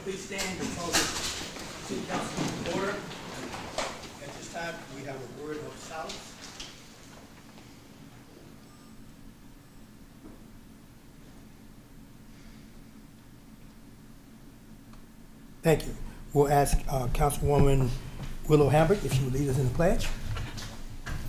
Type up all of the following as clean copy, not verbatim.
Please stand and call the City Council to order. At this time, we have a word of silence. Thank you. We'll ask Councilwoman Willow Hambrick if she would lead us in the pledge.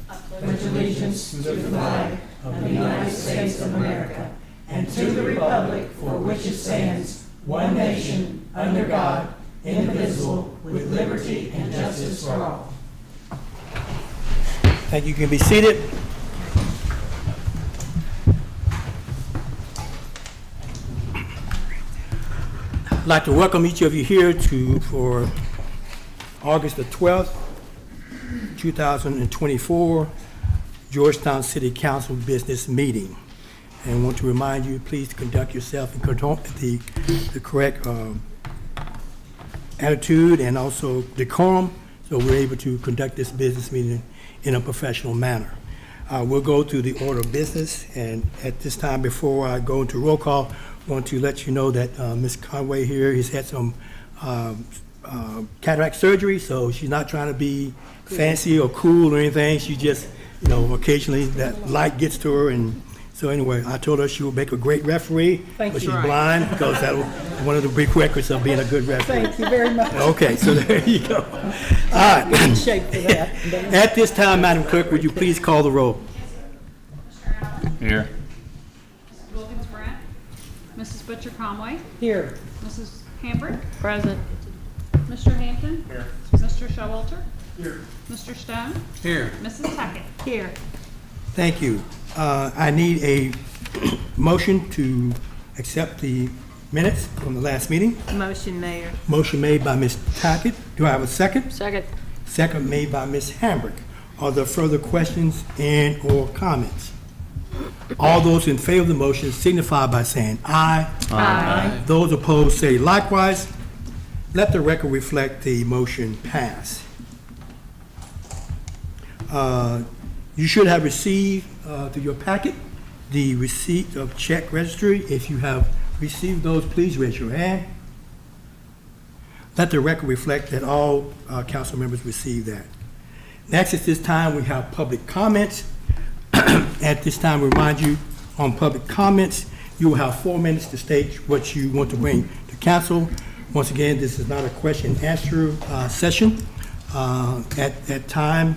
I pledge allegiance to the flag of the United States of America and to the republic for which it stands, one nation, under God, indivisible, with liberty and justice for all. Thank you. You can be seated. I'd like to welcome each of you here for August the 12th, 2024, Georgetown City Council business meeting. And I want to remind you, please conduct yourself in the correct attitude and also decorum, so we're able to conduct this business meeting in a professional manner. We'll go through the order of business, and at this time, before I go into roll call, I want to let you know that Ms. Conway here has had some cataract surgery, so she's not trying to be fancy or cool or anything. She just, occasionally that light gets to her, and so anyway, I told her she would make a great referee, but she's blind, because that was one of the prerequisites of being a good referee. Thank you very much. Okay, so there you go. All right. In shape for that. At this time, Madam Clerk, would you please call the roll? Here. Mrs. Wilkins Brent. Mrs. Butcher Conway. Here. Mrs. Hambrick. Present. Mr. Hampton. Here. Mr. Showalter. Here. Mr. Stone. Here. Mrs. Tackett. Here. Thank you. I need a motion to accept the minutes from the last meeting. Motion, Mayor. Motion made by Ms. Tackett. Do I have a second? Second. Second made by Ms. Hambrick. Are there further questions and or comments? All those in favor of the motion signify by saying aye. Aye. Those opposed say likewise. Let the record reflect the motion pass. You should have received through your packet the receipt of check registry. If you have received those, please raise your hand. Let the record reflect that all council members received that. Next, at this time, we have public comments. At this time, we remind you, on public comments, you will have 4 minutes to state what you want to bring to council. Once again, this is not a question and answer session. At that time,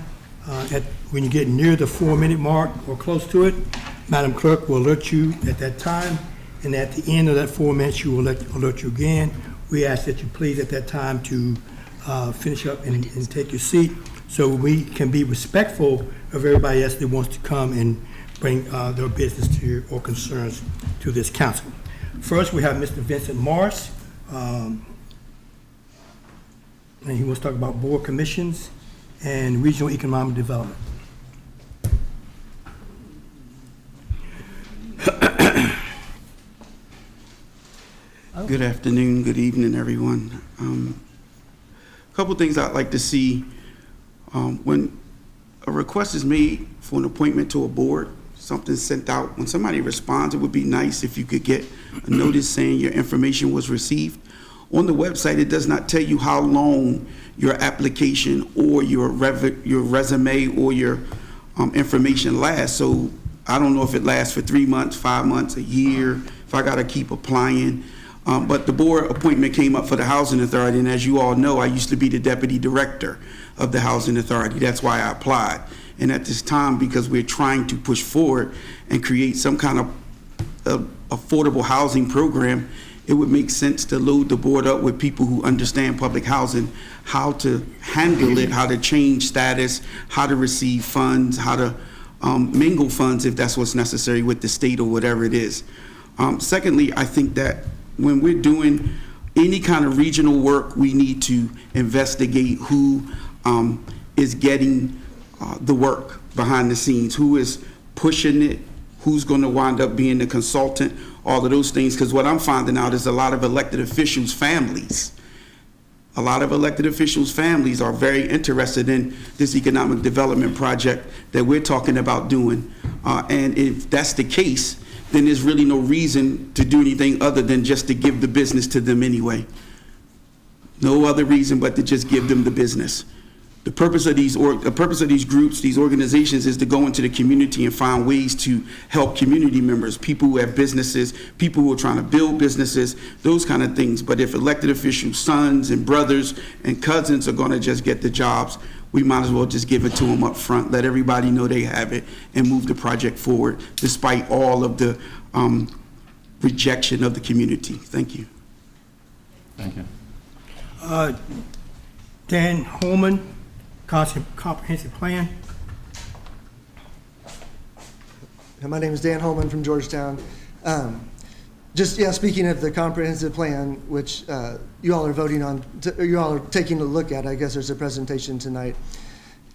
when you get near the 4-minute mark or close to it, Madam Clerk will alert you at that time, and at the end of that 4 minutes, she will alert you again. We ask that you please at that time to finish up and take your seat, so we can be respectful of everybody else that wants to come and bring their business to or concerns to this council. First, we have Mr. Vincent Morris, and he wants to talk about board commissions and regional economic development. Good afternoon, good evening, everyone. A couple things I'd like to see. When a request is made for an appointment to a board, something's sent out. When somebody responds, it would be nice if you could get a notice saying your information was received. On the website, it does not tell you how long your application or your resume or your information lasts. So I don't know if it lasts for 3 months, 5 months, a year, if I got to keep applying. But the board appointment came up for the Housing Authority, and as you all know, I used to be the deputy director of the Housing Authority. That's why I applied. And at this time, because we're trying to push forward and create some kind of affordable housing program it would make sense to load the board up with people who understand public housing, how to handle it, how to change status, how to receive funds, how to mingle funds if that's what's necessary with the state or whatever it is. Secondly, I think that when we're doing any kind of regional work, we need to investigate who is getting the work behind the scenes, who is pushing it, who's going to wind up being the consultant, all of those things. Because what I'm finding out is a lot of elected officials' families are very interested in this economic development project that we're talking about doing. And if that's the case, then there's really no reason to do anything other than just to give the business to them anyway. No other reason but to just give them the business. The purpose of these groups, these organizations, is to go into the community and find ways to help community members, people who have businesses, people who are trying to build businesses, those kind of things. But if elected officials' sons and brothers and cousins are going to just get the jobs, we might as well just give it to them up front, let everybody know they have it, and move the project forward, despite all of the rejection of the community. Thank you. Thank you. Dan Holman, Comprehensive Plan. My name is Dan Holman from Georgetown. Speaking of the comprehensive plan, which you all are voting on, you all are taking a look at, I guess there's a presentation tonight.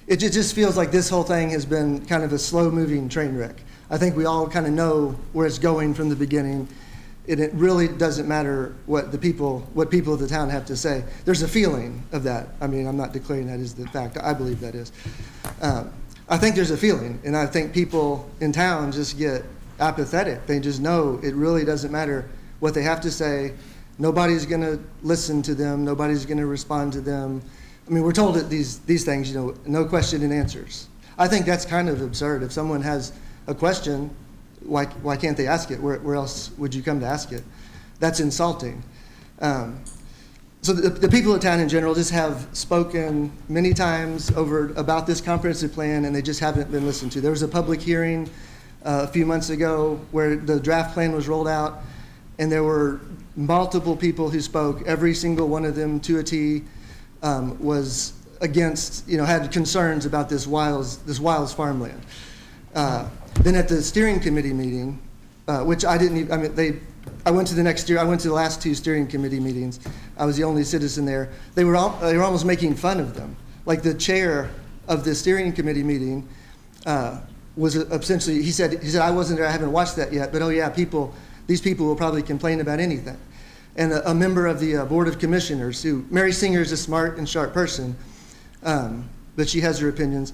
It just feels like this whole thing has been kind of a slow-moving train wreck. I think we all kind of know where it's going from the beginning. It really doesn't matter what people of the town have to say. There's a feeling of that. I mean, I'm not declaring that is the fact. I believe that is. I think there's a feeling, and I think people in town just get apathetic. They just know it really doesn't matter what they have to say. Nobody's going to listen to them. Nobody's going to respond to them. I mean, we're told that these things, no question and answers. I think that's kind of absurd. If someone has a question, why can't they ask it? Where else would you come to ask it? That's insulting. So the people of town in general just have spoken many times about this comprehensive plan, and they just haven't been listened to. There was a public hearing a few months ago where the draft plan was rolled out, and there were multiple people who spoke. Every single one of them, to a T, was against, had concerns about this Wiles farmland. Then at the steering committee meeting, which I went to the last two steering committee meetings. I was the only citizen there. They were almost making fun of them. Like the chair of the steering committee meeting was essentially, he said, I wasn't there, I haven't watched that yet, but oh yeah, these people will probably complain about anything. And a member of the Board of Commissioners, Mary Singer is a smart and sharp person, but she has her opinions.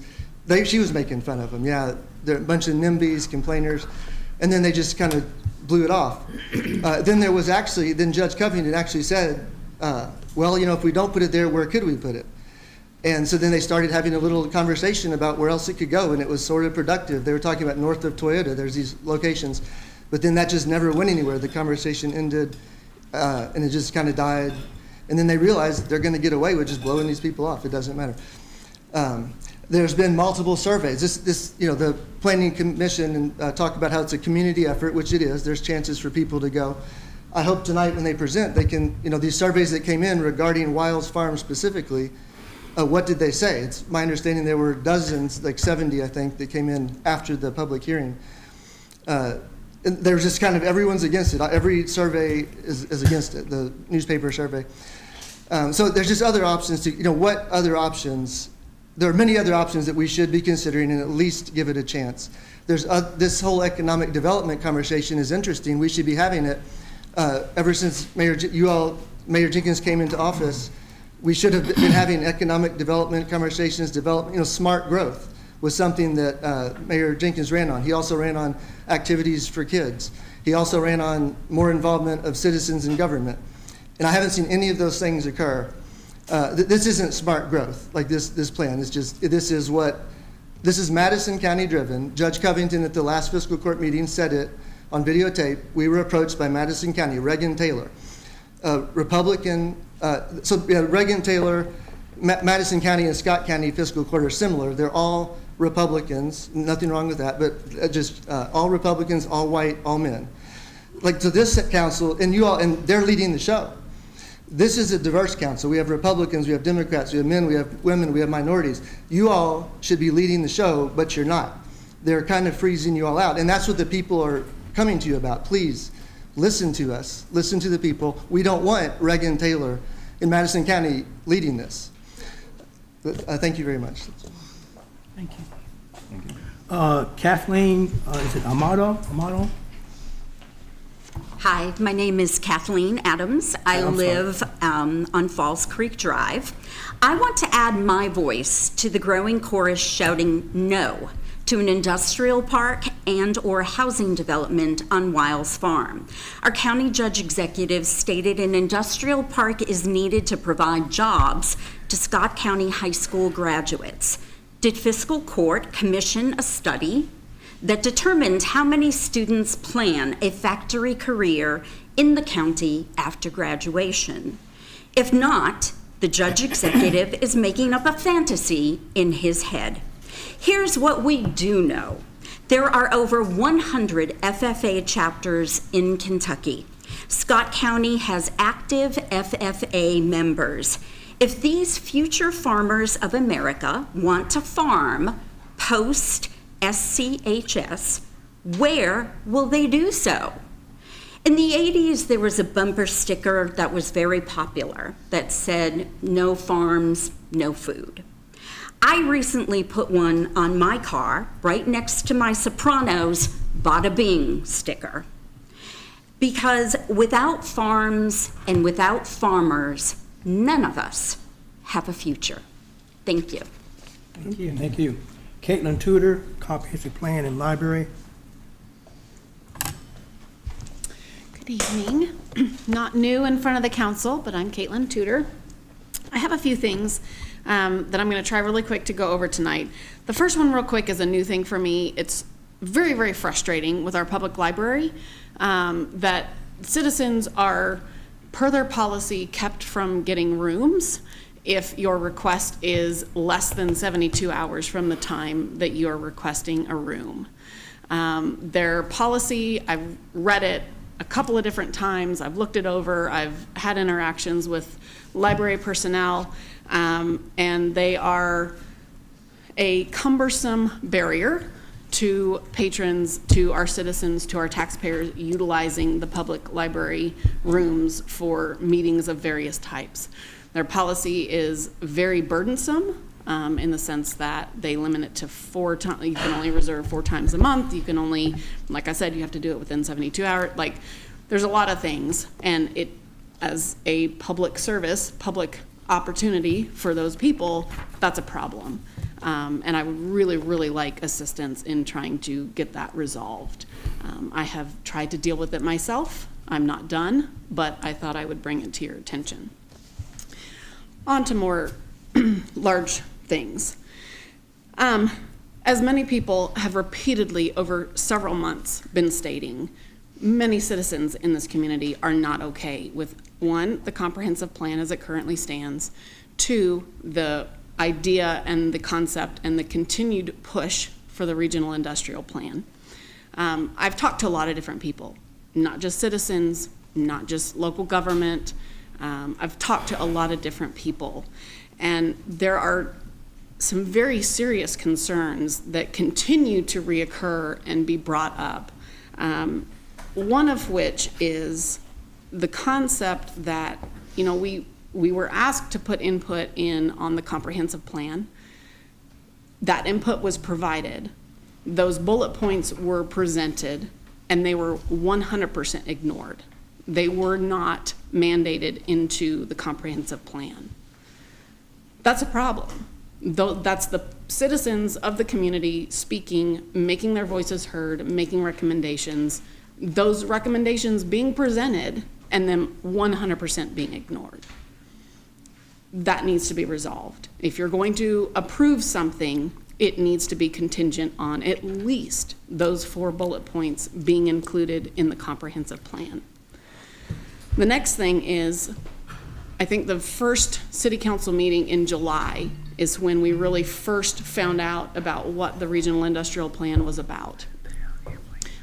She was making fun of them. Yeah, they're a bunch of NIMBYs, complainers, and then they just kind of blew it off. Then Judge Covington actually said, if we don't put it there, where could we put it? And so then they started having a little conversation about where else it could go, and it was sort of productive. They were talking about north of Toyota, there's these locations, but then that just never went anywhere. The conversation ended, and it just kind of died. And then they realized they're going to get away with just blowing these people off. It doesn't matter. There's been multiple surveys. The Planning Commission talk about how it's a community effort, which it is. There's chances for people to go. I hope tonight when they present, they can, these surveys that came in regarding Wiles Farm specifically, what did they say? It's my understanding there were dozens, like 70, I think, that came in after the public hearing. And there's just kind of, everyone's against it. Every survey is against it, the newspaper survey. So there's just other options to, what other options? There are many other options that we should be considering and at least give it a chance. There's this whole economic development conversation is interesting. We should be having it ever since Mayor Jenkins came into office. We should have been having economic development conversations. Smart growth was something that Mayor Jenkins ran on. He also ran on activities for kids. He also ran on more involvement of citizens in government. And I haven't seen any of those things occur. This isn't smart growth, like this plan. This is Madison County driven. Judge Covington at the last fiscal court meeting said it on videotape. We were approached by Madison County, Reagan Taylor, Republican. Reagan Taylor, Madison County and Scott County fiscal court are similar. They're all Republicans, nothing wrong with that, but just all Republicans, all white, all men. like to this council, and you all, and they're leading the show. This is a diverse council. We have Republicans, we have Democrats, we have men, we have women, we have minorities. You all should be leading the show, but you're not. They're kind of freezing you all out, and that's what the people are coming to you about. Please, listen to us. Listen to the people. We don't want Reagan Taylor in Madison County leading this. Thank you very much. Thank you. Kathleen, is it Amato? Hi, my name is Kathleen Adams. I live on Falls Creek Drive. I want to add my voice to the growing chorus shouting no to an industrial park and/or housing development on Wiles Farm. Our county judge executive stated an industrial park is needed to provide jobs to Scott County High School graduates. Did fiscal court commission a study that determined how many students plan a factory career in the county after graduation? If not, the judge executive is making up a fantasy in his head. Here's what we do know. There are over 100 FFA chapters in Kentucky. Scott County has active FFA members. If these future farmers of America want to farm post SCHS, where will they do so? In the 80s, there was a bumper sticker that was very popular that said, "No farms, no food." I recently put one on my car right next to my Sopranos Bada Bing sticker. Because without farms and without farmers, none of us have a future. Thank you. Thank you. Thank you. Caitlin Tudor, Comprehensive Plan and Library. Good evening. Not new in front of the council, but I'm Caitlin Tudor. I have a few things that I'm going to try really quick to go over tonight. The first one real quick is a new thing for me. It's very, very frustrating with our public library that citizens are, per their policy, kept from getting rooms if your request is less than 72 hours from the time that you're requesting a room. Their policy, I've read it a couple of different times, I've looked it over, I've had interactions with library personnel, and they are a cumbersome barrier to patrons, to our citizens, to our taxpayers utilizing the public library rooms for meetings of various types. Their policy is very burdensome in the sense that they limit it to 4 times. You can only reserve 4 times a month. You can only, like I said, you have to do it within 72 hours. Like, there's a lot of things, and it, as a public service, public opportunity for those people, that's a problem. And I would really, really like assistance in trying to get that resolved. I have tried to deal with it myself. I'm not done, but I thought I would bring it to your attention. On to more large things. As many people have repeatedly over several months been stating, many citizens in this community are not okay with, 1, the comprehensive plan as it currently stands, 2, the idea and the concept and the continued push for the regional industrial plan. I've talked to a lot of different people, not just citizens, not just local government. I've talked to a lot of different people, and there are some very serious concerns that continue to reoccur and be brought up. One of which is the concept that, you know, we were asked to put input in on the comprehensive plan. That input was provided. Those bullet points were presented, and they were 100% ignored. They were not mandated into the comprehensive plan. That's a problem. That's the citizens of the community speaking, making their voices heard, making recommendations, those recommendations being presented, and then 100% being ignored. That needs to be resolved. If you're going to approve something, it needs to be contingent on at least those 4 bullet points being included in the comprehensive plan. The next thing is, I think the first city council meeting in July is when we really first found out about what the regional industrial plan was about.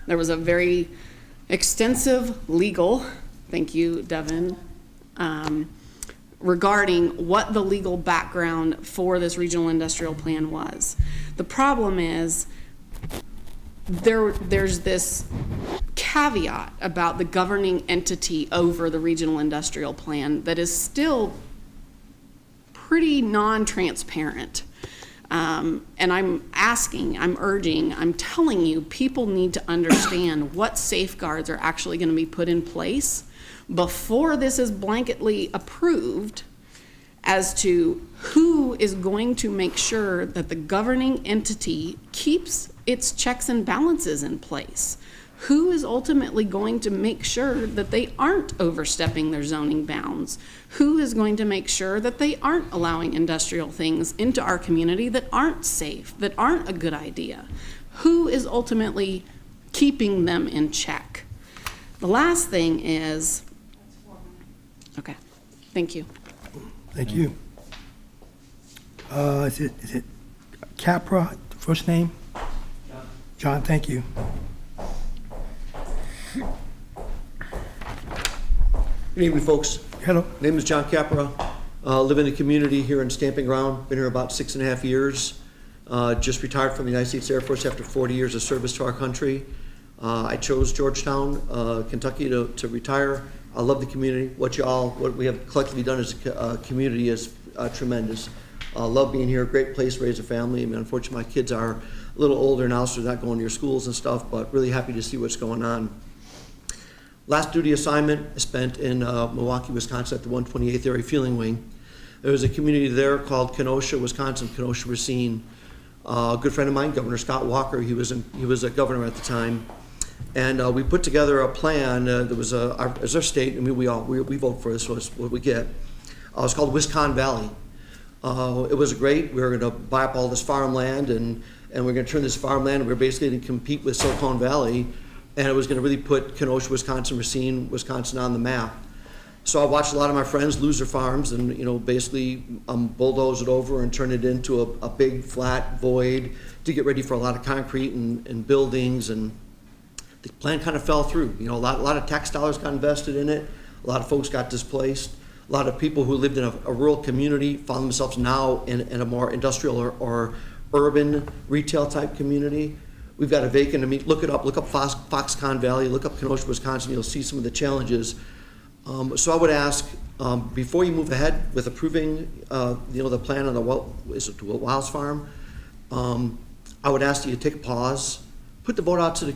There was a very extensive legal, thank you, Devin, regarding what the legal background for this regional industrial plan was. The problem is there's this caveat about the governing entity over the regional industrial plan that is still pretty non-transparent. And I'm urging, I'm telling you, people need to understand what safeguards are actually going to be put in place before this is blanketly approved as to who is going to make sure that the governing entity keeps its checks and balances in place. Who is ultimately going to make sure that they aren't overstepping their zoning bounds? Who is going to make sure that they aren't allowing industrial things into our community that aren't safe, that aren't a good idea? Who is ultimately keeping them in check? The last thing is, okay, thank you. Thank you. Is it Capra, first name? John, thank you. Good evening, folks. Hello. Name is John Capra. Live in the community here in Stamping Ground. Been here about 6.5 years. Just retired from the United States Air Force after 40 years of service to our country. I chose Georgetown, Kentucky to retire. I love the community. What we have collectively done as a community is tremendous. Love being here. Great place to raise a family. I mean, unfortunately, my kids are a little older now, so they're not going to your schools and stuff, but really happy to see what's going on. Last duty assignment I spent in Milwaukee, Wisconsin at the 128th Area Fueling Wing. There was a community there called Kenosha, Wisconsin, Kenosha, Racine. A good friend of mine, Governor Scott Walker, he was a governor at the time. And we put together a plan that was as our state, I mean, we vote for this, so it's what we get. It's called Wisconsin Valley. It was great. We were going to buy up all this farmland and we're going to turn this farmland, we were basically going to compete with Silicon Valley, and it was going to really put Kenosha, Wisconsin, Racine, Wisconsin on the map. So I watched a lot of my friends lose their farms and, basically bulldoze it over and turn it into a big flat void to get ready for a lot of concrete and buildings, and the plan kind of fell through. A lot of tax dollars got invested in it. A lot of folks got displaced. A lot of people who lived in a rural community found themselves now in a more industrial or urban retail type community. We've got a vacant, look it up, look up Foxconn Valley, look up Kenosha, Wisconsin, you'll see some of the challenges. So I would ask, before you move ahead with approving, the plan on the Wiles Farm, I would ask you to take a pause, put the vote out to the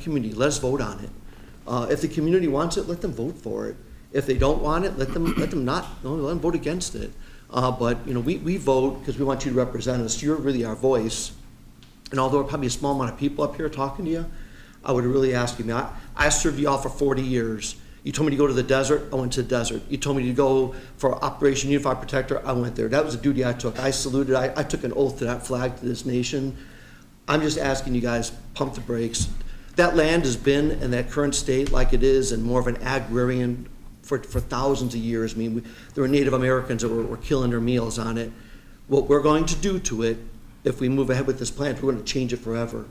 community, let us vote on it. If the community wants it, let them vote for it. If they don't want it, let them vote against it. But we vote because we want you to represent us. You're really our voice. And although probably a small amount of people up here talking to you, I would really ask you. I served you all for 40 years. You told me to go to the desert, I went to the desert. You told me to go for Operation Unified Protector, I went there. That was a duty I took. I saluted, I took an oath to that flag, to this nation. I'm just asking you guys, pump the brakes. That land has been in that current state like it is, and more of an agrarian for thousands of years. There were Native Americans that were killing their meals on it. What we're going to do to it, if we move ahead with this plan, we're going to change it forever.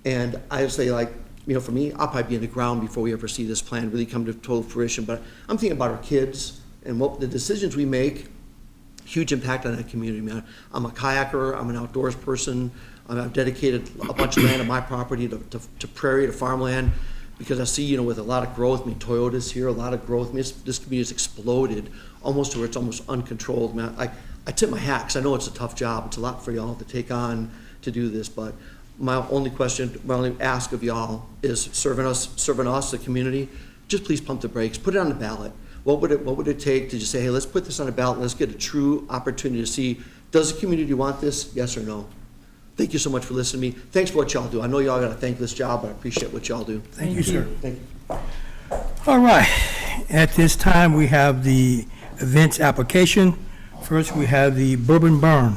And I would say, for me, I'll probably be in the ground before we ever see this plan really come to total fruition. But I'm thinking about our kids and what the decisions we make, huge impact on that community. I'm a kayaker, I'm an outdoors person. I've dedicated a bunch of land on my property to prairie, to farmland, because I see, with a lot of growth, Toyota's here, a lot of growth. This community has exploded almost to where it's almost uncontrolled. I tip my hat because I know it's a tough job. It's a lot for y'all to take on to do this, but my only ask of y'all is serving us, the community, just please pump the brakes, put it on the ballot. What would it take to just say, hey, let's put this on the ballot and let's get a true opportunity to see, does the community want this, yes or no? Thank you so much for listening to me. Thanks for what y'all do. I know y'all got a thankless job, but I appreciate what y'all do. Thank you, sir. Thank you. All right. At this time, we have the events application. First, we have the Bourbon Burn.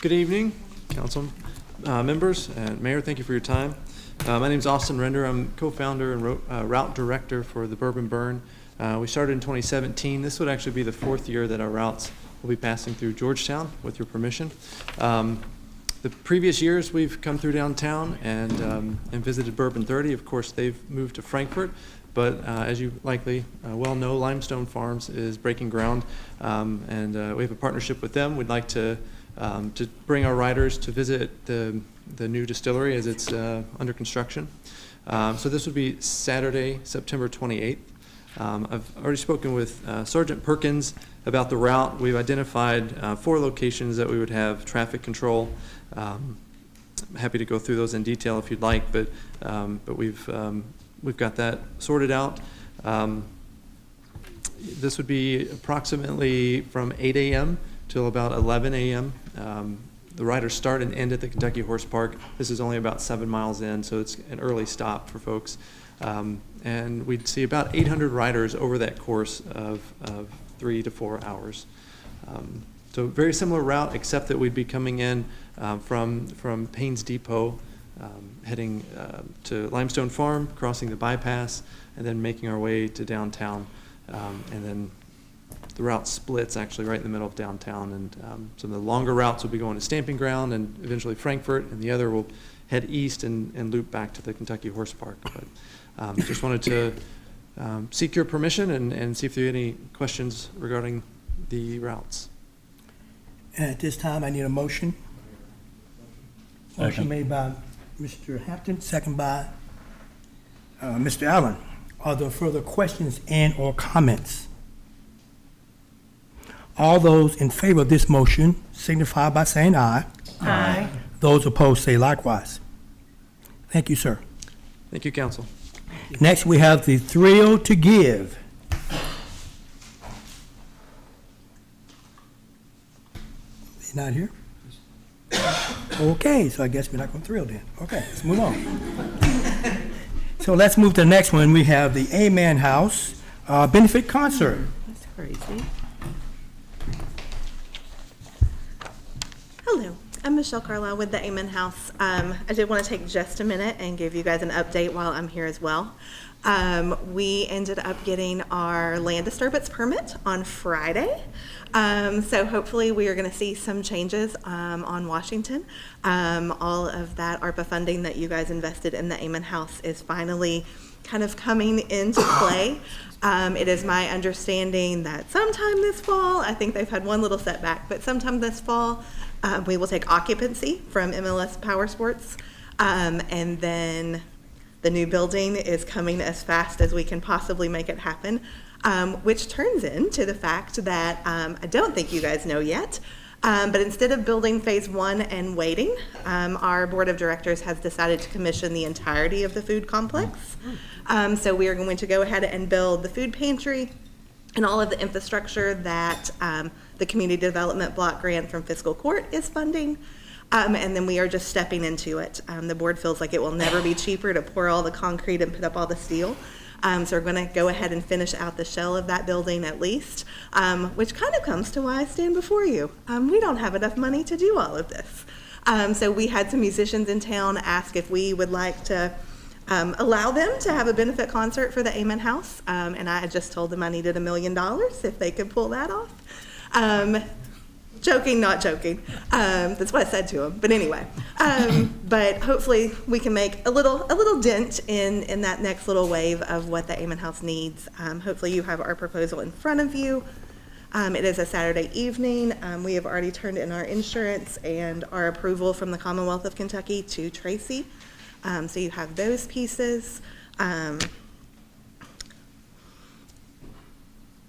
Good evening, council members and mayor. Thank you for your time. My name is Austin Render. I'm co-founder and route director for the Bourbon Burn. We started in 2017. This would actually be the 4th year that our routes will be passing through Georgetown, with your permission. The previous years, we've come through downtown and visited Bourbon 30. Of course, they've moved to Frankfurt, but as you likely well know, Limestone Farms is breaking ground, and we have a partnership with them. We'd like to bring our riders to visit the new distillery as it's under construction. So this would be Saturday, September 28th. I've already spoken with Sergeant Perkins about the route. We've identified 4 locations that we would have traffic control. I'm happy to go through those in detail if you'd like, but we've got that sorted out. This would be approximately from 8 a.m. till about 11 a.m. The riders start and end at the Kentucky Horse Park. This is only about 7 miles in, so it's an early stop for folks. And we'd see about 800 riders over that course of 3 to 4 hours. So very similar route, except that we'd be coming in from Paynes Depot, heading to Limestone Farm, crossing the bypass, and then making our way to downtown. And then the route splits actually right in the middle of downtown. And some of the longer routes will be going to Stamping Ground and eventually Frankfurt, and the other will head east and loop back to the Kentucky Horse Park. But just wanted to seek your permission and see if there are any questions regarding the routes. And at this time, I need a motion. Motion made by Mr. Hampton, second by Mr. Allen. Are there further questions and or comments? All those in favor of this motion signify by saying aye. Aye. Those opposed say likewise. Thank you, sir. Thank you, Council. Next, we have the thrill to give. He's not here? Okay, so I guess we're not going to thrill then. Okay, let's move on. So let's move to the next one. We have the Amen House benefit concert. That's crazy. Hello, I'm Michelle Carlisle with the Amen House. I did want to take just a minute and give you guys an update while I'm here as well. We ended up getting our land disturbance permit on Friday. So hopefully we are going to see some changes on Washington. All of that ARPA funding that you guys invested in the Amen House is finally kind of coming into play. It is my understanding that sometime this fall, I think they've had one little setback, but sometime this fall, we will take occupancy from MLS Power Sports, and then the new building is coming as fast as we can possibly make it happen, which turns into the fact that I don't think you guys know yet, but instead of building phase 1 and waiting, our board of directors has decided to commission the entirety of the food complex. So we are going to go ahead and build the food pantry and all of the infrastructure that the community development block grant from fiscal court is funding. And then we are just stepping into it. The board feels like it will never be cheaper to pour all the concrete and put up all the steel. So we're going to go ahead and finish out the shell of that building at least, which kind of comes to why I stand before you. We don't have enough money to do all of this. So we had some musicians in town ask if we would like to allow them to have a benefit concert for the Amen House. And I just told them I needed $1 million if they could pull that off. Joking, not joking. That's what I said to him. But anyway, but hopefully we can make a little dent in that next little wave of what the Amen House needs. Hopefully you have our proposal in front of you. It is a Saturday evening. We have already turned in our insurance and our approval from the Commonwealth of Kentucky to Tracy. So you have those pieces.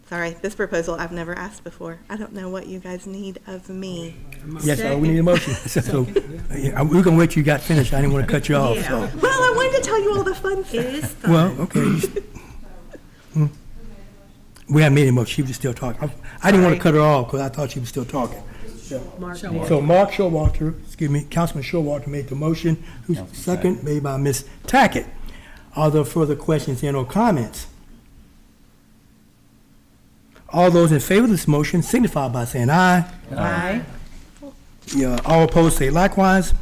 Sorry, this proposal I've never asked before. I don't know what you guys need of me. Yes, we need a motion. So we're going to wait till you got finished. I didn't want to cut you off. So. Well, I wanted to tell you all the fun stuff. It is fun. Well, okay. We haven't made a motion. She was still talking. I didn't want to cut her off because I thought she was still talking. Mark. So Mark Showalter, Councilman Showalter made the motion. Who's second? Made by Ms. Tackett. Are there further questions and or comments? All those in favor of this motion signify by saying aye. Aye. Yeah, all opposed say likewise.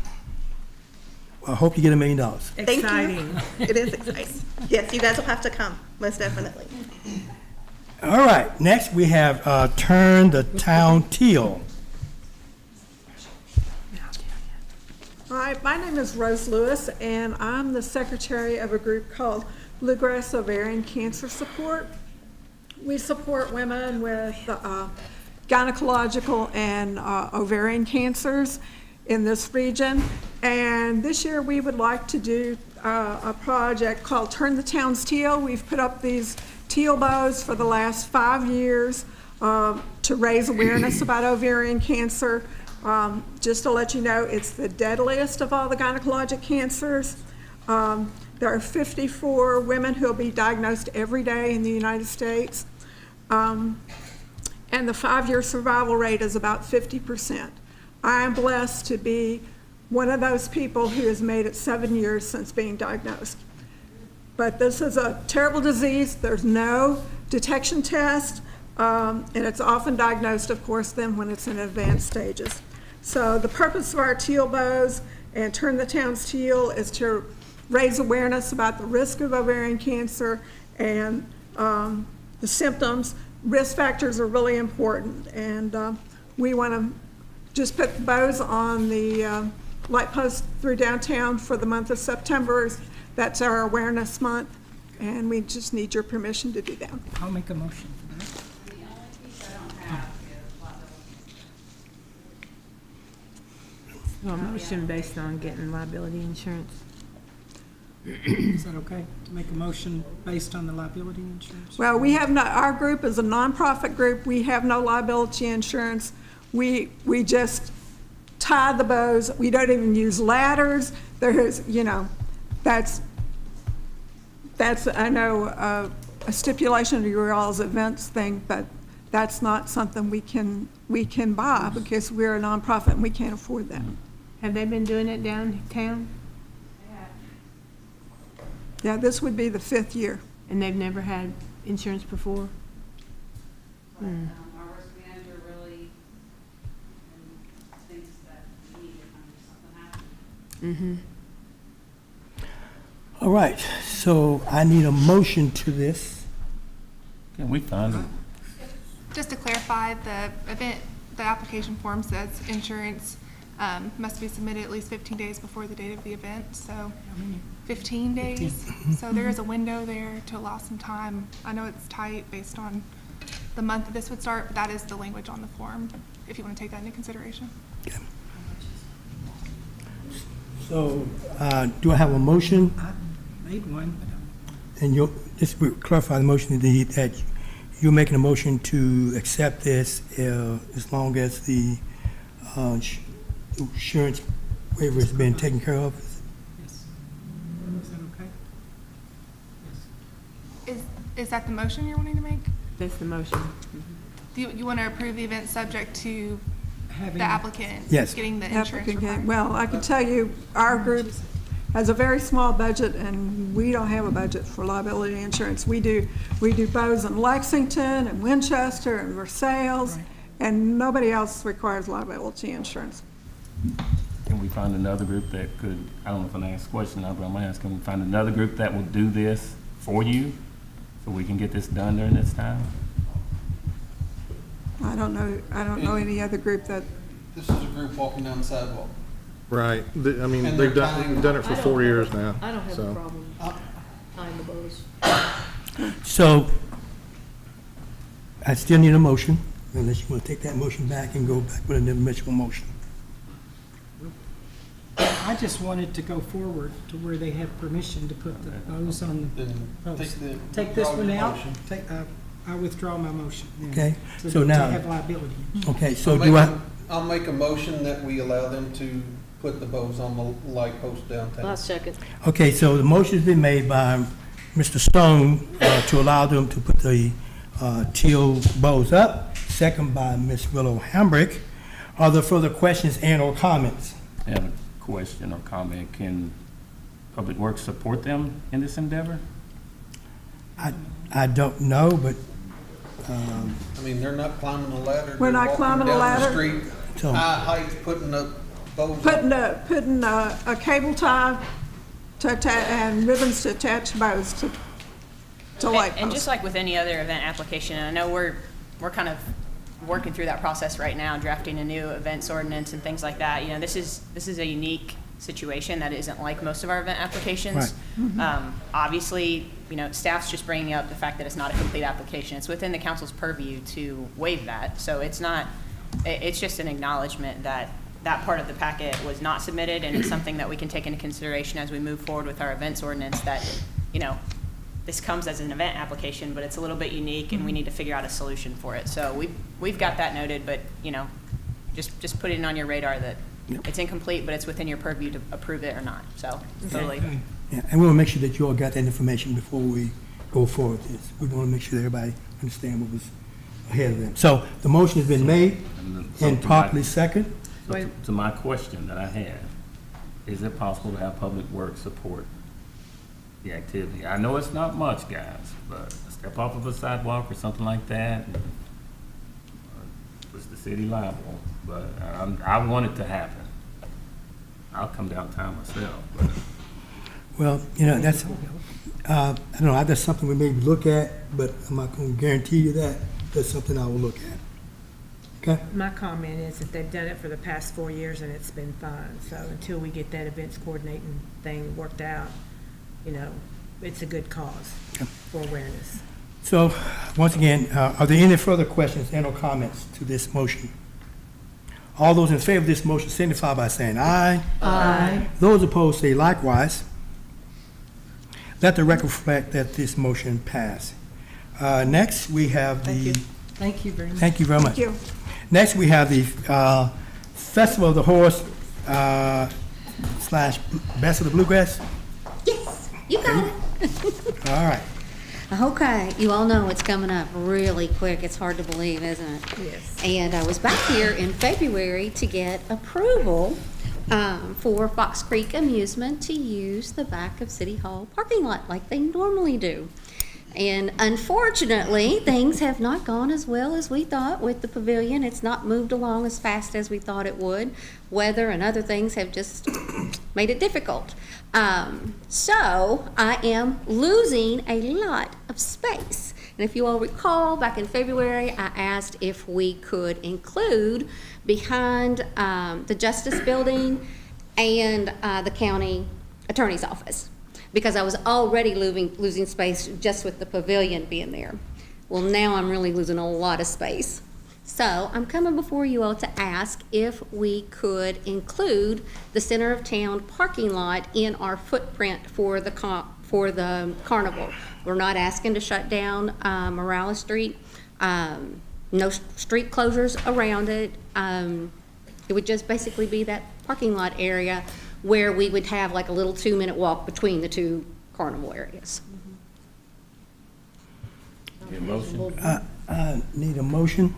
I hope you get $1 million. Thank Exciting. you. It is exciting. Yes, you guys will have to come, most definitely. All right, next we have Turn the Town Teal. Hi, my name is Rose Lewis, and I'm the secretary of a group called Bluegrass Ovarian Cancer Support. We support women with gynecological and ovarian cancers in this region. And this year we would like to do a project called Turn the Towns Teal. We've put up these teal bows for the last 5 years to raise awareness about ovarian cancer. Just to let you know, it's the deadliest of all the gynecologic cancers. There are 54 women who will be diagnosed every day in the United States. And the 5-year survival rate is about 50%. I am blessed to be one of those people who has made it 7 years since being diagnosed. But this is a terrible disease. There's no detection test, and it's often diagnosed, of course, then when it's in advanced stages. So the purpose of our teal bows and Turn the Towns Teal is to raise awareness about the risk of ovarian cancer and the symptoms. Risk factors are really important, and we want to just put the bows on the light posts through downtown for the month of September. That's our awareness month, and we just need your permission to do that. I'll make a motion for that. Well, a motion based on getting liability insurance. Is that okay, to make a motion based on the liability insurance? Well, we have no, our group is a nonprofit group. We have no liability insurance. We just tie the bows. We don't even use ladders. There's, you know, that's I know a stipulation of your all's events thing, but that's not something we can buy because we're a nonprofit and we can't afford that. Have they been doing it downtown? Yeah, this would be the 5th year. And they've never had insurance before? But, our risk manager really thinks that we need it when something happens. All right, so I need a motion to this. Can we find it? Just to clarify, the application form says insurance must be submitted at least 15 days before the date of the event, so 15 days. So there is a window there to allow some time. I know it's tight based on the month that this would start, but that is the language on the form, if you want to take that into consideration. Okay. So, do I have a motion? I made one, but And you'll, just to clarify the motion that you're making a motion to accept this as long as the insurance waiver has been taken care of? yes. Is that okay? Yes. Is that the motion you're wanting to make? That's the motion. Do you want to approve the event subject to Having- the applicant Yes. getting the insurance Applicant, required? well, I can tell you, our group has a very small budget, and we don't have a budget for liability insurance. We do bows in Lexington and Winchester and Versailles, and nobody else requires liability insurance. Can we find another group that could, I don't know if I'm gonna ask a question, but I'm gonna ask, can we find another group that will do this for you? So we can get this done during this time? I don't know any other group that, This is a group walking down the sidewalk. Right. I mean, And they've they're done it for 4 years now. I don't have so. a problem tying the bows. So, I still need a motion, unless you want to take that motion back and go back with an original motion. I just wanted to go forward to where they have permission to put the bows on the Then post. take this withdraw one your out. motion. I withdraw my motion. then, Okay, to- so now- To have liability. Okay, so do I, I'll make a motion that we allow them to put the bows on the light post downtown. second. okay, so the motion's been made by Mr. Stone to allow them to put the teal bows up, second by Ms. Willow Hambrick. Are there further questions and/or comments? I have a question or comment. Can Public Works support them in this endeavor? I don't know, but, I mean, they're not climbing the ladder. We're they're not walking climbing a down the ladder. street, So- high height, putting up bows. putting a cable tie to and ribbons to attach bows to light And just posts. like with any other event application, and I know we're kind of working through that process right now, drafting a new events ordinance and things like that. You know, this is a unique situation that isn't like most of our event applications. Obviously, you know, staff's just bringing up the fact that it's not a complete application. It's within the council's purview to waive that. So it's not, it's just an acknowledgement that that part of the packet was not submitted, and it's something that we can take into consideration as we move forward with our events ordinance, that, you know, this comes as an event application, but it's a little bit unique and we need to figure out a solution for it. So we've got that noted, but, you know, just put it on your radar that it's incomplete, but it's within your purview to approve it or not. So totally. Yeah, and we want to make sure that you all got that information before we go forward with this. We want to make sure that everybody understand what was ahead of them. So the motion has been made and properly second. To my question that I had, is it possible to have Public Works support the activity? I know it's not much, guys, but a step off of a sidewalk or something like that, was the city liable? But I want it to happen. I'll come downtown myself. But. Well, you know, that's, I don't know, that's something we maybe look at, but I'm not going to guarantee you that. That's something I will look at. Okay? My comment is that they've done it for the past 4 years and it's been fine. So until we get that events coordinating thing worked out, you know, it's a good cause for awareness. So, once again, are there any further questions and or comments to this motion? All those in favor of this motion signify by saying aye. Aye. Those opposed say likewise. Let the record reflect that this motion passed. Next, we have the... Thank you very much. Thank you very much. Thank you. Next, we have the Festival of the Horse / Best of the Bluegrass. Yes, you got it. All right. Okay, you all know it's coming up really quick. It's hard to believe, isn't it? Yes. And I was back here in February to get approval for Fox Creek Amusement to use the back of City Hall parking lot like they normally do. And unfortunately, things have not gone as well as we thought with the pavilion. It's not moved along as fast as we thought it would. Weather and other things have just made it difficult. So I am losing a lot of space. And if you all recall, back in February, I asked if we could include behind the Justice Building and the county attorney's office, because I was already losing space just with the pavilion being there. Well, now I'm really losing a lot of space. So I'm coming before you all to ask if we could include the center of town parking lot in our footprint for the carnival. We're not asking to shut down Morales Street. No street closures around it. It would just basically be that parking lot area where we would have like a little 2-minute walk between the two carnival areas. Need a motion? I need a motion.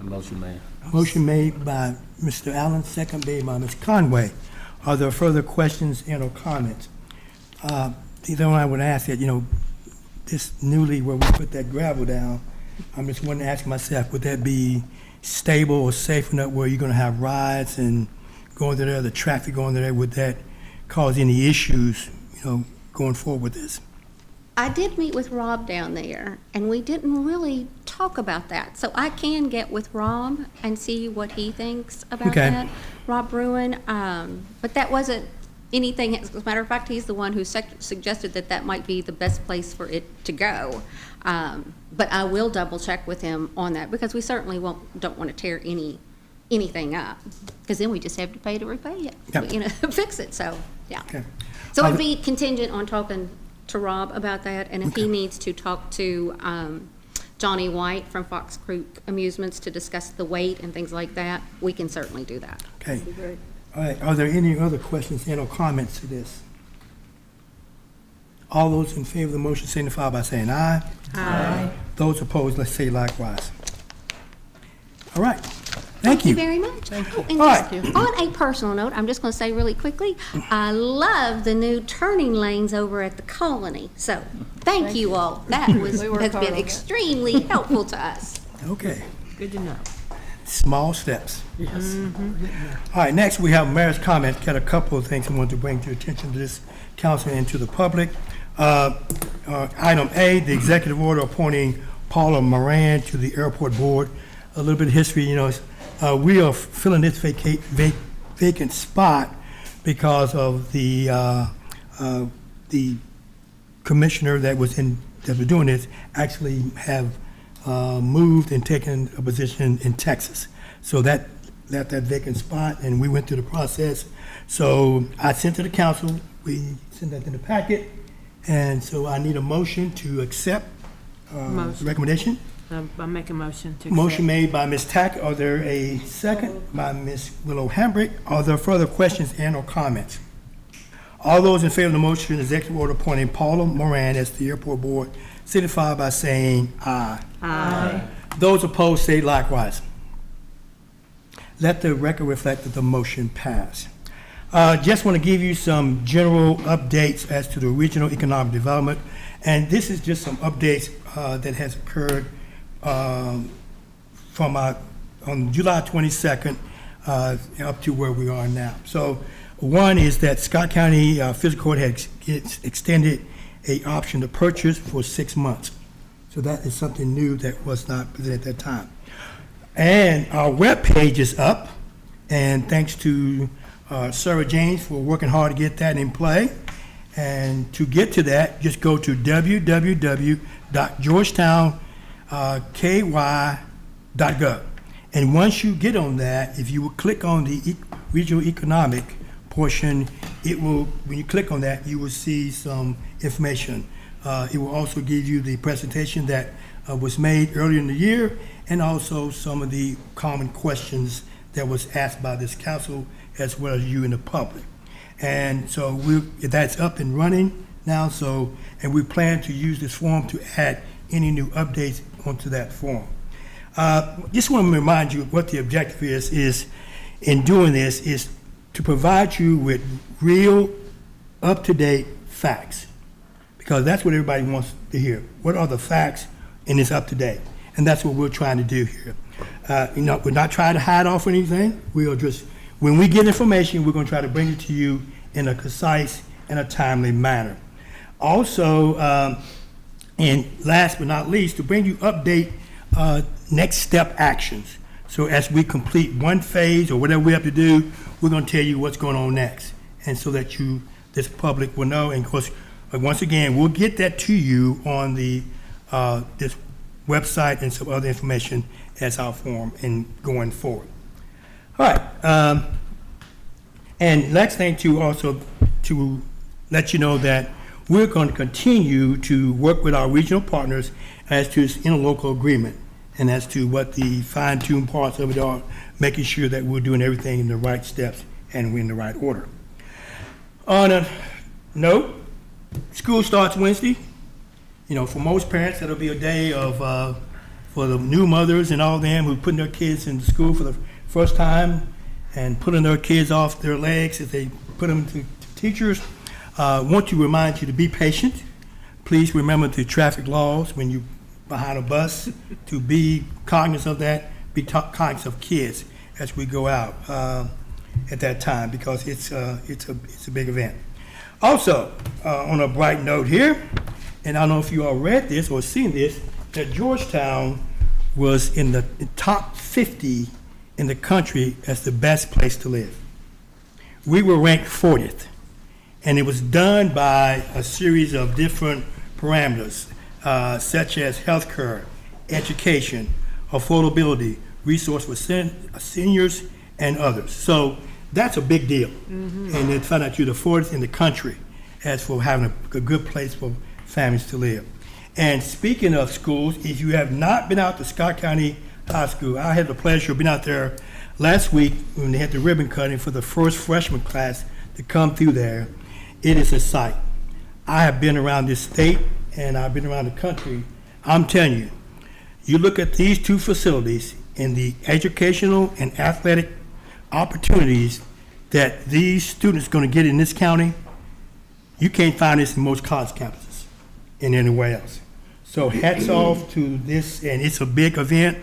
A motion, Mayor. Motion made by Mr. Allen, second made by Ms. Conway. Are there further questions and or comments? The other one I would ask that, you know, this newly where we put that gravel down, I'm just wanting to ask myself, would that be stable or safe enough where you're going to have rides and going to there, the traffic going there, would that cause any issues, you know, going forward with this? I did meet with Rob down there, and we didn't really talk about that. So I can get with Rob and see what he thinks about that, Rob Bruin. But that wasn't anything. As a matter of fact, he's the one who suggested that that might be the best place for it to go. But I will double check with him on that, because we certainly don't want to tear anything up, because then we just have to pay to repay it, you know, fix it. So yeah. Okay. So it'd be contingent on talking to Rob about that, and if he needs to talk to Johnny White from Fox Creek Amusements to discuss the weight and things like that, we can certainly do that. Okay. All right. Are there any other questions and or comments to this? All those in favor of the motion signify by saying aye. Aye. Those opposed, let's say likewise. All right. Thank you. Very much. Thank you. And All just on a personal note, I'm just going to say really quickly, I love the new turning lanes over at the Colony. So thank you all. That has been extremely helpful to us. Okay. Good to know. Small steps. Yes. All right, next we have mayor's comments. Got a couple of things I want to bring to attention to this council and to the public. Item A, the executive order appointing Paula Moran to the airport board. A little bit of history, you know, we are filling this vacant spot because of the commissioner that was doing this actually have moved and taken a position in Texas. So that left that vacant spot, and we went through the process. So I sent to the council, we sent that in the packet, and so I need a motion to accept the recommendation. I make a motion to accept. Motion made by Ms. Tack. Are there a second by Ms. Willow Hambrick? Are there further questions and or comments? All those in favor of the motion, executive order appointing Paula Moran as the airport board, signify by saying aye. Aye. Those opposed say likewise. Let the record reflect that the motion passed. Just want to give you some general updates as to the regional economic development, and this is just some updates that has occurred from on July 22nd up to where we are now. So one is that Scott County Fiscal Court has extended a option to purchase for 6 months. So that is something new that was not presented at that time. And our webpage is up, and thanks to Sarah James for working hard to get that in play. And to get to that, just go to www.georgetownky.gov. And once you get on that, if you will click on the regional economic portion, it will, when you click on that, you will see some information. It will also give you the presentation that was made earlier in the year, and also some of the common questions that was asked by this council, as well as you and the public. And so that's up and running now, and we plan to use this form to add any new updates onto that form. Just want to remind you what the objective is in doing this is to provide you with real, up-to-date facts, because that's what everybody wants to hear. What are the facts, and it's up-to-date? And that's what we're trying to do here. We're not trying to hide off anything. We'll just, when we get information, we're going to try to bring it to you in a concise and a timely manner. Also, and last but not least, to bring you update next step actions. So as we complete one phase or whatever we have to do, we're going to tell you what's going on next, and so that this public will know. And of course, once again, we'll get that to you on the this website and some other information as our form and going forward. All right, and next thing to let you know that we're going to continue to work with our regional partners as to this interlocal agreement and as to what the fine-tuned parts of it are, making sure that we're doing everything in the right steps and in the right order. On a note, school starts Wednesday. You know, for most parents, that'll be a day of, for the new mothers and all them who are putting their kids in school for the first time and putting their kids off their legs as they put them to teachers. Want to remind you to be patient. Please remember the traffic laws when you're behind a bus, to be cognizant of that, be cognizant of kids as we go out at that time, because it's a big event. Also, on a bright note here, and I don't know if you all read this or seen this, that Georgetown was in the top 50 in the country as the best place to live. We were ranked 40th, and it was done by a series of different parameters, such as healthcare, education, affordability, resource for seniors, and others. So that's a big deal. Mm-hmm. And they found out you're the 40th in the country as for having a good place for families to live. And speaking of schools, if you have not been out to Scott County High School, I had the pleasure of being out there last week when they had the ribbon cutting for the first freshman class to come through there. It is a sight. I have been around this state and I've been around the country. I'm telling you, you look at these two facilities and the educational and athletic opportunities that these students are going to get in this county, you can't find this in most college campuses and anywhere else. So hats off to this, and it's a big event,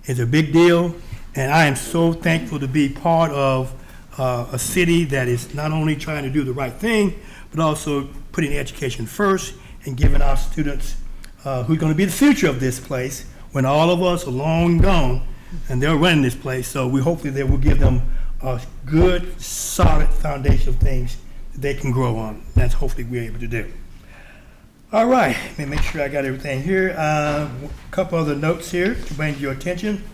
it's a big deal, and I am so thankful to be part of a city that is not only trying to do the right thing, but also putting education first and giving our students who are going to be the future of this place when all of us are long gone and they're running this place. So we hopefully that will give them a good, solid foundation of things that they can grow on. That's hopefully we're able to do. All right, let me make sure I got everything here. A couple other notes here to bring to your attention.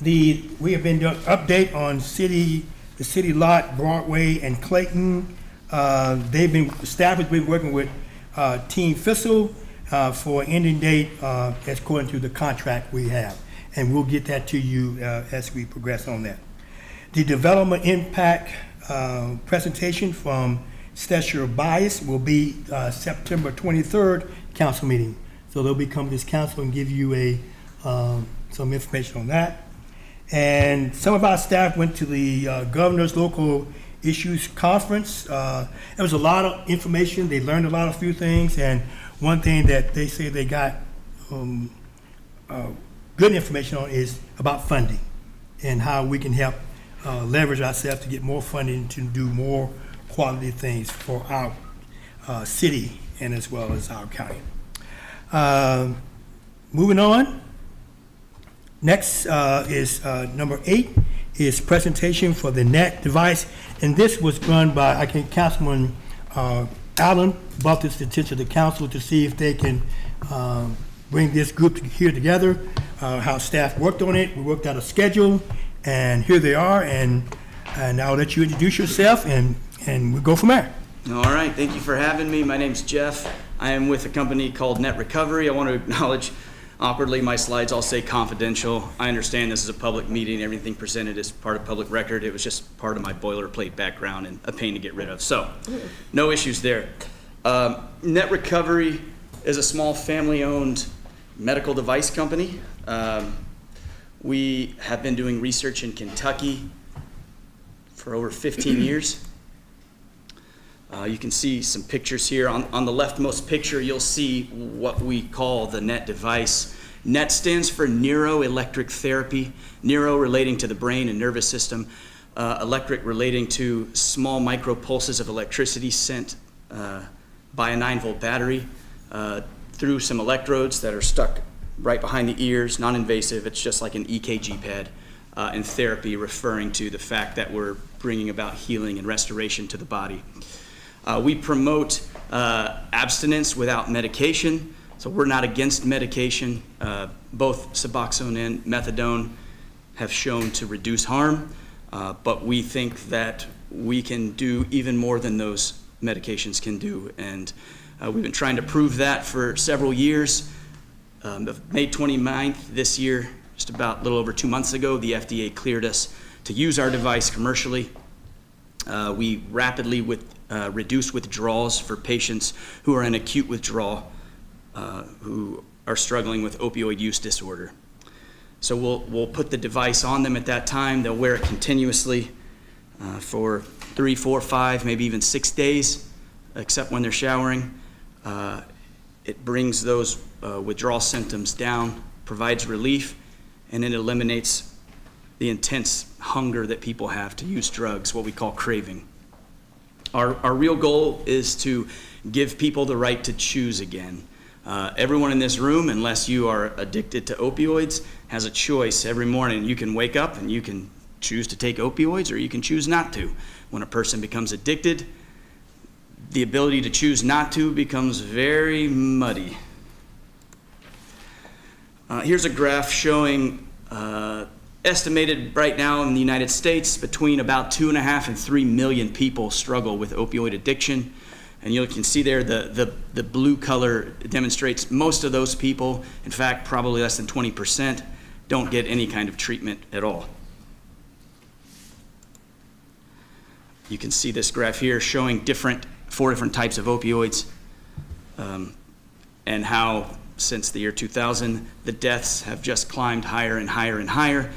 We have been doing update on the city lot, Broadway and Clayton. Staff has been working with Team Fissel for ending date as according to the contract we have. And we'll get that to you as we progress on that. The development impact presentation from Stetcher Bias will be September 23rd council meeting. So they'll be coming to this council and give you some information on that. And some of our staff went to the Governor's Local Issues Conference. There was a lot of information. They learned a few things. And one thing that they say they got good information on is about funding and how we can help leverage ourselves to get more funding to do more quality things for our city and as well as our county. Moving on. Next is number 8 is presentation for the NET device. And this was run by, I think, Councilman Allen brought this to the attention of the council to see if they can bring this group here together, how staff worked on it. We worked out a schedule, and here they are. And I'll let you introduce yourself, and we'll go from there. All right, thank you for having me. My name's Jeff. I am with a company called Net Recovery. I want to acknowledge, awkwardly, my slides all say confidential. I understand this is a public meeting. Everything presented is part of public record. It was just part of my boilerplate background and a pain to get rid of. So, no issues there. Net Recovery is a small family-owned medical device company. We have been doing research in Kentucky for over 15 years. You can see some pictures here. On the leftmost picture, you'll see what we call the NET device. NET stands for neuroelectric therapy, neuro relating to the brain and nervous system, electric relating to small micropulses of electricity sent by a 9-volt battery through some electrodes that are stuck right behind the ears, non-invasive. It's just like an EKG pad, and therapy referring to the fact that we're bringing about healing and restoration to the body. We promote abstinence without medication, so we're not against medication. Both Suboxone and methadone have shown to reduce harm, but we think that we can do even more than those medications can do, and we've been trying to prove that for several years. May 29th this year, just about a little over 2 months ago, the FDA cleared us to use our device commercially. We rapidly reduce withdrawals for patients who are in acute withdrawal, who are struggling with opioid use disorder. So we'll put the device on them at that time. They'll wear it continuously for 3, 4, 5, maybe even 6 days, except when they're showering. It brings those withdrawal symptoms down, provides relief, and it eliminates the intense hunger that people have to use drugs, what we call craving. Our real goal is to give people the right to choose again. Everyone in this room, unless you are addicted to opioids, has a choice every morning. You can wake up and you can choose to take opioids, or you can choose not to. When a person becomes addicted, the ability to choose not to becomes very muddy. Here's a graph showing estimated right now in the United States between about 2.5 and 3 million people struggle with opioid addiction. And you can see there the blue color demonstrates most of those people, in fact, probably less than 20%, don't get any kind of treatment at all. You can see this graph here showing 4 different types of opioids, and how since the year 2000, the deaths have just climbed higher and higher and higher.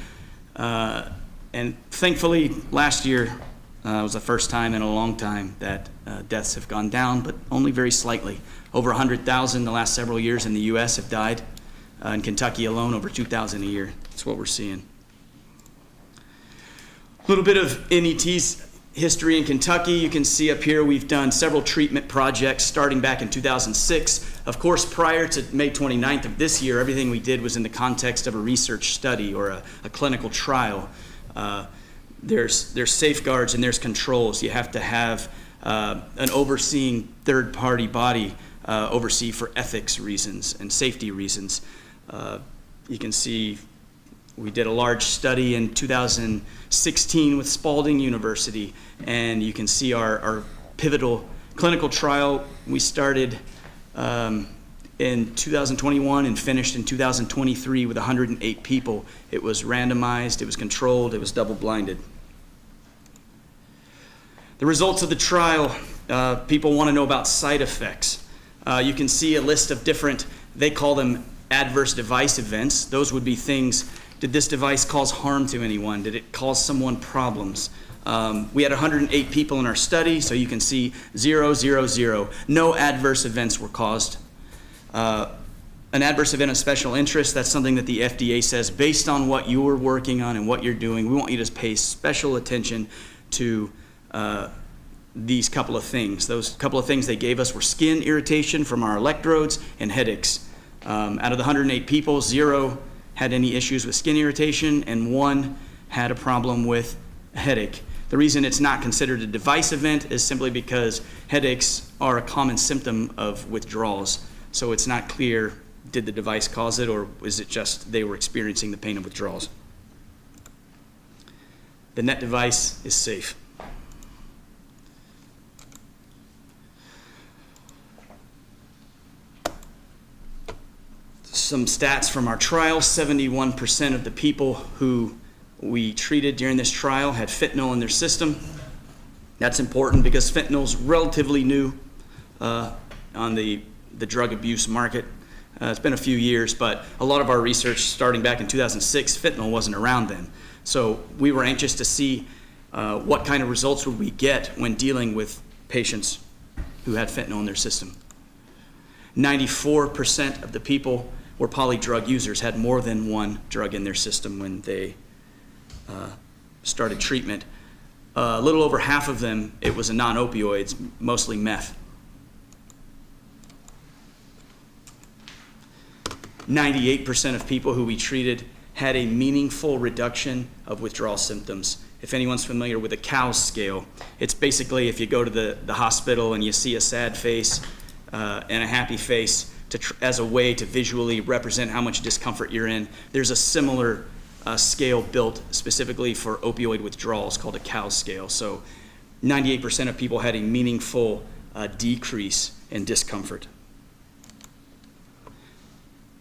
And thankfully, last year was the first time in a long time that deaths have gone down, but only very slightly. Over 100,000 the last several years in the U.S. have died. In Kentucky alone, over 2,000 a year. That's what we're seeing. A little bit of NET's history in Kentucky. You can see up here we've done several treatment projects starting back in 2006. Of course, prior to May 29th of this year, everything we did was in the context of a research study or a clinical trial. there's safeguards and there's controls. You have to have an overseeing third-party body oversee for ethics reasons and safety reasons. You can see we did a large study in 2016 with Spalding University, and you can see our pivotal clinical trial. We started in 2021 and finished in 2023 with 108 people. It was randomized, it was controlled, it was double-blinded. The results of the trial, people want to know about side effects. You can see a list of different, they call them adverse device events. Those would be things, did this device cause harm to anyone? Did it cause someone problems? We had 108 people in our study, so you can see 0, 0, 0. No adverse events were caused. An adverse event of special interest, that's something that the FDA says, based on what you're working on and what you're doing, we want you to pay special attention to these couple of things. Those couple of things they gave us were skin irritation from our electrodes and headaches. Out of the 108 people, 0 had any issues with skin irritation and 1 had a problem with a headache. The reason it's not considered a device event is simply because headaches are a common symptom of withdrawals. So it's not clear, did the device cause it, or is it just they were experiencing the pain of withdrawals? The net device is safe. Some stats from our trial: 71% of the people who we treated during this trial had fentanyl in their system. That's important because fentanyl's relatively new on the drug abuse market. It's been a few years, but a lot of our research starting back in 2006, fentanyl wasn't around then. So we were anxious to see what kind of results would we get when dealing with patients who had fentanyl in their system. 94% of the people were polydrug users, had more than one drug in their system when they started treatment. A little over half of them, it was a non-opioids, mostly meth. 98% of people who we treated had a meaningful reduction of withdrawal symptoms. If anyone's familiar with the COWS scale, it's basically if you go to the hospital and you see a sad face and a happy face as a way to visually represent how much discomfort you're in, there's a similar scale built specifically for opioid withdrawals called a COWS scale. So 98% of people had a meaningful decrease in discomfort.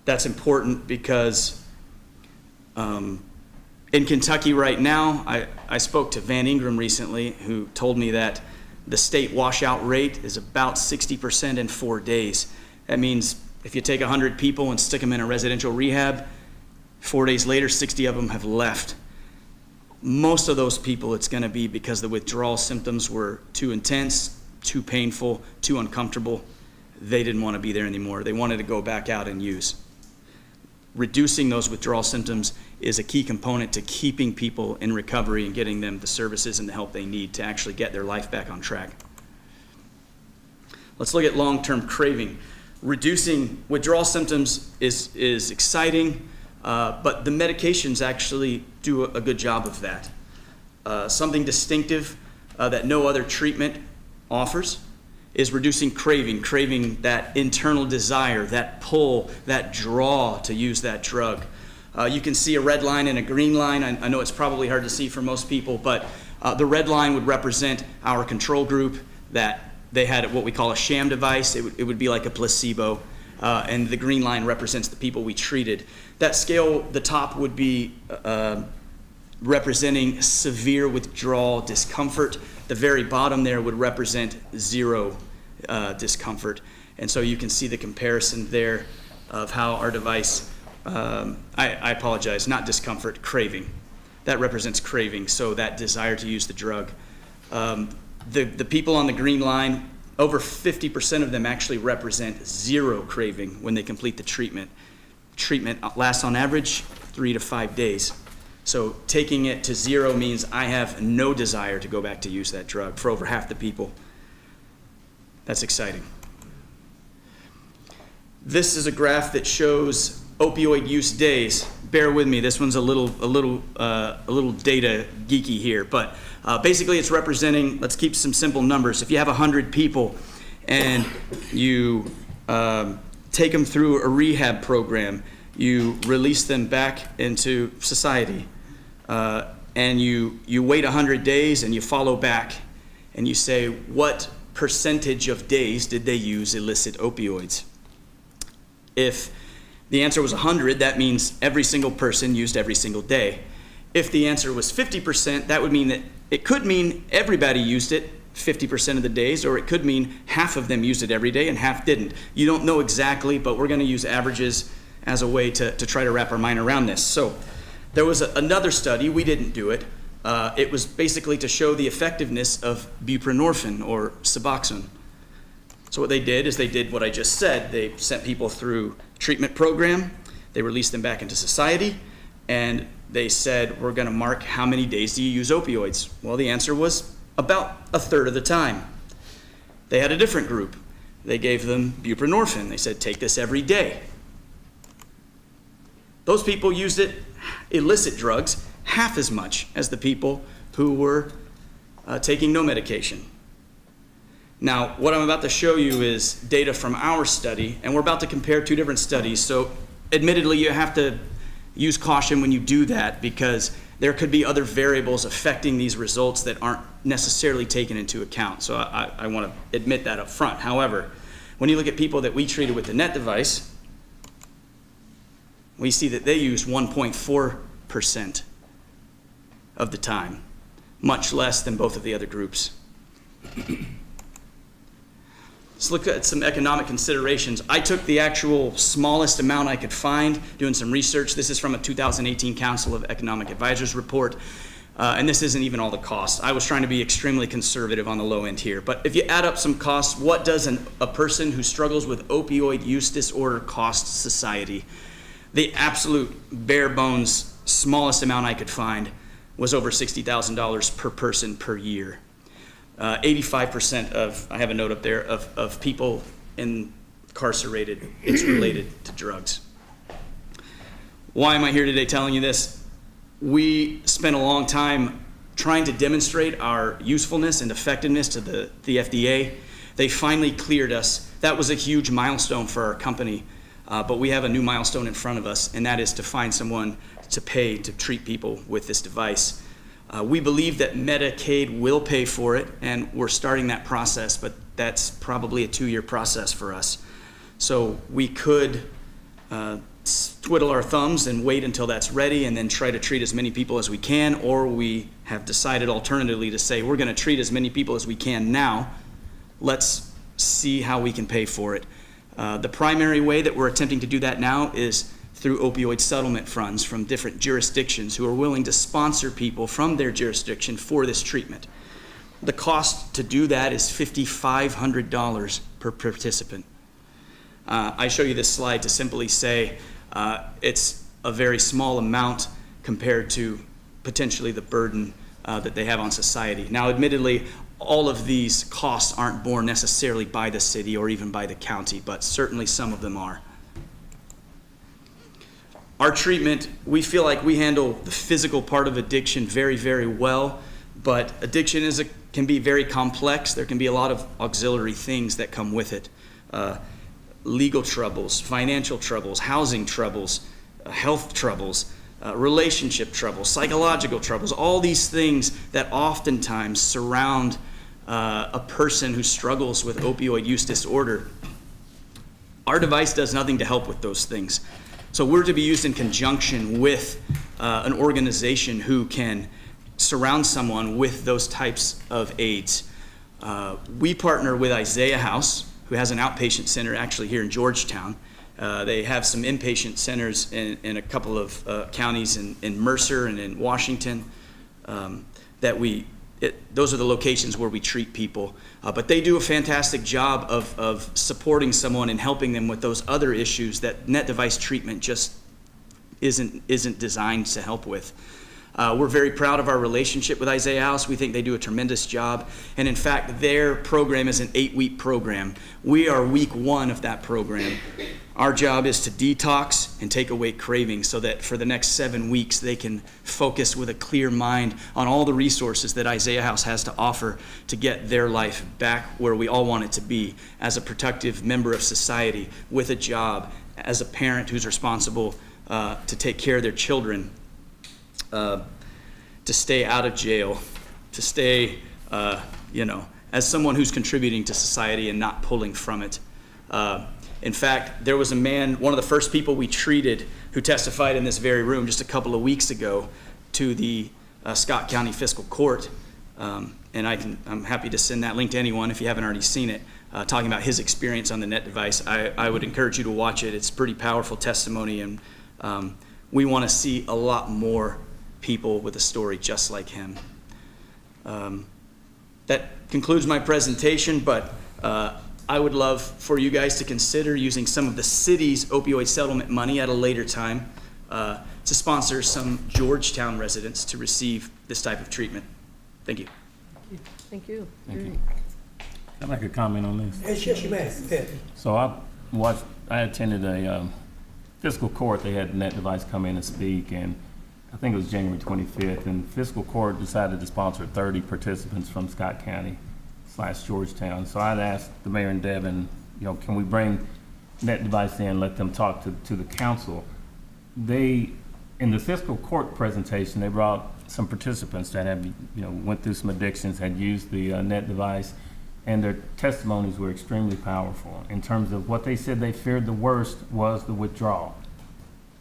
That's important because in Kentucky right now, I spoke to Van Ingram recently, who told me that the state washout rate is about 60% in 4 days. That means if you take 100 people and stick them in a residential rehab, 4 days later, 60 of them have left. Most of those people, it's going to be because the withdrawal symptoms were too intense, too painful, too uncomfortable. They didn't want to be there anymore. They wanted to go back out and use. Reducing those withdrawal symptoms is a key component to keeping people in recovery and getting them the services and the help they need to actually get their life back on track. Let's look at long-term craving. Reducing withdrawal symptoms is exciting, but the medications actually do a good job of that. Something distinctive that no other treatment offers is reducing craving that internal desire, that pull, that draw to use that drug. You can see a red line and a green line. I know it's probably hard to see for most people, but the red line would represent our control group that they had what we call a sham device. It would be like a placebo, and the green line represents the people we treated. That scale, the top would be representing severe withdrawal discomfort. The very bottom there would represent 0 discomfort. And so you can see the comparison there of how our device, I apologize, not discomfort, craving. That represents craving, so that desire to use the drug. The people on the green line, over 50% of them actually represent 0 craving when they complete the treatment. Treatment lasts on average 3 to 5 days. So taking it to 0 means I have no desire to go back to use that drug for over half the people. That's exciting. This is a graph that shows opioid use days. bear with me. This one's a little data geeky here, but basically it's representing. Let's keep some simple numbers. If you have 100 people, and you take them through a rehab program, you release them back into society, and you wait 100 days and you follow back, and you say, what percentage of days did they use illicit opioids? If the answer was 100, that means every single person used every single day. If the answer was 50%, that would mean that it could mean everybody used it 50% of the days, or it could mean half of them used it every day and half didn't. You don't know exactly, but we're going to use averages as a way to try to wrap our mind around this. So there was another study, we didn't do it. It was basically to show the effectiveness of buprenorphine or Suboxone. So what they did is they did what I just said. They sent people through a treatment program, they released them back into society, and they said, we're going to mark how many days do you use opioids? Well, the answer was about a third of the time. They had a different group. They gave them buprenorphine. They said, take this every day. Those people used it, illicit drugs, half as much as the people who were taking no medication. Now, what I'm about to show you is data from our study, and we're about to compare two different studies. So admittedly, you have to use caution when you do that, because there could be other variables affecting these results that aren't necessarily taken into account. So I want to admit that up front. However, when you look at people that we treated with the NET device, we see that they used 1.4% of the time, much less than both of the other groups. Let's look at some economic considerations. I took the actual smallest amount I could find doing some research. This is from a 2018 Council of Economic Advisors report, and this isn't even all the costs. I was trying to be extremely conservative on the low end here. But if you add up some costs, what does a person who struggles with opioid use disorder cost society? The absolute bare bones smallest amount I could find was over $60,000 per person per year. 85% of, I have a note up there, of people incarcerated, it's related to drugs. Why am I here today telling you this? We spent a long time trying to demonstrate our usefulness and effectiveness to the FDA. They finally cleared us. That was a huge milestone for our company, but we have a new milestone in front of us, and that is to find someone to pay to treat people with this device. We believe that Medicaid will pay for it, and we're starting that process, but that's probably a 2-year process for us. So we could twiddle our thumbs and wait until that's ready and then try to treat as many people as we can, or we have decided alternatively to say we're going to treat as many people as we can now. Let's see how we can pay for it. The primary way that we're attempting to do that now is through opioid settlement funds from different jurisdictions who are willing to sponsor people from their jurisdiction for this treatment. The cost to do that is $5,500 per participant. I show you this slide to simply say it's a very small amount compared to potentially the burden that they have on society. Now, admittedly, all of these costs aren't borne necessarily by the city or even by the county, but certainly some of them are. Our treatment, we feel like we handle the physical part of addiction very, very well, but addiction can be very complex. There can be a lot of auxiliary things that come with it. Legal troubles, financial troubles, housing troubles, health troubles, relationship troubles, psychological troubles, all these things that oftentimes surround a person who struggles with opioid use disorder. Our device does nothing to help with those things. So we're to be used in conjunction with an organization who can surround someone with those types of aids. We partner with Isaiah House, who has an outpatient center actually here in Georgetown. They have some inpatient centers in a couple of counties in Mercer and in Washington. Those are the locations where we treat people. But they do a fantastic job of supporting someone and helping them with those other issues that net device treatment just isn't designed to help with. We're very proud of our relationship with Isaiah House. We think they do a tremendous job. And in fact, their program is an 8-week program. We are week 1 of that program. Our job is to detox and take away cravings so that for the next 7 weeks they can focus with a clear mind on all the resources that Isaiah House has to offer to get their life back where we all want it to be, as a productive member of society, with a job, as a parent who's responsible to take care of their children, to stay out of jail, to stay, as someone who's contributing to society and not pulling from it. In fact, there was a man, one of the first people we treated, who testified in this very room just a couple of weeks ago to the Scott County Fiscal Court. And I'm happy to send that link to anyone if you haven't already seen it, talking about his experience on the net device. I would encourage you to watch it. It's pretty powerful testimony, and we want to see a lot more people with a story just like him. That concludes my presentation, but I would love for you guys to consider using some of the city's opioid settlement money at a later time to sponsor some Georgetown residents to receive this type of treatment. Thank you. Thank you. Thank you. Can I make a comment on this? Yes, you may. So I attended a fiscal court. They had Net Device come in and speak, and I think it was January 25th, and fiscal court decided to sponsor 30 participants from Scott County / Georgetown. So I'd asked the mayor and Devin, can we bring Net Device in, let them talk to the council? In the fiscal court presentation, they brought some participants that had, went through some addictions, had used the Net Device, and their testimonies were extremely powerful in terms of what they said they feared the worst was the withdrawal.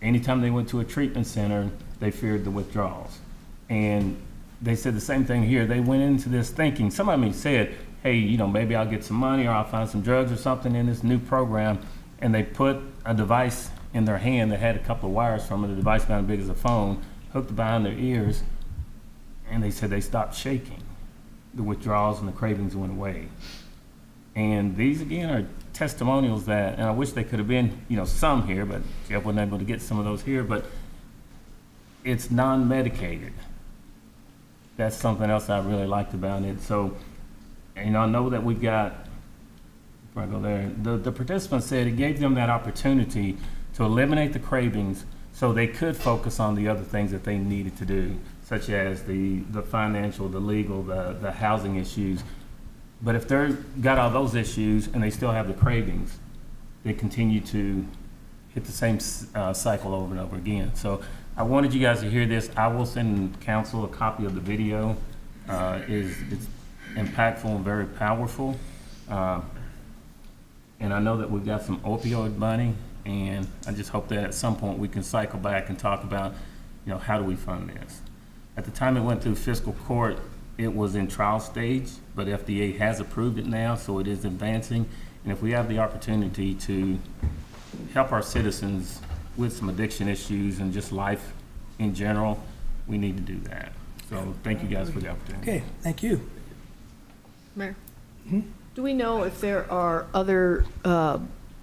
Anytime they went to a treatment center, they feared the withdrawals. And they said the same thing here. They went into this thinking, some of them said, hey, maybe I'll get some money or I'll find some drugs or something in this new program. And they put a device in their hand that had a couple of wires from it, the device about as big as a phone, hooked it behind their ears, and they said they stopped shaking. The withdrawals and the cravings went away. And these, again, are testimonials that, and I wish they could have been, some here, but Jeff wasn't able to get some of those here, but it's non-medicated. That's something else I really liked about it. So, I know that we've got, before I go there, the participants said it gave them that opportunity to eliminate the cravings so they could focus on the other things that they needed to do, such as the financial, the legal, the housing issues. But if they've got all those issues and they still have the cravings, they continue to hit the same cycle over and over again. So I wanted you guys to hear this. I will send council a copy of the video. It's impactful and very powerful. And I know that we've got some opioid money, and I just hope that at some point we can cycle back and talk about, how do we fund this? At the time it went through fiscal court, it was in trial stage, but FDA has approved it now, so it is advancing. And if we have the opportunity to help our citizens with some addiction issues and just life in general, we need to do that. So thank you guys for the opportunity. Okay, thank you. Mayor? Do we know if there are other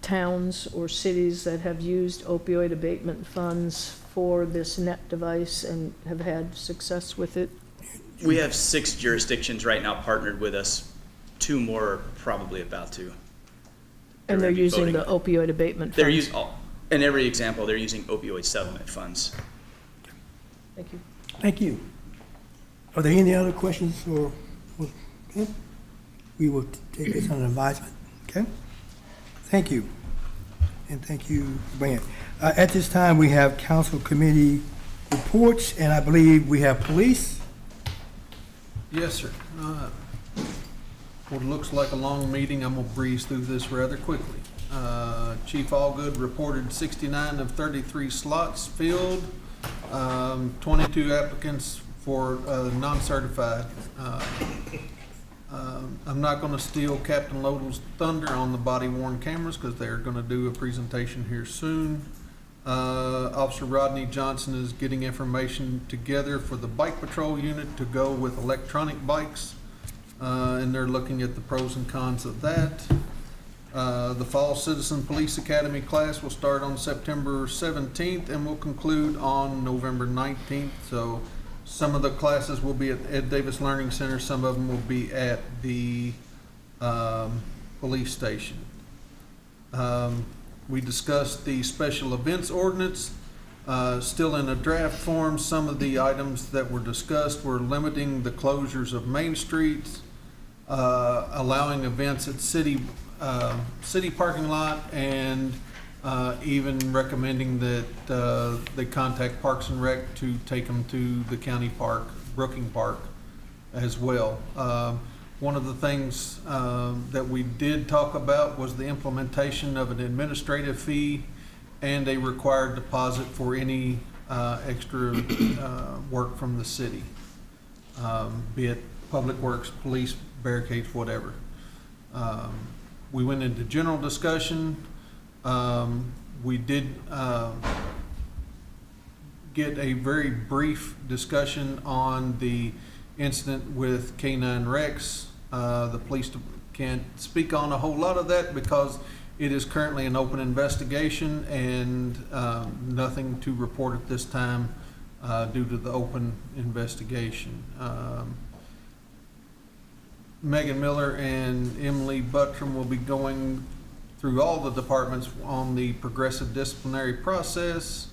towns or cities that have used opioid abatement funds for this net device and have had success with it? We have 6 jurisdictions right now partnered with us. 2 more are probably about to. And they're using the opioid abatement funds? In every example, they're using opioid settlement funds. Thank you. Thank you. Are there any other questions or, okay? We will take this under advisement, okay? Thank you. And thank you for bringing it. At this time, we have council committee reports, and I believe we have police. Yes, sir. What looks like a long meeting, I'm gonna breeze through this rather quickly. Chief Allgood reported 69 of 33 slots filled, 22 applicants for non-certified. I'm not gonna steal Captain Lodell's thunder on the body-worn cameras because they're gonna do a presentation here soon. Officer Rodney Johnson is getting information together for the bike patrol unit to go with electronic bikes, and they're looking at the pros and cons of that. The Fall Citizen Police Academy class will start on September 17th and will conclude on November 19th. So some of the classes will be at Ed Davis Learning Center, some of them will be at the police station. We discussed the special events ordinance, still in a draft form. Some of the items that were discussed were limiting the closures of main streets, allowing events at city parking lot, and even recommending that they contact Parks and Rec to take them to the county park, Brooking Park, as well. One of the things that we did talk about was the implementation of an administrative fee and a required deposit for any extra work from the city, be it public works, police, barricades, whatever. We went into general discussion. We did get a very brief discussion on the incident with K9 Rex. The police can't speak on a whole lot of that because it is currently an open investigation, and nothing to report at this time due to the open investigation. Megan Miller and Emily Buttram will be going through all the departments on the progressive disciplinary process,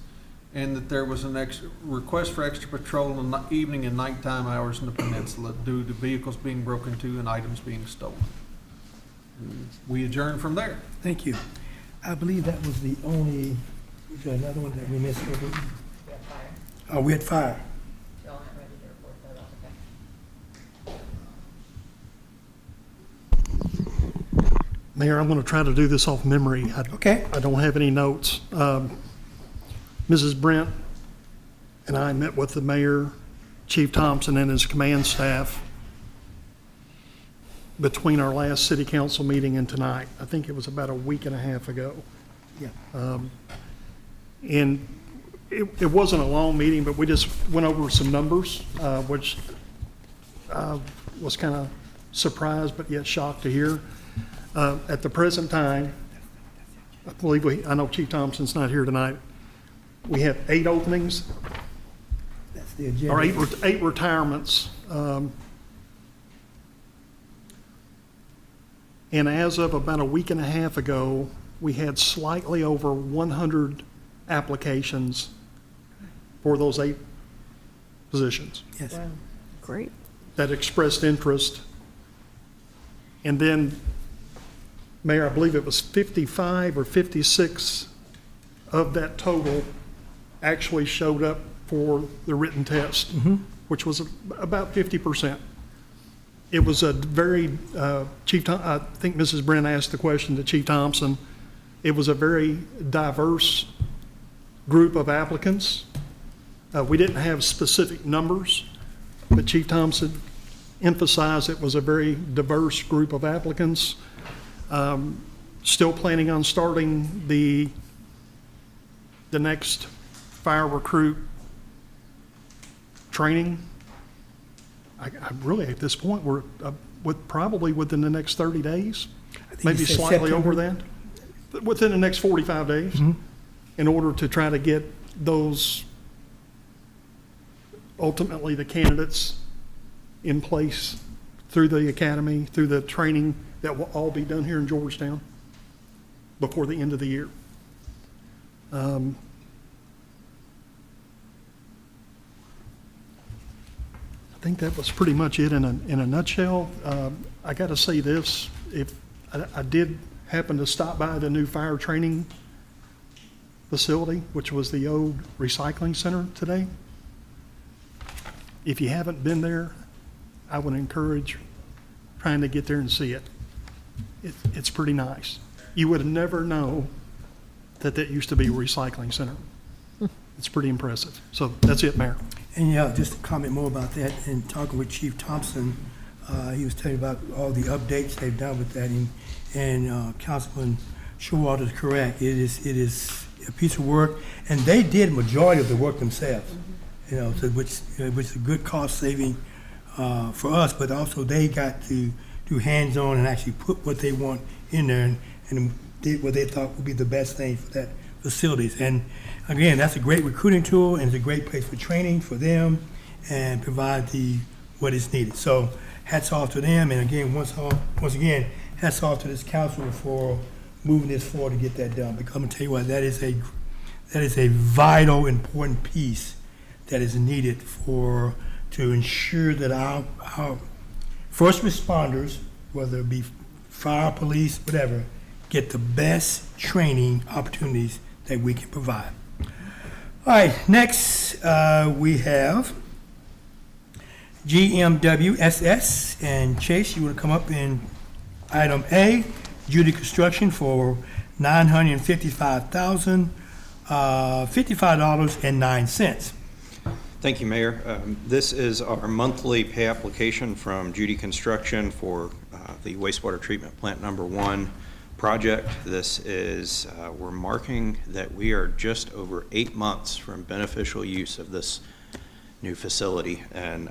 and that there was an extra request for extra patrol in the evening and nighttime hours in the peninsula due to vehicles being broken into and items being stolen. We adjourn from there. Thank you. I believe that was the only, was there another one that we missed? Oh, we had fire. Mayor, I'm going to try to do this off memory. Okay. I don't have any notes. Mrs. Brent and I met with the mayor, Chief Thompson, and his command staff between our last city council meeting and tonight. I think it was about a week and a half ago. Yeah. And it wasn't a long meeting, but we just went over some numbers, which was kind of surprised but yet shocked to hear. At the present time, I believe I know Chief Thompson's not here tonight. We have 8 openings, That's the agenda. or 8 retirements. And as of about a week and a half ago, we had slightly over 100 applications for those 8 positions. Yes. Wow. Great. That expressed interest. And then, Mayor, I believe it was 55 or 56 of that total actually showed up for the written test, which was about 50%. It was a very, I think Mrs. Brent asked the question to Chief Thompson. It was a very diverse group of applicants. We didn't have specific numbers, but Chief Thompson emphasized it was a very diverse group of applicants. Still planning on starting the next fire recruit training. I really, at this point, we're probably within the next 30 days, maybe slightly over that, within the next 45 days, in order to try to get those, ultimately the candidates in place through the academy, through the training that will all be done here in Georgetown before the end of the year. I think that was pretty much it in a nutshell. I got to say this, if I did happen to stop by the new fire training facility, which was the old recycling center today. If you haven't been there, I would encourage trying to get there and see it. It's pretty nice. You would never know that used to be a recycling center. It's pretty impressive. So that's it, Mayor. And yeah, just to comment more about that, and talking with Chief Thompson, he was telling about all the updates they've done with that, and Councilman Showalter is correct. It is a piece of work, and they did majority of the work themselves, so which is a good cost saving for us, but also they got to do hands-on and actually put what they want in there and did what they thought would be the best thing for that facilities. And again, that's a great recruiting tool, and it's a great place for training for them and provide what is needed. So hats off to them, and again, once again, hats off to this council for moving this forward to get that done. Because I'm gonna tell you what, that is a vital, important piece that is needed to ensure that our first responders, whether it be fire, police, whatever, get the best training opportunities that we can provide. All right, next we have GMWSS, and Chase, you want to come up in item A, Judy Construction for $955,055.09. Thank you, Mayor. This is our monthly pay application from Judy Construction for the wastewater treatment plant number 1 project. This is, we're marking that we are just over 8 months from beneficial use of this new facility, and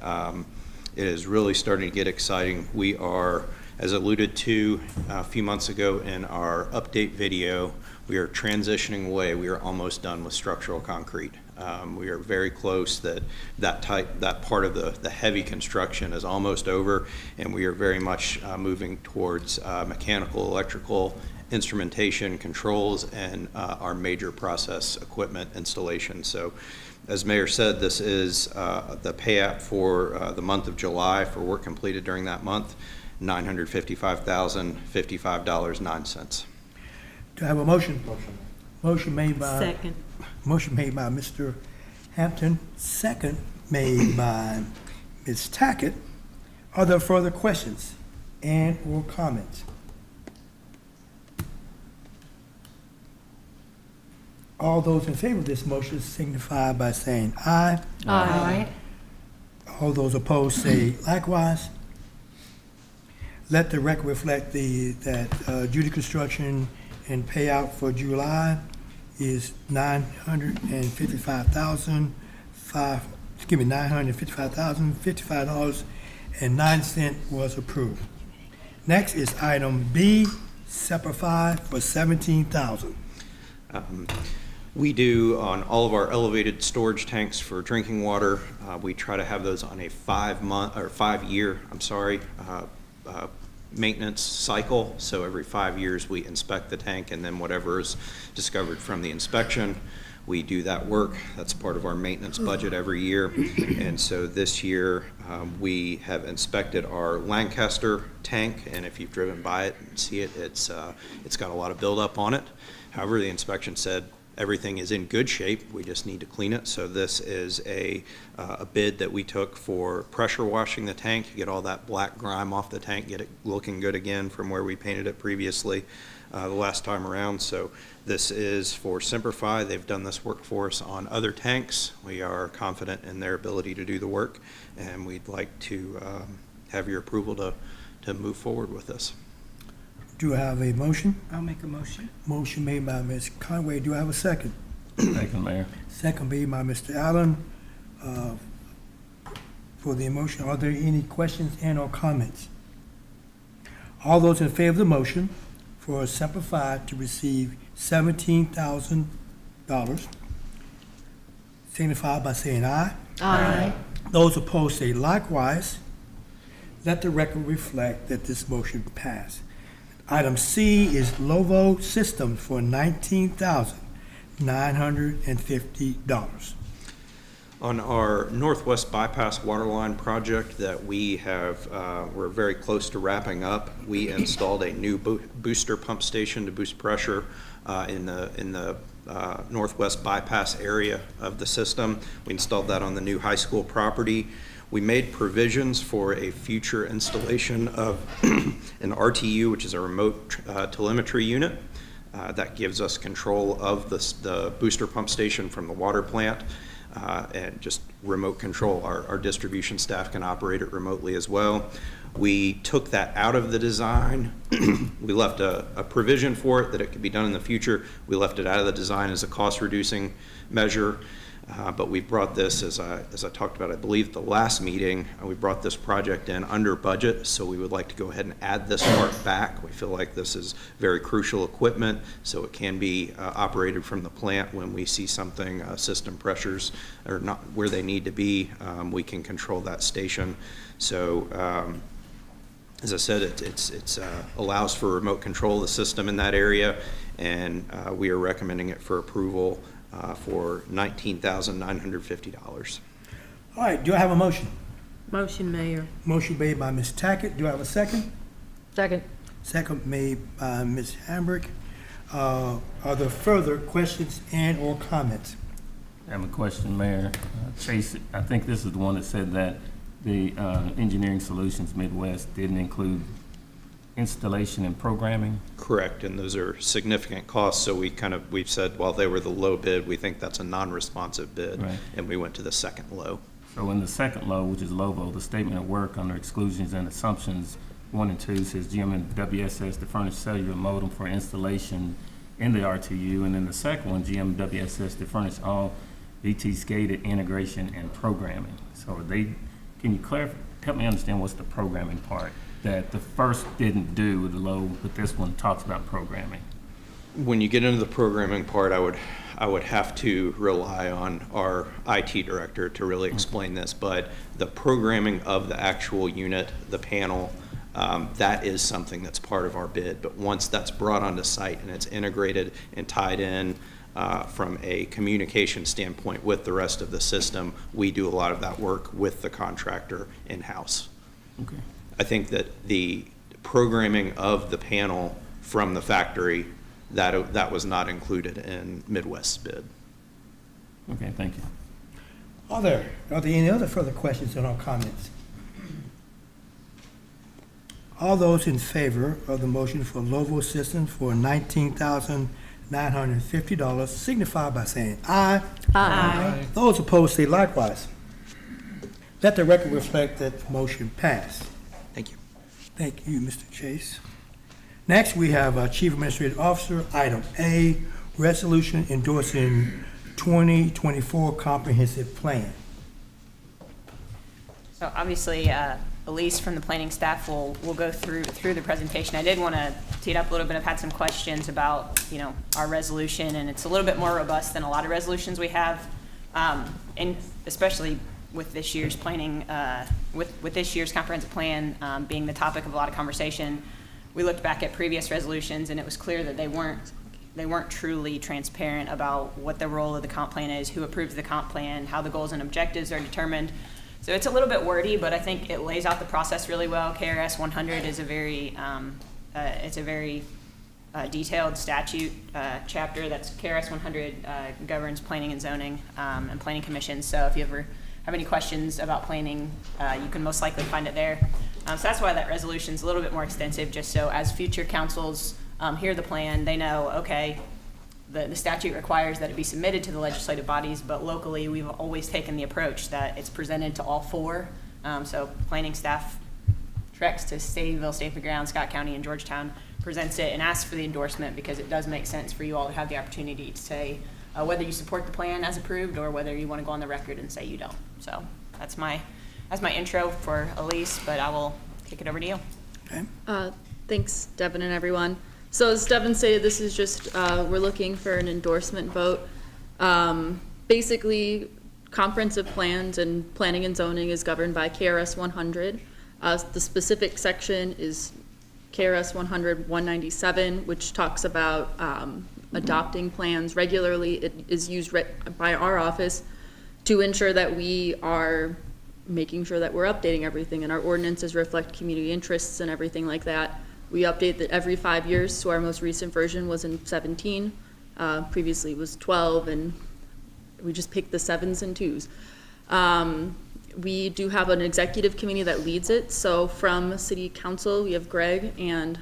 it is really starting to get exciting. We are, as alluded to a few months ago in our update video, we are transitioning away. We are almost done with structural concrete. We are very close that part of the heavy construction is almost over, and we are very much moving towards mechanical, electrical, instrumentation, controls, and our major process equipment installation. So, as Mayor said, this is the pay app for the month of July for work completed during that month, $955,055.09. Do I have a motion? Motion made by. Second. Motion made by Mr. Hampton, second made by Ms. Tackett. Are there further questions and/or comments? All those in favor of this motion signify by saying aye. Aye. All those opposed say likewise. Let the record reflect that Judy Construction and payout for July is $955,055.09 was approved. Next is item B, Simplify for $17,000. We do on all of our elevated storage tanks for drinking water. We try to have those on a 5-year maintenance cycle. So every 5 years we inspect the tank, and then whatever is discovered from the inspection, we do that work. That's part of our maintenance budget every year. And so this year we have inspected our Lancaster tank, and if you've driven by it and see it, it's got a lot of buildup on it. However, the inspection said everything is in good shape. We just need to clean it. So this is a bid that we took for pressure washing the tank, get all that black grime off the tank, get it looking good again from where we painted it previously the last time around. So this is for Simplify. They've done this work for us on other tanks. We are confident in their ability to do the work, and we'd like to have your approval to move forward with this. Do I have a motion? I'll make a motion. Motion made by Ms. Conway. Do I have a second? Second, Mayor. Second made by Mr. Allen. For the motion, are there any questions and/or comments? All those in favor of the motion for Simplify to receive $17,000 signify by saying aye. Aye. Those opposed say likewise. Let the record reflect that this motion passed. Item C is Lovo Systems for $19,950. On our Northwest Bypass Waterline project that we have, we're very close to wrapping up, we installed a new booster pump station to boost pressure in the Northwest Bypass area of the system. We installed that on the new high school property. We made provisions for a future installation of an RTU, which is a remote telemetry unit that gives us control of the booster pump station from the water plant and just remote control. Our distribution staff can operate it remotely as well. We took that out of the design. We left a provision for it that it could be done in the future. We left it out of the design as a cost-reducing measure. But we brought this, as I talked about, I believe, the last meeting, we brought this project in under budget, so we would like to go ahead and add this part back. We feel like this is very crucial equipment, so it can be operated from the plant when we see something, system pressures are not where they need to be. We can control that station. So As I said, it allows for remote control of the system in that area, and we are recommending it for approval for $19,950. All right, do I have a motion? Motion, Mayor. Motion made by Ms. Tackett. Do I have a second? Second. Second made by Ms. Hambrick. Are there further questions and/or comments? I have a question, Mayor. Chase, I think this is the one that said that the Engineering Solutions Midwest didn't include installation and programming. Correct, and those are significant costs, so we've said, while they were the low bid, we think that's a non-responsive bid, Right. and we went to the second low. So in the second low, which is LOVO, the statement of work under exclusions and assumptions 1 and 2 says GM and WSS to furnish cellular modem for installation in the RTU, and then the second one, GM and WSS to furnish all VT SCADA integration and programming. So can you clarify, help me understand what's the programming part that the first didn't do with the low, but this one talks about programming? When you get into the programming part, I would have to rely on our IT director to really explain this, but the programming of the actual unit, the panel, that is something that's part of our bid. But once that's brought onto site and it's integrated and tied in from a communication standpoint with the rest of the system, we do a lot of that work with the contractor in-house. Okay. I think that the programming of the panel from the factory, that was not included in Midwest's bid. Okay, thank you. Are there any other further questions or comments? All those in favor of the motion for LOVO Systems for $19,950 signify by saying aye. Aye. Those opposed say likewise. Let the record reflect that motion passed. Thank you. Thank you, Mr. Chase. Next, we have Chief Administrative Officer, item A, resolution endorsing 2024 comprehensive plan. So obviously, Elise from the planning staff will go through the presentation. I did want to tee it up a little bit. I've had some questions about, our resolution, and it's a little bit more robust than a lot of resolutions we have, and especially with this year's planning, with this year's comprehensive plan being the topic of a lot of conversation. We looked back at previous resolutions, and it was clear that they weren't truly transparent about what the role of the comp plan is, who approves the comp plan, how the goals and objectives are determined. So it's a little bit wordy, but I think it lays out the process really well. KRS 100 is a very detailed statute chapter. That's KRS 100 governs planning and zoning and planning commissions. So if you ever have any questions about planning, you can most likely find it there. So that's why that resolution is a little bit more extensive, just so as future councils hear the plan, they know, okay, the statute requires that it be submitted to the legislative bodies, but locally we've always taken the approach that it's presented to all four. So planning staff treks to Stadiumville, State Ground, Scott County, and Georgetown, presents it and asks for the endorsement because it does make sense for you all to have the opportunity to say whether you support the plan as approved or whether you want to go on the record and say you don't. So that's my intro for Elise, but I will kick it over to you. Okay. Thanks, Devin and everyone. So as Devin stated, this is just, we're looking for an endorsement vote. Basically, comprehensive plans and planning and zoning is governed by KRS 100. The specific section is KRS 100-197, which talks about adopting plans regularly. It is used by our office to ensure that we are making sure that we're updating everything, and our ordinances reflect community interests and everything like that. We update it every 5 years, so our most recent version was in 17. Previously was 12, and we just picked the 7s and 2s. We do have an executive committee that leads it. So from City Council, we have Greg and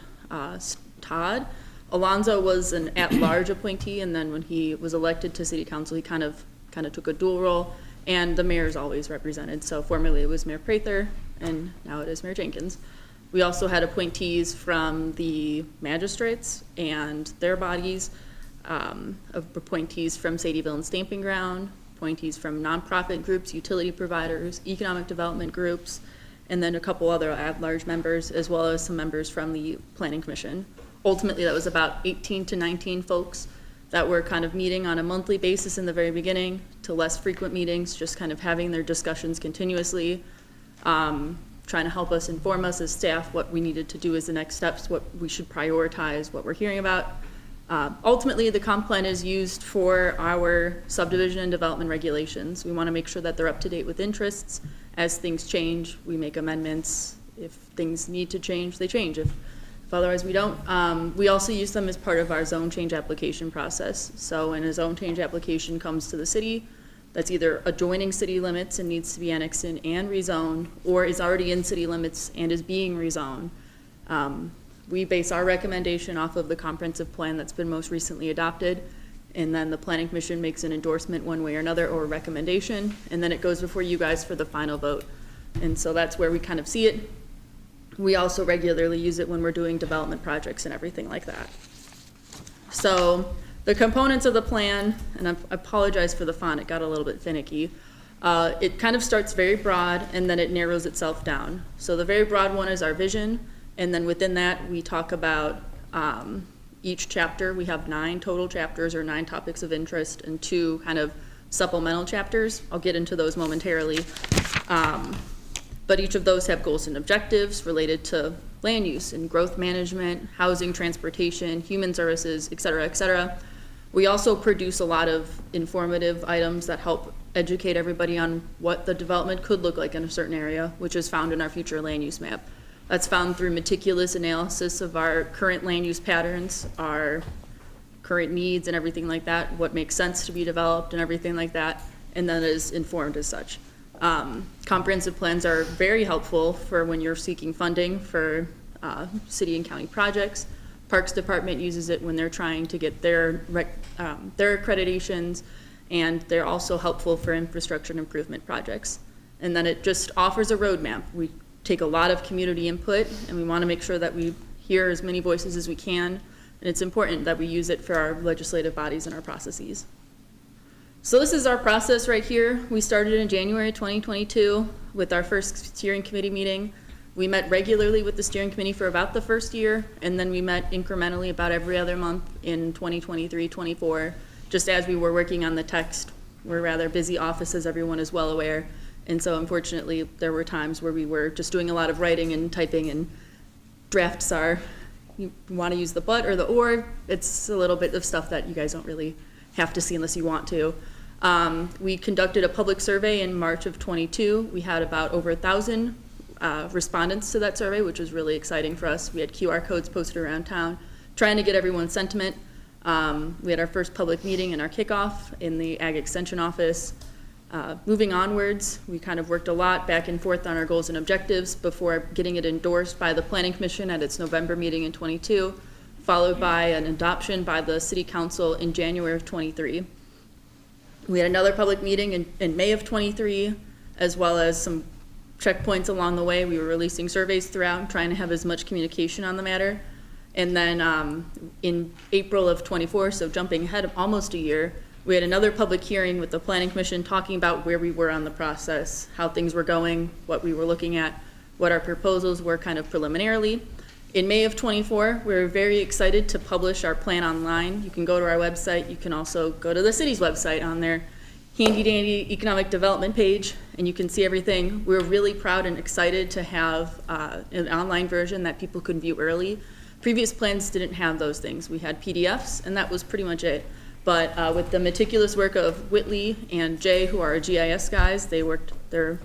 Todd. Alonzo was an at-large appointee, and then when he was elected to City Council, he kind of took a dual role, and the mayor is always represented. So formerly it was Mayor Prather, and now it is Mayor Jenkins. We also had appointees from the magistrates and their bodies, appointees from Stadiumville and Stamping Ground, appointees from nonprofit groups, utility providers, economic development groups, and then a couple other at-large members, as well as some members from the Planning Commission. Ultimately, that was about 18 to 19 folks that were kind of meeting on a monthly basis in the very beginning to less frequent meetings, just kind of having their discussions continuously. trying to help us, inform us as staff what we needed to do as the next steps, what we should prioritize, what we're hearing about. Ultimately, the comp plan is used for our subdivision and development regulations. We want to make sure that they're up to date with interests. As things change, we make amendments. If things need to change, they change. If otherwise we don't. We also use them as part of our zone change application process. So when a zone change application comes to the city, that's either adjoining city limits and needs to be annexed in and rezoned, or is already in city limits and is being rezoned. We base our recommendation off of the comprehensive plan that's been most recently adopted, and then the Planning Commission makes an endorsement one way or another, or a recommendation, and then it goes before you guys for the final vote. And so that's where we kind of see it. We also regularly use it when we're doing development projects and everything like that. So the components of the plan, and I apologize for the font, it got a little bit finicky. It kind of starts very broad and then it narrows itself down. So the very broad one is our vision, and then within that we talk about each chapter. We have 9 total chapters, or 9 topics of interest, and 2 kind of supplemental chapters. I'll get into those momentarily. But each of those have goals and objectives related to land use and growth management, housing, transportation, human services, et cetera, et cetera. We also produce a lot of informative items that help educate everybody on what the development could look like in a certain area, which is found in our future land use map. That's found through meticulous analysis of our current land use patterns, our current needs and everything like that, what makes sense to be developed and everything like that, and then is informed as such. Comprehensive plans are very helpful for when you're seeking funding for city and county projects. Parks Department uses it when they're trying to get their accreditations, and they're also helpful for infrastructure and improvement projects. And then it just offers a roadmap. We take a lot of community input, and we want to make sure that we hear as many voices as we can, and it's important that we use it for our legislative bodies and our processes. So this is our process right here. We started in January 2022 with our first steering committee meeting. We met regularly with the steering committee for about the first year, and then we met incrementally about every other month in 2023-24, just as we were working on the text. We're rather busy office, as everyone is well aware, and so unfortunately there were times where we were just doing a lot of writing and typing, and drafts are, you want to use the but or the or, it's a little bit of stuff that you guys don't really have to see unless you want to. We conducted a public survey in March of 22. We had about over 1,000 respondents to that survey, which was really exciting for us. We had QR codes posted around town, trying to get everyone's sentiment. We had our first public meeting and our kickoff in the Ag Extension office. Moving onwards, we kind of worked a lot back and forth on our goals and objectives before getting it endorsed by the Planning Commission at its November meeting in 22, followed by an adoption by the City Council in January of 23. We had another public meeting in May of 23, as well as some checkpoints along the way. We were releasing surveys throughout, trying to have as much communication on the matter. And then in April of 24, so jumping ahead of almost a year, we had another public hearing with the Planning Commission talking about where we were on the process, how things were going, what we were looking at, what our proposals were kind of preliminarily. In May of 24, we were very excited to publish our plan online. You can go to our website. You can also go to the city's website on their handy dandy economic development page, and you can see everything. We were really proud and excited to have an online version that people could view early. Previous plans didn't have those things. We had PDFs, and that was pretty much it. But with the meticulous work of Whitley and Jay, who are our GIS guys, they worked their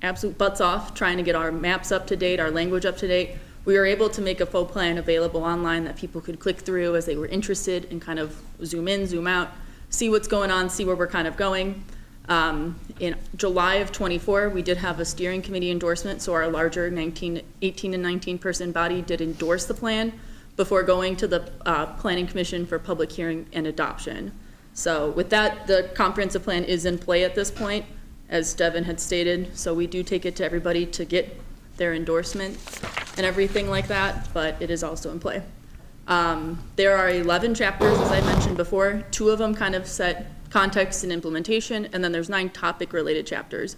absolute butts off trying to get our maps up to date, our language up to date. We were able to make a full plan available online that people could click through as they were interested and kind of zoom in, zoom out, see what's going on, see where we're kind of going. In July of 24, we did have a steering committee endorsement, so our larger 18 and 19 person body did endorse the plan before going to the Planning Commission for public hearing and adoption. So with that, the comprehensive plan is in play at this point, as Devin had stated, so we do take it to everybody to get their endorsement and everything like that, but it is also in play. There are 11 chapters, as I mentioned before. 2 of them kind of set context and implementation, and then there's 9 topic-related chapters.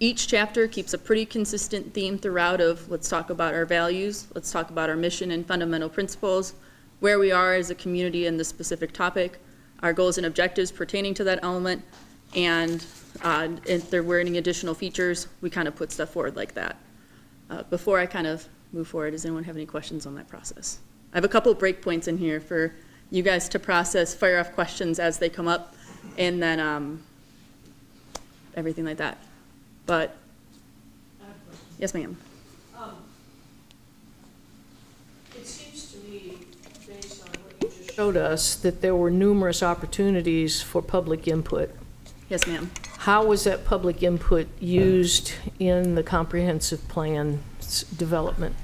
Each chapter keeps a pretty consistent theme throughout of let's talk about our values, let's talk about our mission and fundamental principles, where we are as a community in the specific topic, our goals and objectives pertaining to that element, and if there were any additional features, we kind of put stuff forward like that. Before I kind of move forward, does anyone have any questions on that process? I have a couple of breakpoints in here for you guys to process, fire off questions as they come up, and then everything like that. But, yes, ma'am. It seems to me, based on what you just showed us, that there were numerous opportunities for public input. Yes, ma'am. How was that public input used in the comprehensive plan's development?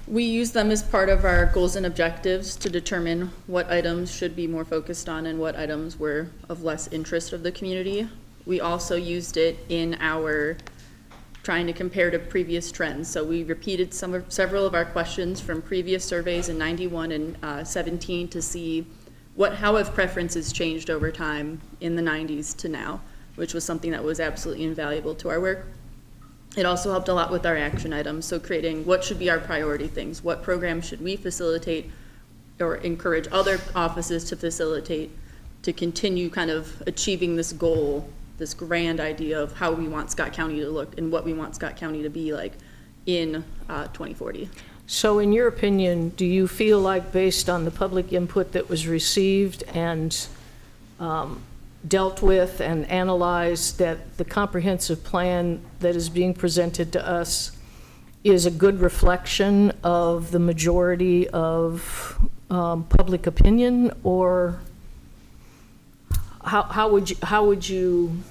We use them as part of our goals and objectives to determine what items should be more focused on and what items were of less interest of the community. We also used it in our trying to compare to previous trends. So we repeated several of our questions from previous surveys in 91 and 17 to see how have preferences changed over time in the 90s to now, which was something that was absolutely invaluable to our work. It also helped a lot with our action items, so creating what should be our priority things, what programs should we facilitate or encourage other offices to facilitate to continue kind of achieving this goal, this grand idea of how we want Scott County to look and what we want Scott County to be like in 2040. So in your opinion, do you feel like based on the public input that was received and dealt with and analyzed, that the comprehensive plan that is being presented to us is a good reflection of the majority of public opinion, or how would you?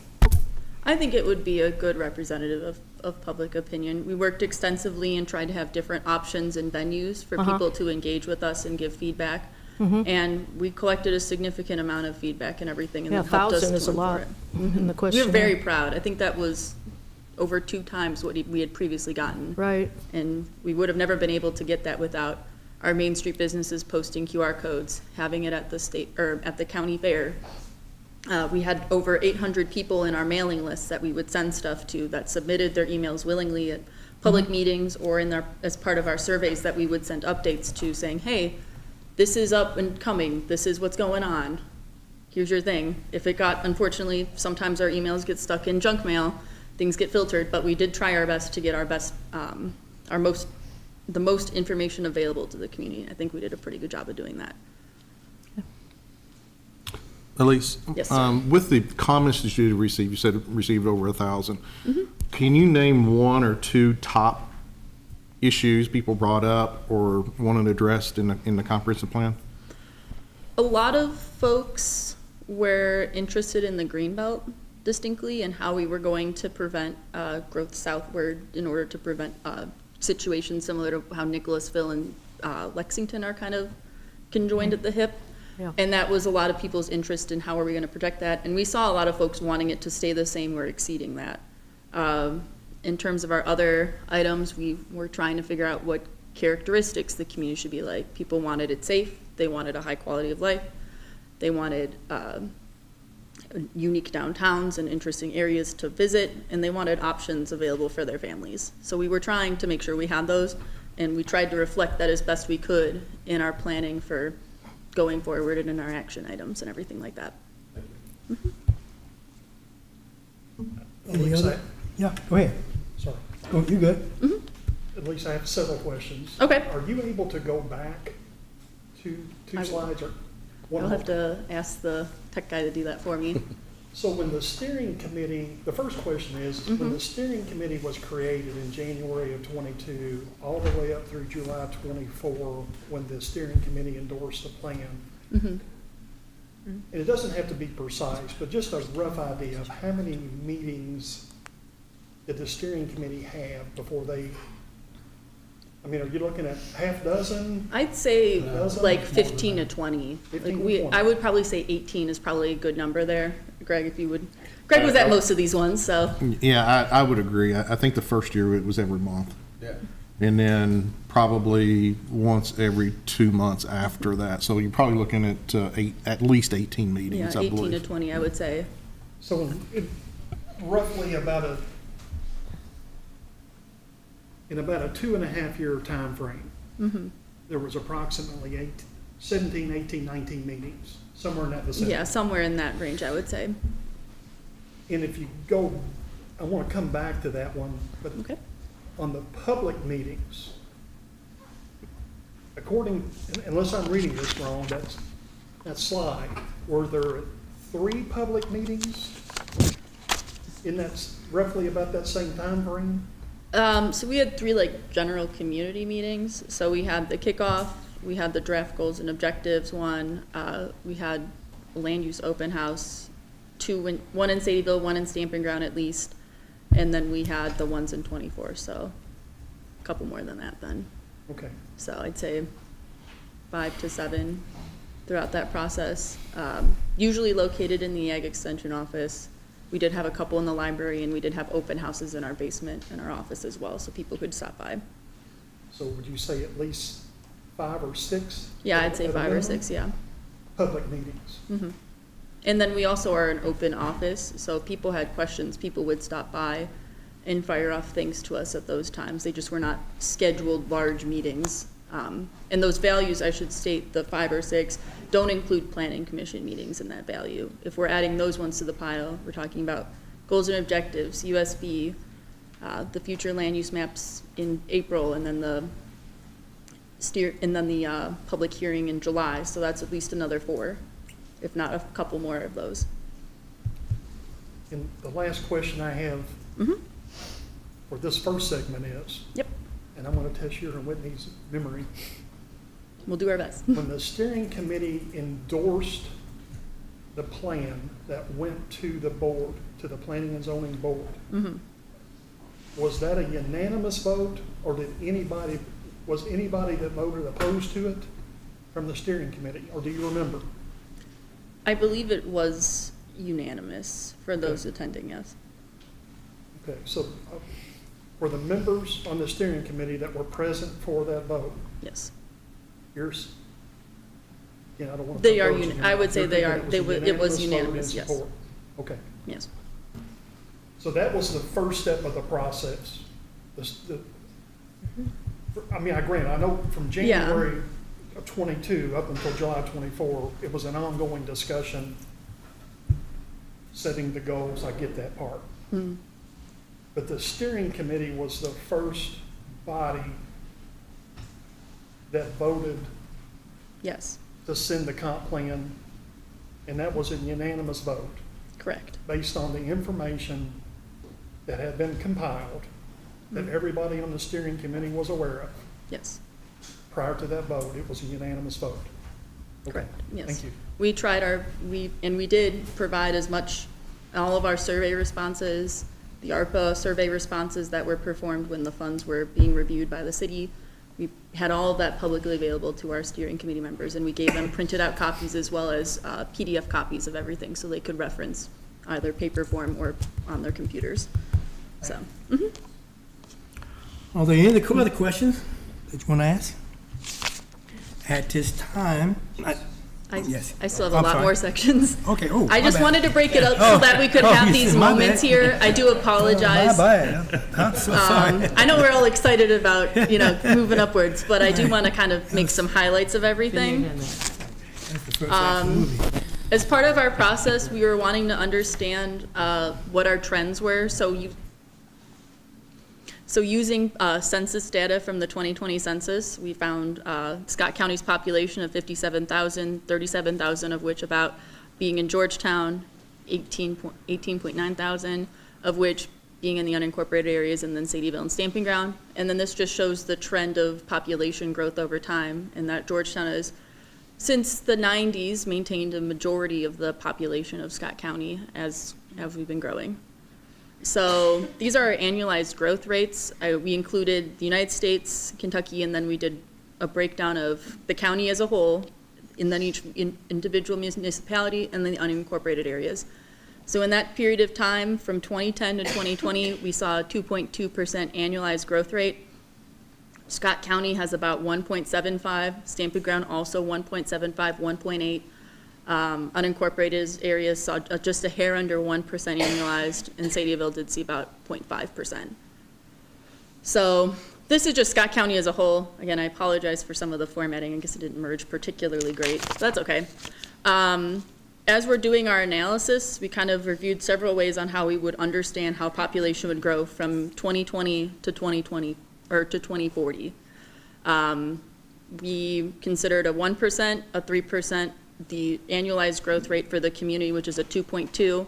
I think it would be a good representative of public opinion. We worked extensively and tried to have different options and venues for people to engage with us and give feedback. And we collected a significant amount of feedback and everything, and Yeah, that helped us 1,000 is a to lot in the We questionnaire. were very proud. I think that was over 2 times what we had previously gotten. Right. And we would have never been able to get that without our Main Street businesses posting QR codes, having it at the state or at the county fair. We had over 800 people in our mailing list that we would send stuff to that submitted their emails willingly at public meetings or as part of our surveys that we would send updates to saying, hey, this is up and coming, this is what's going on, here's your thing. If it got, unfortunately, sometimes our emails get stuck in junk mail, things get filtered, but we did try our best to get the most information available to the community. I think we did a pretty good job of doing that. Elise? Yes, sir. With the comments that you received, you said received over 1,000. Can you name 1 or 2 top issues people brought up or wanted addressed in the comprehensive plan? A lot of folks were interested in the Greenbelt distinctly and how we were going to prevent growth southward in order to prevent situations similar to how Nicholasville and Lexington are kind of conjoined at the hip. Yeah. And that was a lot of people's interest in how are we going to protect that. And we saw a lot of folks wanting it to stay the same or exceeding that. In terms of our other items, we were trying to figure out what characteristics the community should be like. People wanted it safe. They wanted a high quality of life. They wanted unique downtowns and interesting areas to visit, and they wanted options available for their families. So we were trying to make sure we had those, and we tried to reflect that as best we could in our planning for going forward and in our action items and everything like that. Any other? Yeah, go ahead. Sorry. Go, you good? At least I have several questions. Okay. Are you able to go back two slides or one I'll more? have to ask the tech guy to do that for me. So when the steering committee, the first question is, when the steering committee was created in January of 22, all the way up through July 24, when the steering committee endorsed the plan, and it doesn't have to be precise, but just a rough idea of how many meetings did the steering committee have before they, I mean, are you looking at half dozen? I'd say Dozen? like 15 to 20. 15 Like to 20. I would probably say 18 is probably a good number there. Greg, if you would. Greg was at most of these ones, so. Yeah, I would agree. I think the first year it was every month. Yeah. And then probably once every 2 months after that. So you're probably looking at at least 18 Yeah, meetings, I 18 to believe. 20, I would say. So roughly about in about a 2.5 year time frame, there was approximately 17, 18, 19 meetings, somewhere in that vicinity. Yeah, somewhere in that range, I would say. And if you go, I want to come back to that one, but Okay. on the public meetings, according, unless I'm reading this wrong, that slide, were there 3 public meetings in that, roughly about that same time frame? So we had 3 like general community meetings. So we had the kickoff, we had the draft goals and objectives one, we had a land use open house, 2, one in Sadieville, 1 in Stamping Ground at least, and then we had the ones in 24, so a couple more than that then. Okay. So I'd say 5 to 7 throughout that process. Usually located in the Ag Extension office. We did have a couple in the library, and we did have open houses in our basement and our office as well, so people could stop by. So would you say at least 5 or 6? Yeah, I'd say at a 5 or minimum? 6, yeah. Public meetings. hmm And then we also are an open office, so if people had questions, people would stop by and fire off things to us at those times. They just were not scheduled large meetings. And those values, I should state, the 5 or 6, don't include planning commission meetings in that value. If we're adding those ones to the pile, we're talking about goals and objectives, USB, the future land use maps in April, and then the public hearing in July. So that's at least another 4, if not a couple more of those. And the last question I have for this first segment is, Yep. and I'm going to test your and Whitney's memory. We'll do our best. When the steering committee endorsed the plan that went to the board, to the planning and zoning board, was that a unanimous vote, or was anybody that voted opposed to it from the steering committee, or do you remember? I believe it was unanimous for those attending, yes. Okay, so were the members on the steering committee that were present for that vote? Yes. Yours? Yeah, I don't want to. They are, I would say they are, it was unanimous, yes. Okay. Yes. So that was the first step of the process. I mean, I know from January of 22 up until July 24, it was an ongoing discussion, setting the goals, I get that part. But the steering committee was the first body that voted Yes. to send the comp plan, and that was a unanimous vote. Correct. Based on the information that had been compiled, that everybody on the steering committee was aware of. Yes. Prior to that vote, it was a unanimous vote. Okay. Correct. Yes. Thank you. We tried we did provide as much, all of our survey responses, the ARPA survey responses that were performed when the funds were being reviewed by the city. We had all of that publicly available to our steering committee members, and we gave them printed out copies as well as PDF copies of everything, so they could reference either paper form or on their computers. So. Are there any other questions that you want to ask? At this time, yes. I still have a lot more sections. Okay. Oh, I just wanted to break it up so that we could have these moments here. I do apologize. My bad. I'm so sorry. I know we're all excited about, moving upwards, but I do want to kind of make some highlights of everything. As part of our process, we were wanting to understand what our trends were. So using census data from the 2020 census, we found Scott County's population of 57,000, 37,000 of which about being in Georgetown, 18.9 thousand, of which being in the unincorporated areas, and then Sadieville and Stamping Ground. And then this just shows the trend of population growth over time, and that Georgetown has, since the 90s, maintained a majority of the population of Scott County as we've been growing. So these are our annualized growth rates. We included the United States, Kentucky, and then we did a breakdown of the county as a whole, and then each individual municipality, and then the unincorporated areas. So in that period of time, from 2010 to 2020, we saw a 2.2% annualized growth rate. Scott County has about 1.75, Stamping Ground also 1.75, 1.8. Unincorporated areas saw just a hair under 1% annualized, and Sadieville did see about 0.5%. So this is just Scott County as a whole. Again, I apologize for some of the formatting. I guess it didn't merge particularly great, so that's okay. as we're doing our analysis, we kind of reviewed several ways on how we would understand how population would grow from 2020 to 2020, or to 2040. We considered a 1%, a 3%, the annualized growth rate for the community, which is a 2.2,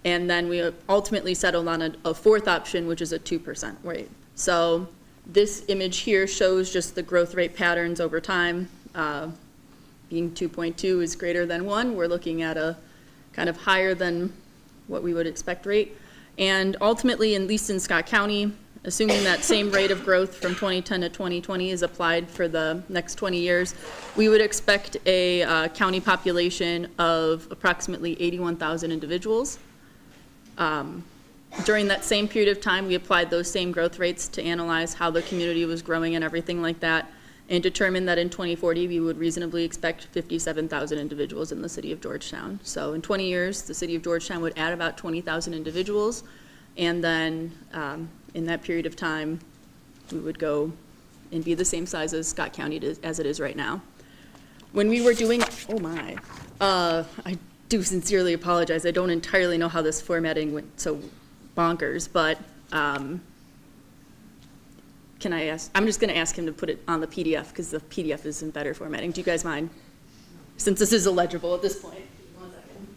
and then we ultimately settled on a fourth option, which is a 2% rate. So this image here shows just the growth rate patterns over time. Being 2.2 is greater than 1, we're looking at a kind of higher than what we would expect rate. And ultimately, at least in Scott County, assuming that same rate of growth from 2010 to 2020 is applied for the next 20 years, we would expect a county population of approximately 81,000 individuals. During that same period of time, we applied those same growth rates to analyze how the community was growing and everything like that, and determined that in 2040, we would reasonably expect 57,000 individuals in the city of Georgetown. So in 20 years, the city of Georgetown would add about 20,000 individuals, and then in that period of time, we would go and be the same size as Scott County as it is right now. When we were doing, oh my, I do sincerely apologize. I don't entirely know how this formatting went so bonkers, but can I ask, I'm just gonna ask him to put it on the PDF because the PDF is in better formatting. Do you guys mind? Since this is illegible at this point. One second.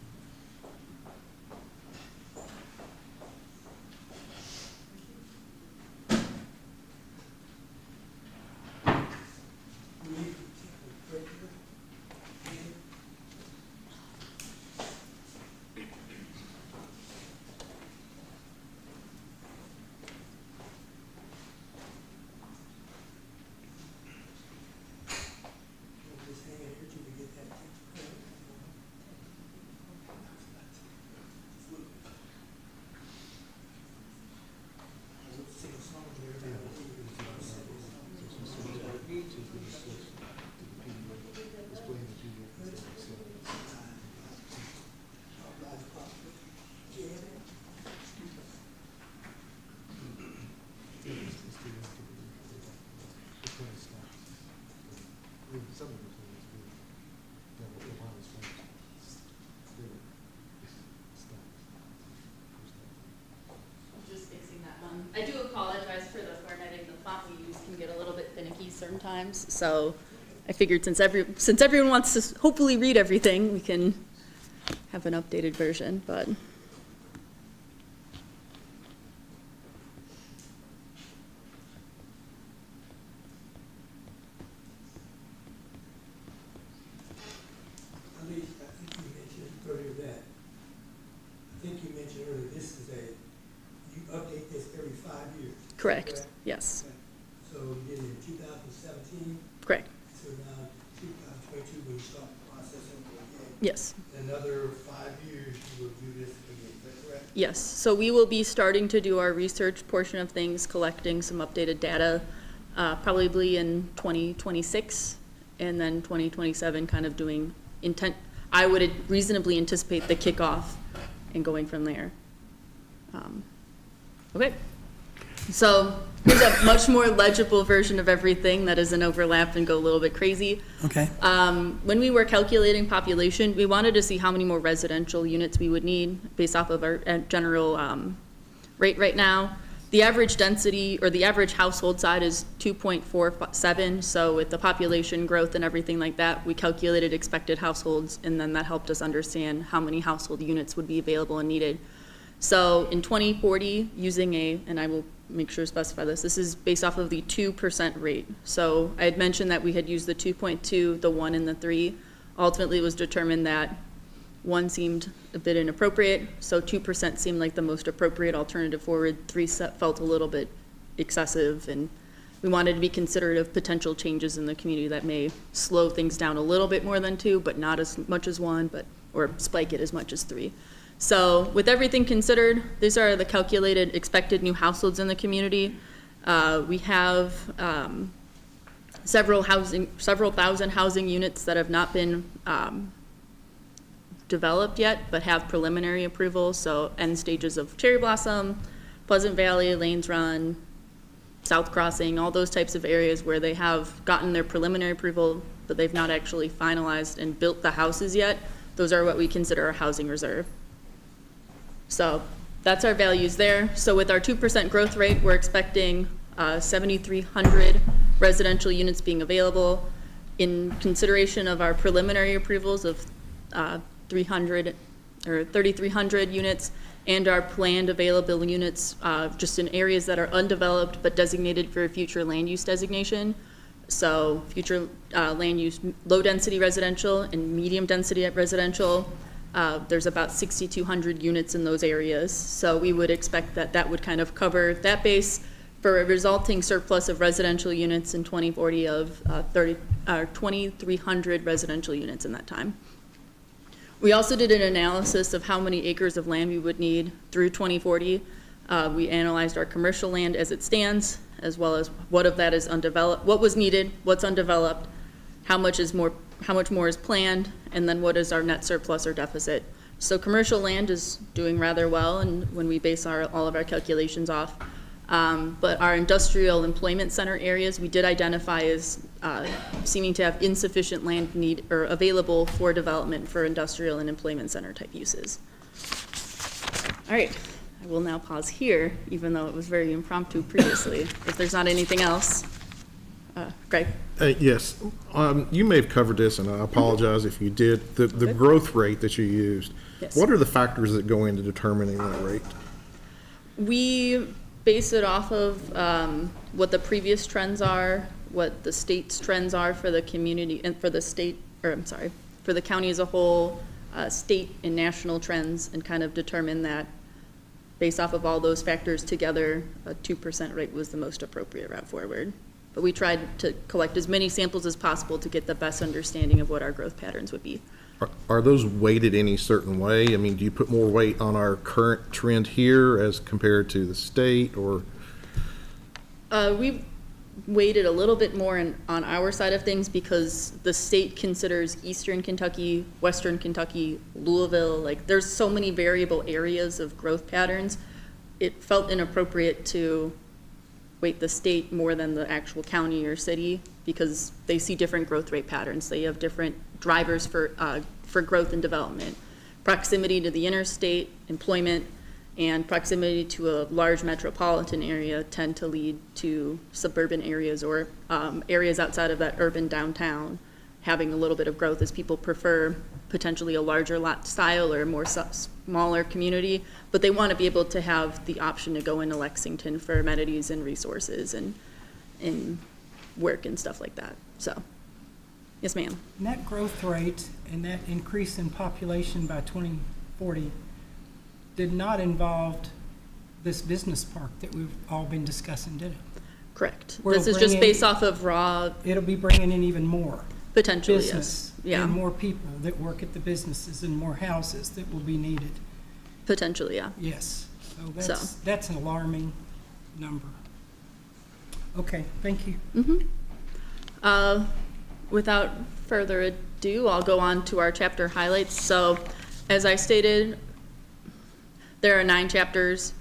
Just fixing that one. I do apologize for the formatting. The font we use can get a little bit finicky sometimes. So I figured since everyone wants to hopefully read everything, we can have an updated version. But update this every 5 years. correct, yes. So you did it in 2017? Correct. So now 2022, when you start the process over again? Yes. Another 5 years, you will do this again, is that correct? Yes, so we will be starting to do our research portion of things, collecting some updated data, probably in 2026, and then 2027 kind of doing intent. I would reasonably anticipate the kickoff and going from there. Okay, so here's a much more legible version of everything that doesn't overlap and go a little bit crazy. Okay. When we were calculating population, we wanted to see how many more residential units we would need based off of our general rate right now. The average density, or the average household size, is 2.47, so with the population growth and everything like that, we calculated expected households, and then that helped us understand how many household units would be available and needed. So in 2040, using and I will make sure to specify this is based off of the 2% rate. So I had mentioned that we had used the 2.2, the 1, and the 3. Ultimately, it was determined that 1 seemed a bit inappropriate, so 2% seemed like the most appropriate alternative forward. 3 felt a little bit excessive, and we wanted to be considerate of potential changes in the community that may slow things down a little bit more than 2, but not as much as 1, or spike it as much as 3. So with everything considered, these are the calculated expected new households in the community. We have several thousand housing units that have not been developed yet, but have preliminary approval. So end stages of Cherry Blossom, Pleasant Valley, Lanes Run, South Crossing, all those types of areas where they have gotten their preliminary approval, but they've not actually finalized and built the houses yet. those are what we consider a housing reserve. So that's our values there. So with our 2% growth rate, we're expecting 7,300 residential units being available. In consideration of our preliminary approvals of 3,300 units and our planned available units just in areas that are undeveloped but designated for future land use designation. So future land use, low density residential and medium density residential. There's about 6,200 units in those areas. So we would expect that that would kind of cover that base for a resulting surplus of residential units in 2040 of 2,300 residential units in that time. We also did an analysis of how many acres of land we would need through 2040. We analyzed our commercial land as it stands, as well as what of that is undeveloped, what was needed, what's undeveloped, how much more is planned, and then what is our net surplus or deficit. So commercial land is doing rather well, and when we base all of our calculations off. But our industrial employment center areas, we did identify as seeming to have insufficient land need or available for development for industrial and employment center type uses. All right, I will now pause here, even though it was very impromptu previously. If there's not anything else, Greg? Yes, you may have covered this, and I apologize if you did. The growth rate that you used, Yes. What are the factors that go into determining that rate? We base it off of what the previous trends are, what the state's trends are for the community and for the state, or I'm sorry, for the county as a whole, state and national trends, and kind of determine that based off of all those factors together, a 2% rate was the most appropriate route forward. But we tried to collect as many samples as possible to get the best understanding of what our growth patterns would be. Are those weighted any certain way? I mean, do you put more weight on our current trend here as compared to the state, or? We've weighted a little bit more on our side of things because the state considers Eastern Kentucky, Western Kentucky, Louisville, like there's so many variable areas of growth patterns. It felt inappropriate to weight the state more than the actual county or city because they see different growth rate patterns. They have different drivers for growth and development. Proximity to the interstate, employment, and proximity to a large metropolitan area tend to lead to suburban areas or areas outside of that urban downtown having a little bit of growth as people prefer potentially a larger lot style or a more smaller community, but they want to be able to have the option to go into Lexington for amenities and resources and work and stuff like that. So, yes, ma'am. And that growth rate and that increase in population by 2040 did not involve this business park that we've all been discussing, did it? Correct. Where This is it'll just bring based in- off of raw. It'll be bringing in even more. Potentially, business yes. Yeah. and more people that work at the businesses and more houses that will be needed. Potentially, yeah. Yes. So that's an alarming number. Okay, thank you. Without further ado, I'll go on to our chapter highlights. So, as I stated, there are 9 chapters.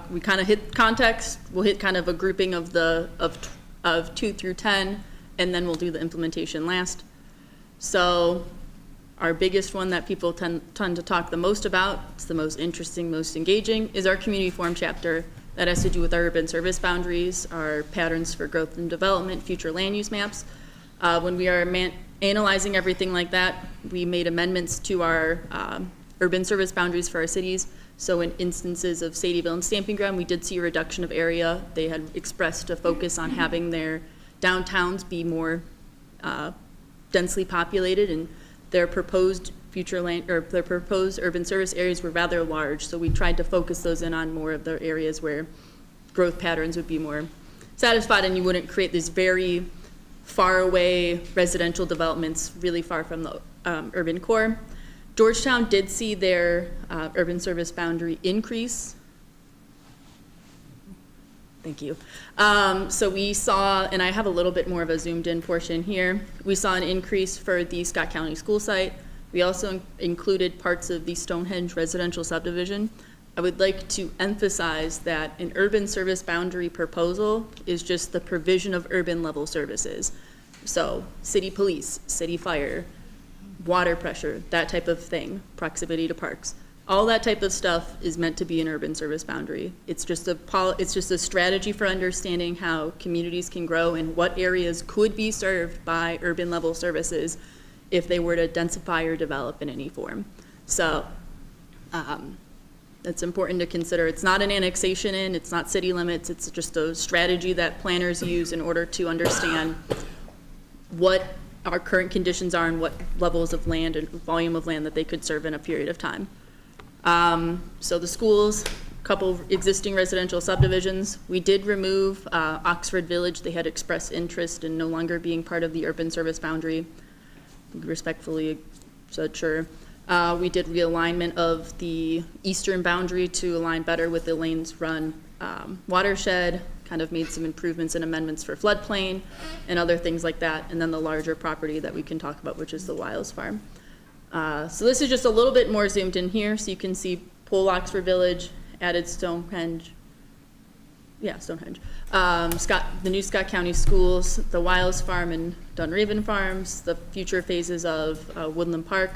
We kind of hit context. We'll hit kind of a grouping of 2 through 10, and then we'll do the implementation last. So, our biggest one that people tend to talk the most about, it's the most interesting, most engaging, is our community forum chapter. That has to do with our urban service boundaries, our patterns for growth and development, future land use maps. When we are analyzing everything like that, we made amendments to our urban service boundaries for our cities. So in instances of Sadieville and Stamping Ground, we did see a reduction of area. They had expressed a focus on having their downtowns be more densely populated, and their proposed their proposed urban service areas were rather large. So we tried to focus those in on more of the areas where growth patterns would be more satisfied, and you wouldn't create these very far away residential developments really far from the urban core. Georgetown did see their urban service boundary increase. Thank you. So we saw, and I have a little bit more of a zoomed in portion here, we saw an increase for the Scott County school site. We also included parts of the Stonehenge residential subdivision. I would like to emphasize that an urban service boundary proposal is just the provision of urban level services. So city police, city fire, water pressure, that type of thing, proximity to parks. All that type of stuff is meant to be an urban service boundary. It's just a strategy for understanding how communities can grow and what areas could be served by urban level services if they were to densify or develop in any form. So that's important to consider. It's not an annexation it's not city limits, it's just a strategy that planners use in order to understand what our current conditions are and what levels of land and volume of land that they could serve in a period of time. So the schools, a couple existing residential subdivisions. We did remove Oxford Village. They had expressed interest in no longer being part of the urban service boundary. We respectfully said sure. We did realignment of the eastern boundary to align better with the Lanes Run watershed, kind of made some improvements and amendments for floodplain and other things like that. And then the larger property that we can talk about, which is the Wiles Farm. So this is just a little bit more zoomed in here, so you can see Pole Oxford Village, added Stonehenge, the new Scott County Schools, the Wiles Farm and Dunraven Farms, the future phases of Woodland Park.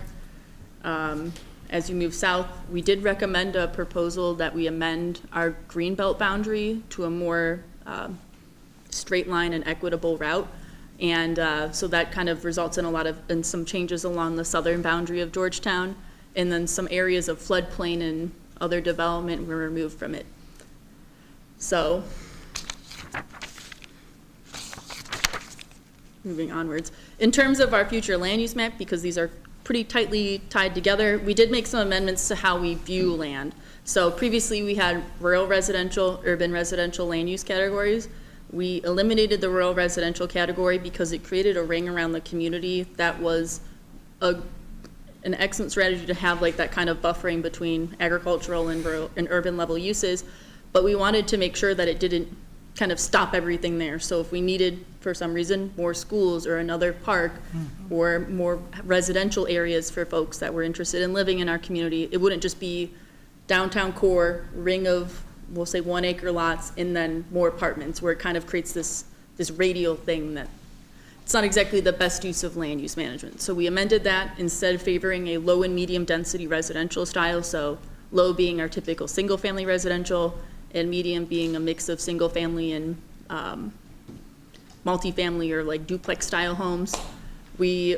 As you move south, we did recommend a proposal that we amend our greenbelt boundary to a more straight line and equitable route. And so that kind of results in some changes along the southern boundary of Georgetown, and then some areas of floodplain and other development were removed from it. So, moving onwards. In terms of our future land use map, because these are pretty tightly tied together, we did make some amendments to how we view land. So previously we had rural residential, urban residential land use categories. We eliminated the rural residential category because it created a ring around the community that was an excellent strategy to have, like that kind of buffering between agricultural and rural and urban level uses. But we wanted to make sure that it didn't kind of stop everything there. So if we needed, for some reason, more schools or another park or more residential areas for folks that were interested in living in our community, it wouldn't just be downtown core, ring of, we'll say 1 acre lots, and then more apartments, where it kind of creates this radial thing that it's not exactly the best use of land use management. So we amended that, instead of favoring a low and medium density residential style, so low being our typical single family residential, and medium being a mix of single family and multifamily or like duplex style homes. We,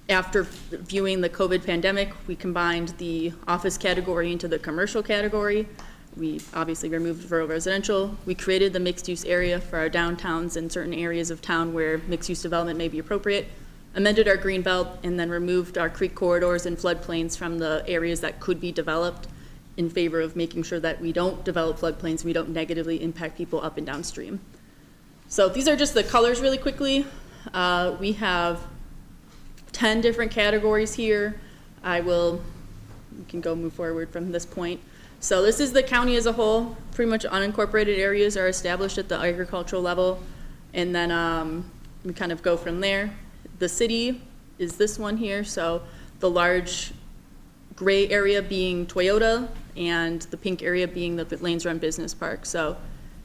after viewing the COVID pandemic, we combined the office category into the commercial category. We obviously removed rural residential. We created the mixed use area for our downtowns and certain areas of town where mixed use development may be appropriate, amended our green belt, and then removed our creek corridors and floodplains from the areas that could be developed, in favor of making sure that we don't develop floodplains, we don't negatively impact people up and downstream. So these are just the colors really quickly. We have 10 different categories here. We can move forward from this point. So this is the county as a whole. Pretty much unincorporated areas are established at the agricultural level, and then we kind of go from there. The city is this one here, so the large gray area being Toyota, and the pink area being the Lanes Run Business Park. So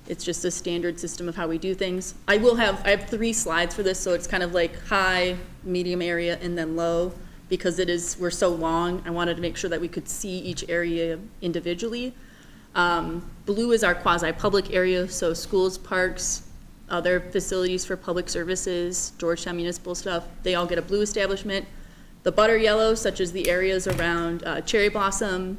it's just a standard system of how we do things. I have 3 slides for this, so it's kind of like high, medium area, and then low, because we're so long. I wanted to make sure that we could see each area individually. Blue is our quasi-public area, so schools, parks, other facilities for public services, Georgetown municipal stuff, they all get a blue establishment. The butter yellow, such as the areas around Cherry Blossom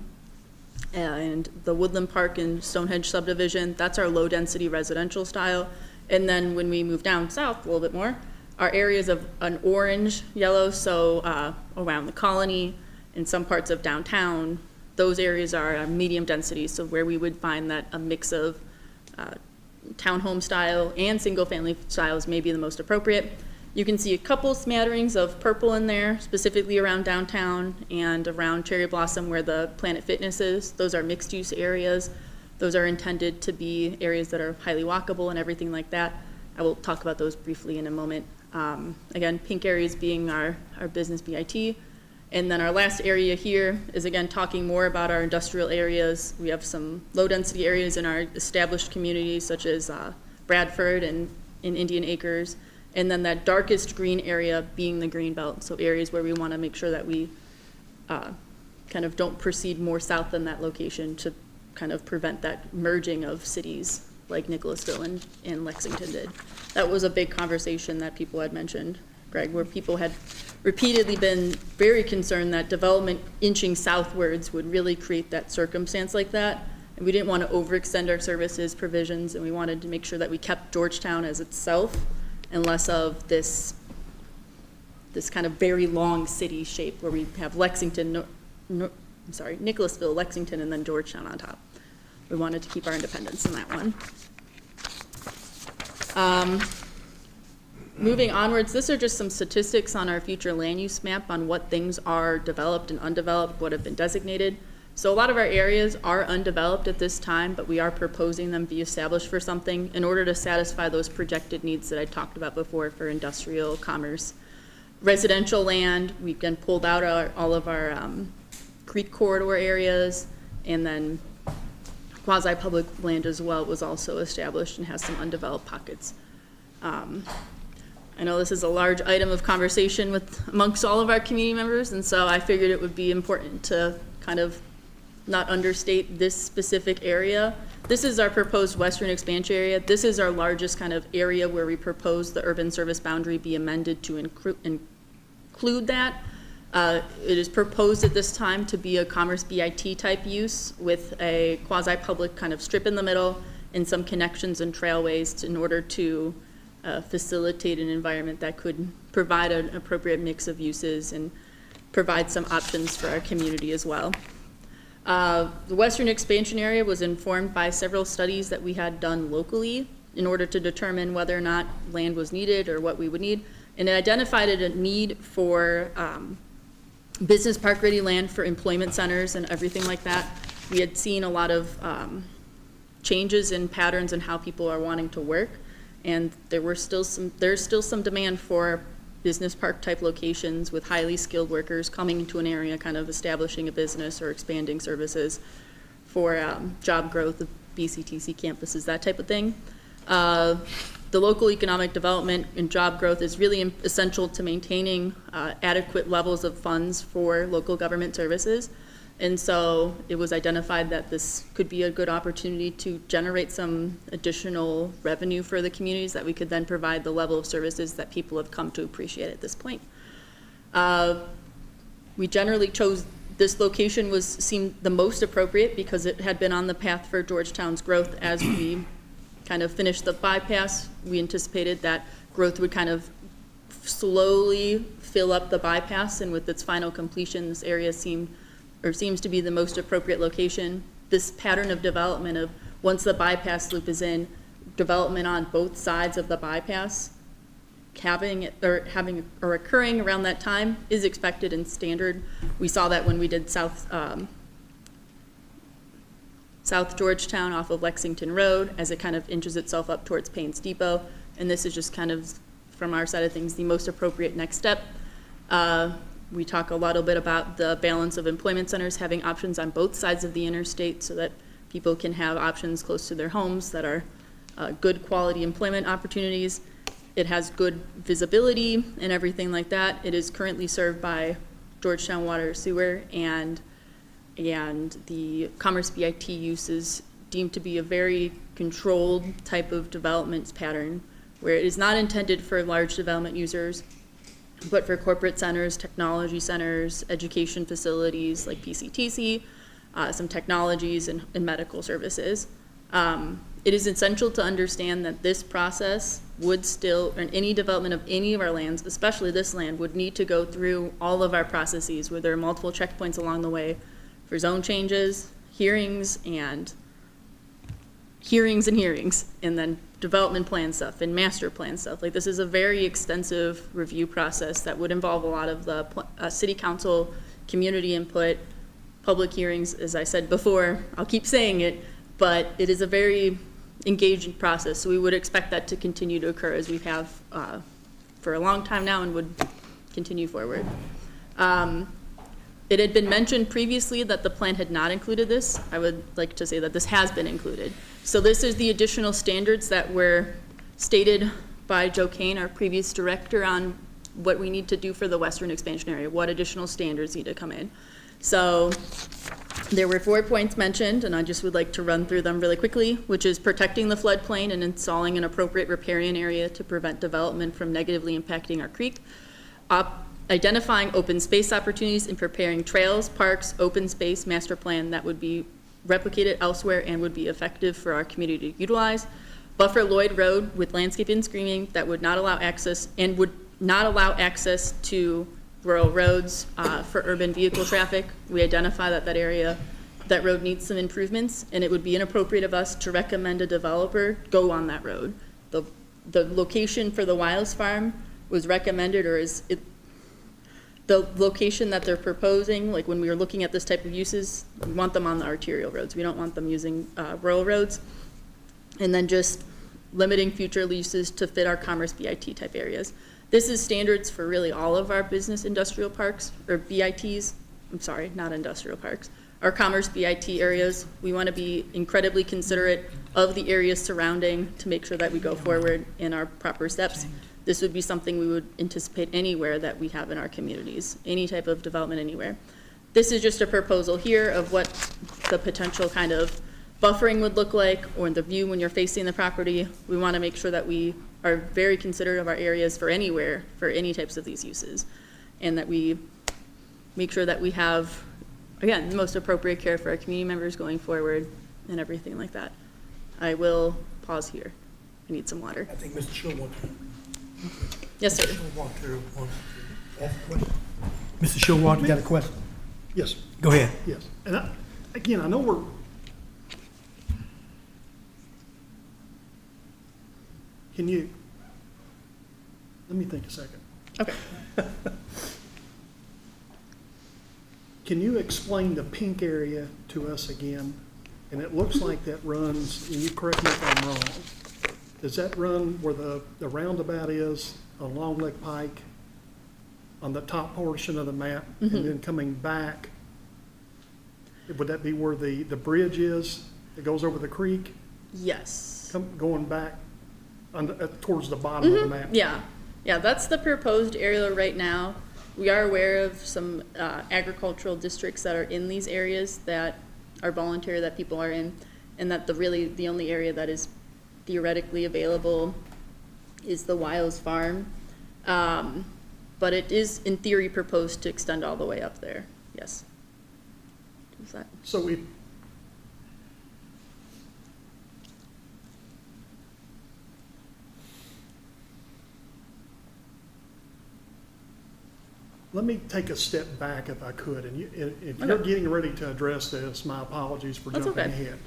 and the Woodland Park and Stonehenge subdivision, that's our low density residential style. And then when we move down south a little bit more, our areas of an orange yellow, so around the Colony and some parts of downtown, those areas are medium density, so where we would find that a mix of townhome style and single family styles may be the most appropriate. You can see a couple smatterings of purple in there, specifically around downtown and around Cherry Blossom where the Planet Fitness is. Those are mixed use areas. Those are intended to be areas that are highly walkable and everything like that. I will talk about those briefly in a moment. Again, pink areas being our business BIT. And then our last area here is, again, talking more about our industrial areas. We have some low density areas in our established communities, such as Bradford and in Indian Acres. And then that darkest green area being the green belt, so areas where we want to make sure that we kind of don't proceed more south than that location to kind of prevent that merging of cities like Nicholasville and Lexington did. That was a big conversation that people had mentioned, Greg, where people had repeatedly been very concerned that development inching southwards would really create that circumstance like that. And we didn't want to overextend our services provisions, and we wanted to make sure that we kept Georgetown as itself and less of this kind of very long city shape where we have Nicholasville, Lexington, and then Georgetown on top. We wanted to keep our independence in that one. Moving onwards, these are just some statistics on our future land use map on what things are developed and undeveloped, what have been designated. So a lot of our areas are undeveloped at this time, but we are proposing them be established for something in order to satisfy those projected needs that I talked about before for industrial, commerce. Residential land, we've been pulled out all of our creek corridor areas, and then quasi-public land as well was also established and has some undeveloped pockets. I know this is a large item of conversation amongst all of our community members, and so I figured it would be important to kind of not understate this specific area. This is our proposed western expansion area. This is our largest kind of area where we propose the urban service boundary be amended to include that. It is proposed at this time to be a commerce BIT type use with a quasi-public kind of strip in the middle and some connections and trailways in order to facilitate an environment that could provide an appropriate mix of uses and provide some options for our community as well. The western expansion area was informed by several studies that we had done locally in order to determine whether or not land was needed or what we would need, and it identified a need for business park ready land for employment centers and everything like that. We had seen a lot of changes in patterns and how people are wanting to work, and there's still some demand for business park type locations with highly skilled workers coming into an area, kind of establishing a business or expanding services for job growth of BCTC campuses, that type of thing. The local economic development and job growth is really essential to maintaining adequate levels of funds for local government services. And so it was identified that this could be a good opportunity to generate some additional revenue for the communities that we could then provide the level of services that people have come to appreciate at this point. We generally chose this location seemed the most appropriate because it had been on the path for Georgetown's growth. As we kind of finished the bypass, we anticipated that growth would kind of slowly fill up the bypass, and with its final completion, this area seems to be the most appropriate location. This pattern of development of once the bypass loop is in, development on both sides of the bypass having or occurring around that time is expected and standard. We saw that when we did South Georgetown off of Lexington Road as it kind of inches itself up towards Payne's Depot, and this is just kind of, from our side of things, the most appropriate next step. We talk a little bit about the balance of employment centers having options on both sides of the interstate so that people can have options close to their homes that are good quality employment opportunities. It has good visibility and everything like that. It is currently served by Georgetown Water Sewer, and the Commerce BIT use is deemed to be a very controlled type of development pattern where it is not intended for large development users, but for corporate centers, technology centers, education facilities like PCTC, some technologies and medical services. It is essential to understand that this process would still, and any development of any of our lands, especially this land, would need to go through all of our processes where there are multiple checkpoints along the way for zone changes, hearings, and then development plan stuff and master plan stuff. Like, this is a very extensive review process that would involve a lot of the city council, community input, public hearings. As I said before, I'll keep saying it, but it is a very engaging process. So we would expect that to continue to occur as we have for a long time now and would continue forward. It had been mentioned previously that the plan had not included this. I would like to say that this has been included. So this is the additional standards that were stated by Joe Kane, our previous director, on what we need to do for the western expansion area, what additional standards need to come in. So there were 4 points mentioned, and I just would like to run through them really quickly, which is protecting the floodplain and installing an appropriate riparian area to prevent development from negatively impacting our creek. Identifying open space opportunities and preparing trails, parks, open space master plan that would be replicated elsewhere and would be effective for our community to utilize. Buffer Lloyd Road with landscape and screening that would not allow access and would not allow access to rural roads for urban vehicle traffic. We identify that that area, that road needs some improvements, and it would be inappropriate of us to recommend a developer go on that road. The location for the Wiles Farm was recommended, or is it, the location that they're proposing, like when we were looking at this type of uses, we want them on the arterial roads. We don't want them using rural roads. And then just limiting future uses to fit our commerce BIT type areas. This is standards for really all of our business industrial parks, or BITs, I'm sorry, not industrial parks. Our commerce BIT areas, we want to be incredibly considerate of the areas surrounding to make sure that we go forward in our proper steps. This would be something we would anticipate anywhere that we have in our communities, any type of development anywhere. This is just a proposal here of what the potential kind of buffering would look like, or the view when you're facing the property. We want to make sure that we are very considerate of our areas for anywhere, for any types of these uses, and that we make sure that we have, again, the most appropriate care for our community members going forward and everything like that. I will pause here. I need some water. I think Mr. Showalter. Yes, sir. Showalter wants to ask a question. Mr. Showalter, got a question? Yes. Go ahead. Yes. And again, I know we're, can you, let me think a second. Okay. Can you explain the pink area to us again? And it looks like that runs, and you correct me if I'm wrong, does that run where the roundabout is on Long Lake Pike on the top portion of the map, and then coming back? Would that be where the bridge is that goes over the creek? Yes. Going back towards the bottom of the map? Yeah. Yeah, that's the proposed area right now. We are aware of some agricultural districts that are in these areas that are voluntary, that people are in, and that the only area that is theoretically available is the Wiles Farm. But it is, in theory, proposed to extend all the way up there. Yes. Is that? So let me take a step back if I could, and if you're getting ready to address this, my apologies for jumping ahead.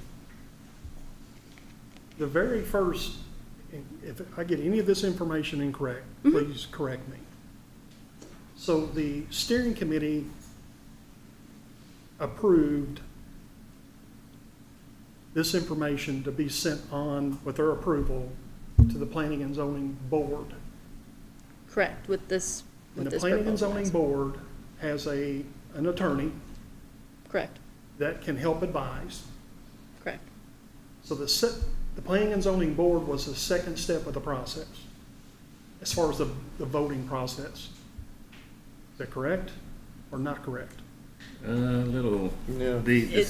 The very first, if I get any of this information incorrect, please correct me. So the steering committee approved this information to be sent on with their approval to the Planning and Zoning Board. Correct, with this. And the Planning and Zoning Board has an attorney. Correct. That can help advise. Correct. So the Planning and Zoning Board was the second step of the process, as far as the voting process. Is that correct or not correct? The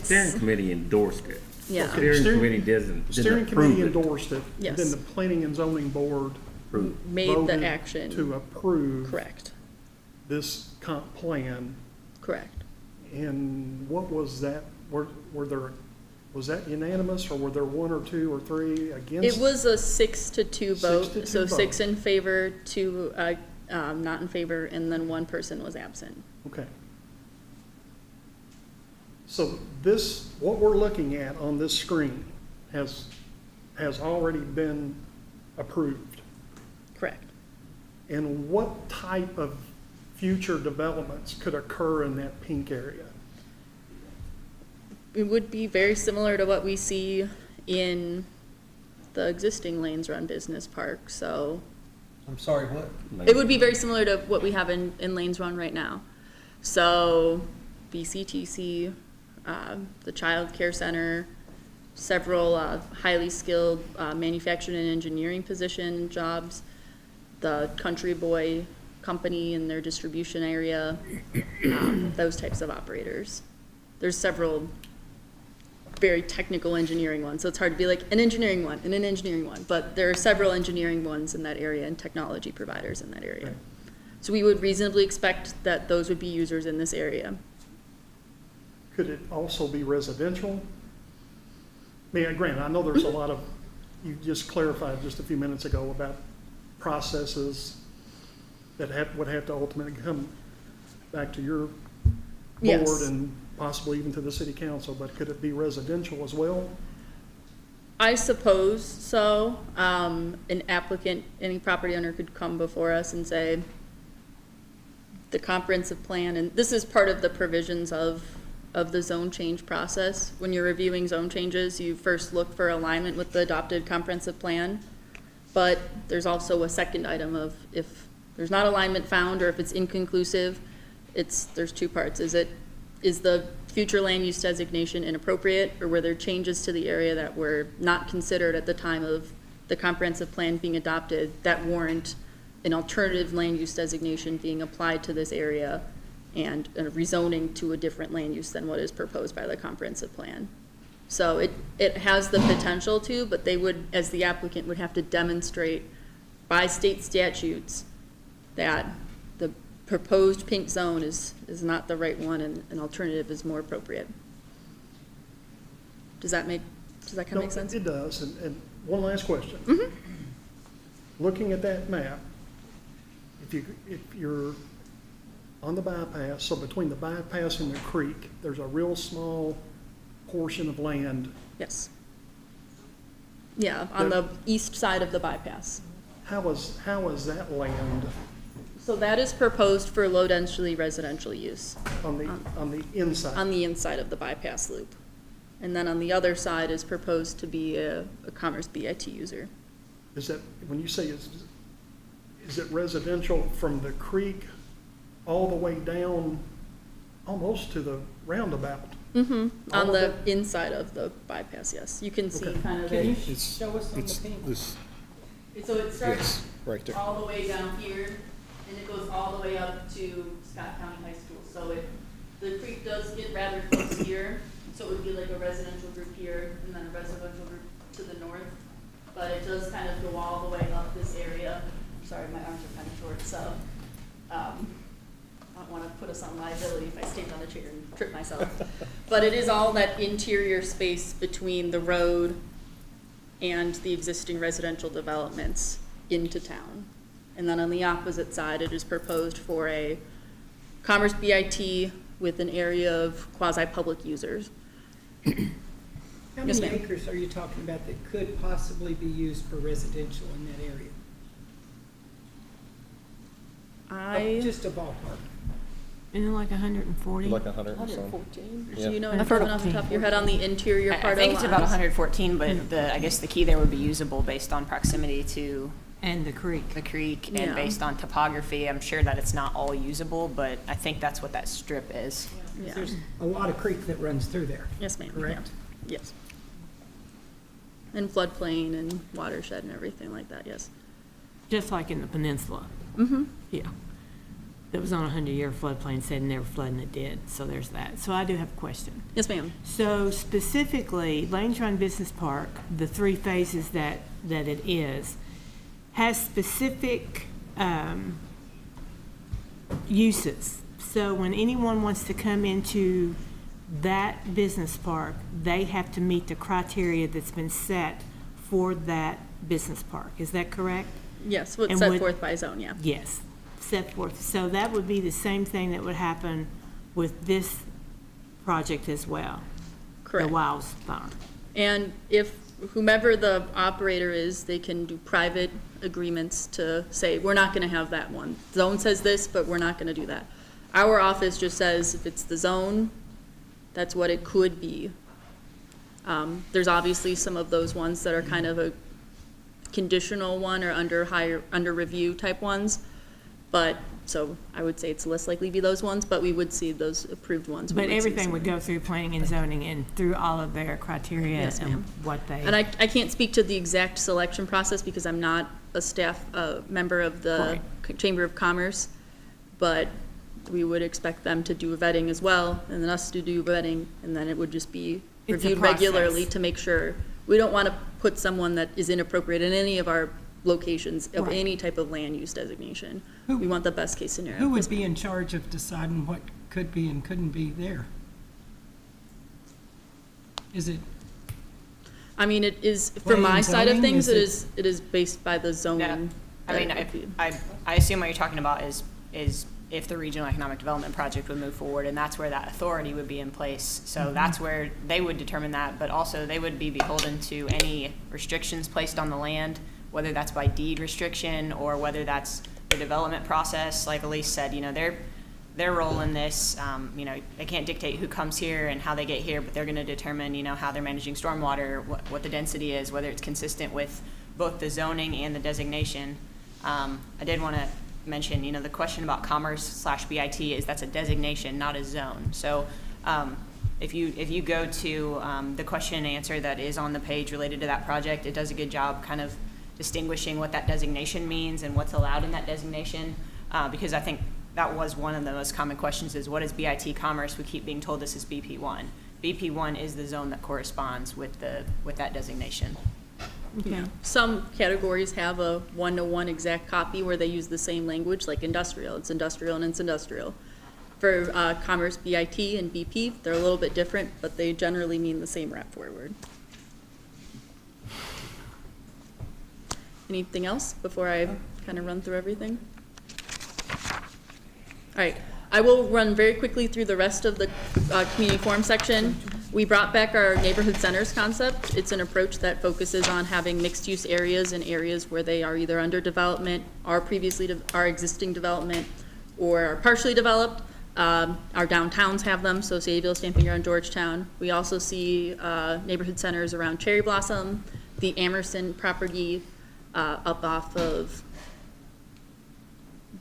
steering committee endorsed it. Yeah. Okay. Steering committee didn't Steering approve committee it. endorsed it. Yes. And then the Planning and Zoning Board Made the voted action. to approve. Correct. This comp plan. Correct. And what was that? Was that unanimous, or were there 1 or 2 or 3 against? It was a 6-2 vote. 6-2 So vote. 6 in favor, 2 not in favor, and then 1 person was absent. Okay. So this, what we're looking at on this screen has already been approved. Correct. And what type of future developments could occur in that pink area? It would be very similar to what we see in the existing Lanes Run Business Park, so. I'm sorry, what? It would be very similar to what we have in Lanes Run right now. So BCTC, the Child Care Center, several highly skilled manufacturing and engineering position jobs, the Country Boy company and their distribution area, those types of operators. There's several very technical engineering ones, so it's hard to be like an engineering one and an engineering one, but there are several engineering ones in that area and technology providers in that area. Right. So we would reasonably expect that those would be users in this area. Could it also be residential? I mean, granted, I know there's a lot of, you just clarified just a few minutes ago about processes that would have to ultimately come back to your board Yes. and possibly even to the city council, but could it be residential as well? I suppose so. An applicant, any property owner could come before us and say, the comprehensive plan, and this is part of the provisions of the zone change process. When you're reviewing zone changes, you first look for alignment with the adopted comprehensive plan, but there's also a second item of if there's not alignment found or if it's inconclusive, there's two parts. Is the future land use designation inappropriate, or were there changes to the area that were not considered at the time of the comprehensive plan being adopted that warrant an alternative land use designation being applied to this area and rezoning to a different land use than what is proposed by the comprehensive plan? So it has the potential to, but they would, as the applicant, would have to demonstrate by state statutes that the proposed pink zone is not the right one and an alternative is more appropriate. Does that kind of make sense? It does, and one last question. Mm-hmm. Looking at that map, if you're on the bypass, so between the bypass and the creek, there's a real small portion of land. Yes. Yeah, on the east side of the bypass. How is that land So that is proposed for low-density residential use. on the inside? On the inside of the bypass loop. And then on the other side is proposed to be a Commerce BIT user. Is that, when you say is it residential from the creek all the way down almost to the roundabout? Mm-hmm, All on of the it? inside of the bypass, yes. You can see Okay. kind of Can you the, show us on the pink? so it starts Yes, right there. all the way down here, and it goes all the way up to Scott County High School. So the creek does get rather close here, so it would be like a residential group here, and then a residential group to the north. But it does kind of go all the way up this area. I'm sorry, my arms are kind of short, so, I don't want to put us on liability if I stand on a chair and trip myself. But it is all that interior space between the road and the existing residential developments into town. And then on the opposite side, it is proposed for a Commerce BIT with an area of quasi-public users. How Yes, many ma'am. acres are you talking about that could possibly be used for residential in that area? Just a ballpark. Isn't it like 140? Like 100 or so. 114. Yeah. Do you know I've anything heard off the top of your head on the interior I part of think it's about Limes? 114, but I guess the key there would be usable based on proximity to And the creek. the creek Yeah. and based on topography. I'm sure that it's not all usable, but I think that's what that strip is. Yeah. There's a lot of creek that runs through there. Yes, ma'am. Correct? Yeah. Yes. And floodplain and watershed and everything like that, yes. Just like in the peninsula. Mm-hmm. Yeah. That was on a 100-year floodplain, said never flood, and it did. So there's that. So I do have a question. Yes, ma'am. So specifically, Lanes Run Business Park, the three phases that it is, has specific uses. So when anyone wants to come into that business park, they have to meet the criteria that's been set for that business park. Is that correct? Yes, what's And set would- forth by zone, yeah. Yes, set forth. So that would be the same thing that would happen with this project as well? Correct. The Wiles Farm? And if whomever the operator is, they can do private agreements to say, we're not gonna have that one. Zone says this, but we're not gonna do that. Our office just says if it's the zone, that's what it could be. There's obviously some of those ones that are kind of a conditional one or under review type ones. But, so I would say it's less likely to be those ones, but we would see those approved ones. We But would see everything some. would go through planning and zoning and through all of their criteria Yes, and ma'am. what they. And I can't speak to the exact selection process because I'm not a staff member of the Chamber of Commerce, but we would expect them to do a vetting as well, and then us to do vetting, and then it would just be It's a reviewed regularly process. to make sure. We don't want to put someone that is inappropriate in any of our locations of Right. any type of land use designation. We want the best case scenario. Who would be in charge of deciding what could be and couldn't be there? Is it, I mean, it is, for Planning my and side of zoning, things, is it is based by the zoning. I mean, I assume what you're talking about is if the regional economic development project would move forward, and that's where that authority would be in place. So that's where they would determine that, but also they would be beholden to any restrictions placed on the land, whether that's by deed restriction or whether that's the development process. Like Elise said, their role in this, they can't dictate who comes here and how they get here, but they're gonna determine, how they're managing stormwater, what the density is, whether it's consistent with both the zoning and the designation. I did wanna mention, the question about commerce/BIT is that's a designation, not a zone. So if you go to the question and answer that is on the page related to that project, it does a good job kind of distinguishing what that designation means and what's allowed in that designation, because I think that was one of the most common questions is what is BIT commerce? We keep being told this is BP1. BP1 is the zone that corresponds with that designation. Yeah. Some categories have a one-to-one exact copy where they use the same language, like industrial. It's industrial and it's industrial. For commerce, BIT and BP, they're a little bit different, but they generally mean the same wrap forward. Anything else before I kind of run through everything? All right, I will run very quickly through the rest of the community forum section. We brought back our neighborhood centers concept. It's an approach that focuses on having mixed-use areas and areas where they are either under development, are existing development, or are partially developed. Our downtowns have them, so Sayville, Stamping Ground, Georgetown. We also see neighborhood centers around Cherry Blossom, the Amerson property up off of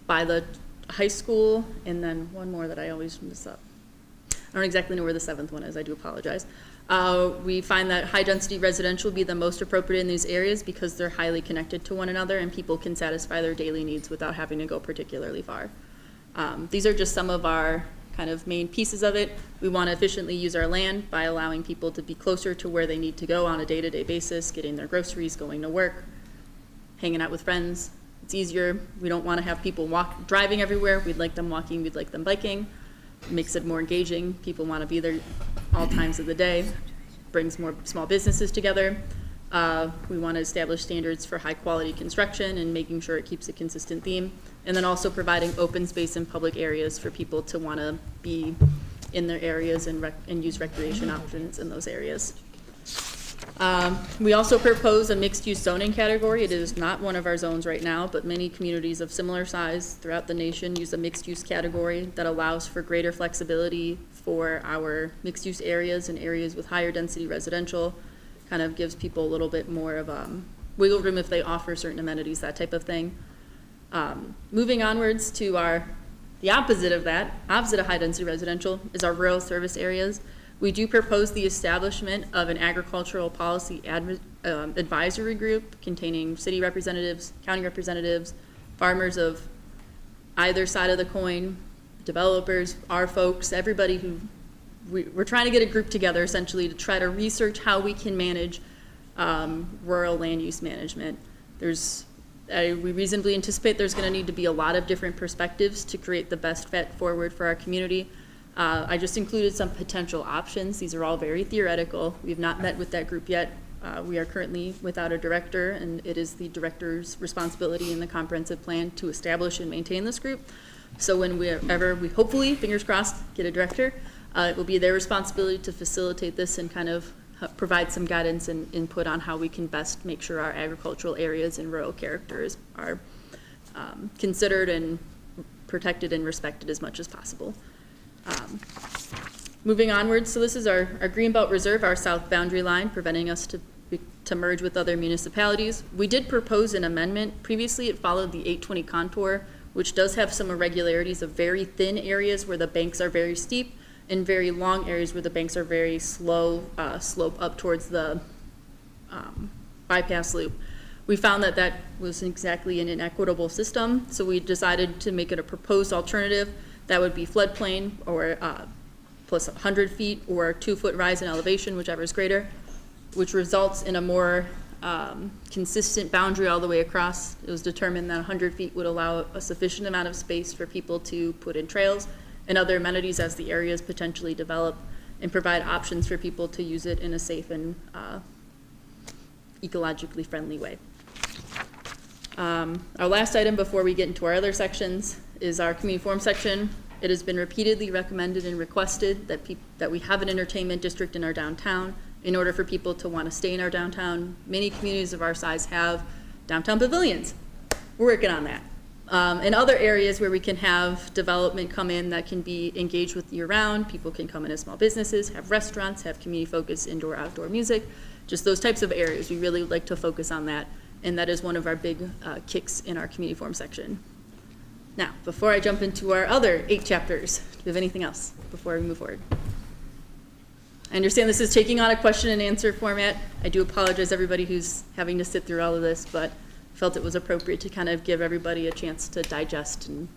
by the high school, and then one more that I always miss up. I don't exactly know where the seventh one is, I do apologize. We find that high-density residential would be the most appropriate in these areas because they're highly connected to one another and people can satisfy their daily needs without having to go particularly far. These are just some of our kind of main pieces of it. We want to efficiently use our land by allowing people to be closer to where they need to go on a day-to-day basis, getting their groceries, going to work, hanging out with friends. It's easier. We don't want to have people driving everywhere. We'd like them walking, we'd like them biking. It makes it more engaging. People want to be there all times of the day. Brings more small businesses together. We want to establish standards for high quality construction and making sure it keeps a consistent theme. And then also providing open space in public areas for people to want to be in their areas and use recreation options in those areas. We also propose a mixed-use zoning category. It is not one of our zones right now, but many communities of similar size throughout the nation use a mixed-use category that allows for greater flexibility for our mixed-use areas and areas with higher density residential. Kind of gives people a little bit more of wiggle room if they offer certain amenities, that type of thing. Moving onwards to the opposite of that, opposite of high-density residential, is our rural service areas. We do propose the establishment of an agricultural policy advisory group containing city representatives, county representatives, farmers of either side of the coin, developers, our folks, everybody who, we're trying to get a group together essentially to try to research how we can manage rural land use management. We reasonably anticipate there's going to need to be a lot of different perspectives to create the best fit forward for our community. I just included some potential options. These are all very theoretical. We've not met with that group yet. We are currently without a director, and it is the director's responsibility in the comprehensive plan to establish and maintain this group. So whenever we hopefully, fingers crossed, get a director, it will be their responsibility to facilitate this and kind of provide some guidance and input on how we can best make sure our agricultural areas and rural characters are considered and protected and respected as much as possible. Moving onwards, so this is our Greenbelt Reserve, our south boundary line, preventing us to merge with other municipalities. We did propose an amendment. Previously, it followed the 820 contour, which does have some irregularities of very thin areas where the banks are very steep and very long areas where the banks are very slow, slope up towards the bypass loop. We found that that was exactly an inequitable system, so we decided to make it a proposed alternative that would be floodplain or plus 100 feet or 2-foot rise in elevation, whichever is greater, which results in a more consistent boundary all the way across. It was determined that 100 feet would allow a sufficient amount of space for people to put in trails and other amenities as the areas potentially develop, and provide options for people to use it in a safe and ecologically friendly way. Our last item before we get into our other sections is our community forum section. It has been repeatedly recommended and requested that we have an entertainment district in our downtown in order for people to want to stay in our downtown. Many communities of our size have downtown pavilions. We're working on that. And other areas where we can have development come in that can be engaged with year-round. People can come in as small businesses, have restaurants, have community-focused indoor-outdoor music, just those types of areas. We really like to focus on that, and that is one of our big kicks in our community forum section. Now, before I jump into our other 8 chapters, do we have anything else before we move forward? I understand this is taking on a question and answer format. I do apologize everybody who's having to sit through all of this, but felt it was appropriate to kind of give everybody a chance to digest and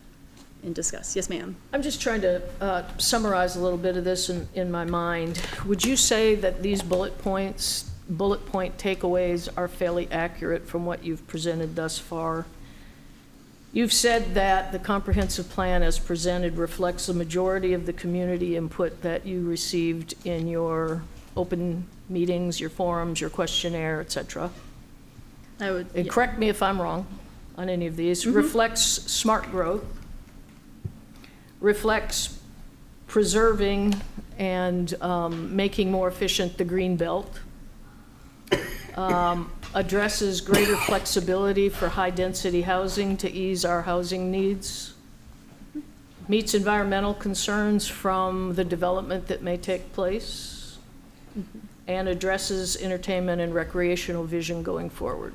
discuss. Yes, ma'am. I'm just trying to summarize a little bit of this in my mind. Would you say that these bullet point takeaways are fairly accurate from what you've presented thus far? You've said that the comprehensive plan as presented reflects the majority of the community input that you received in your open meetings, your forums, your questionnaire, et cetera. And correct me if I'm wrong on any of these. Reflects smart growth, reflects preserving and making more efficient the green belt, addresses greater flexibility for high-density housing to ease our housing needs, meets environmental concerns from the development that may take place, and addresses entertainment and recreational vision going forward.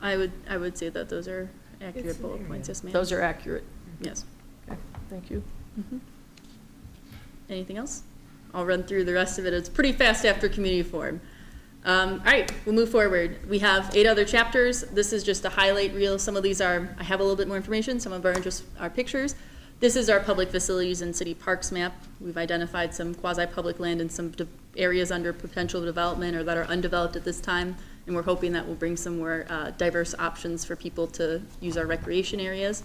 I would say that those are accurate bullet points. Yes, ma'am. Those are accurate. Yes. Okay, thank you. Anything else? I'll run through the rest of it. It's pretty fast after community forum. All right, we'll move forward. We have 8 other chapters. This is just a highlight reel. Some of these I have a little bit more information. Some of our just are pictures. This is our public facilities and city parks map. We've identified some quasi-public land and some areas under potential development or that are undeveloped at this time, and we're hoping that will bring some more diverse options for people to use our recreation areas.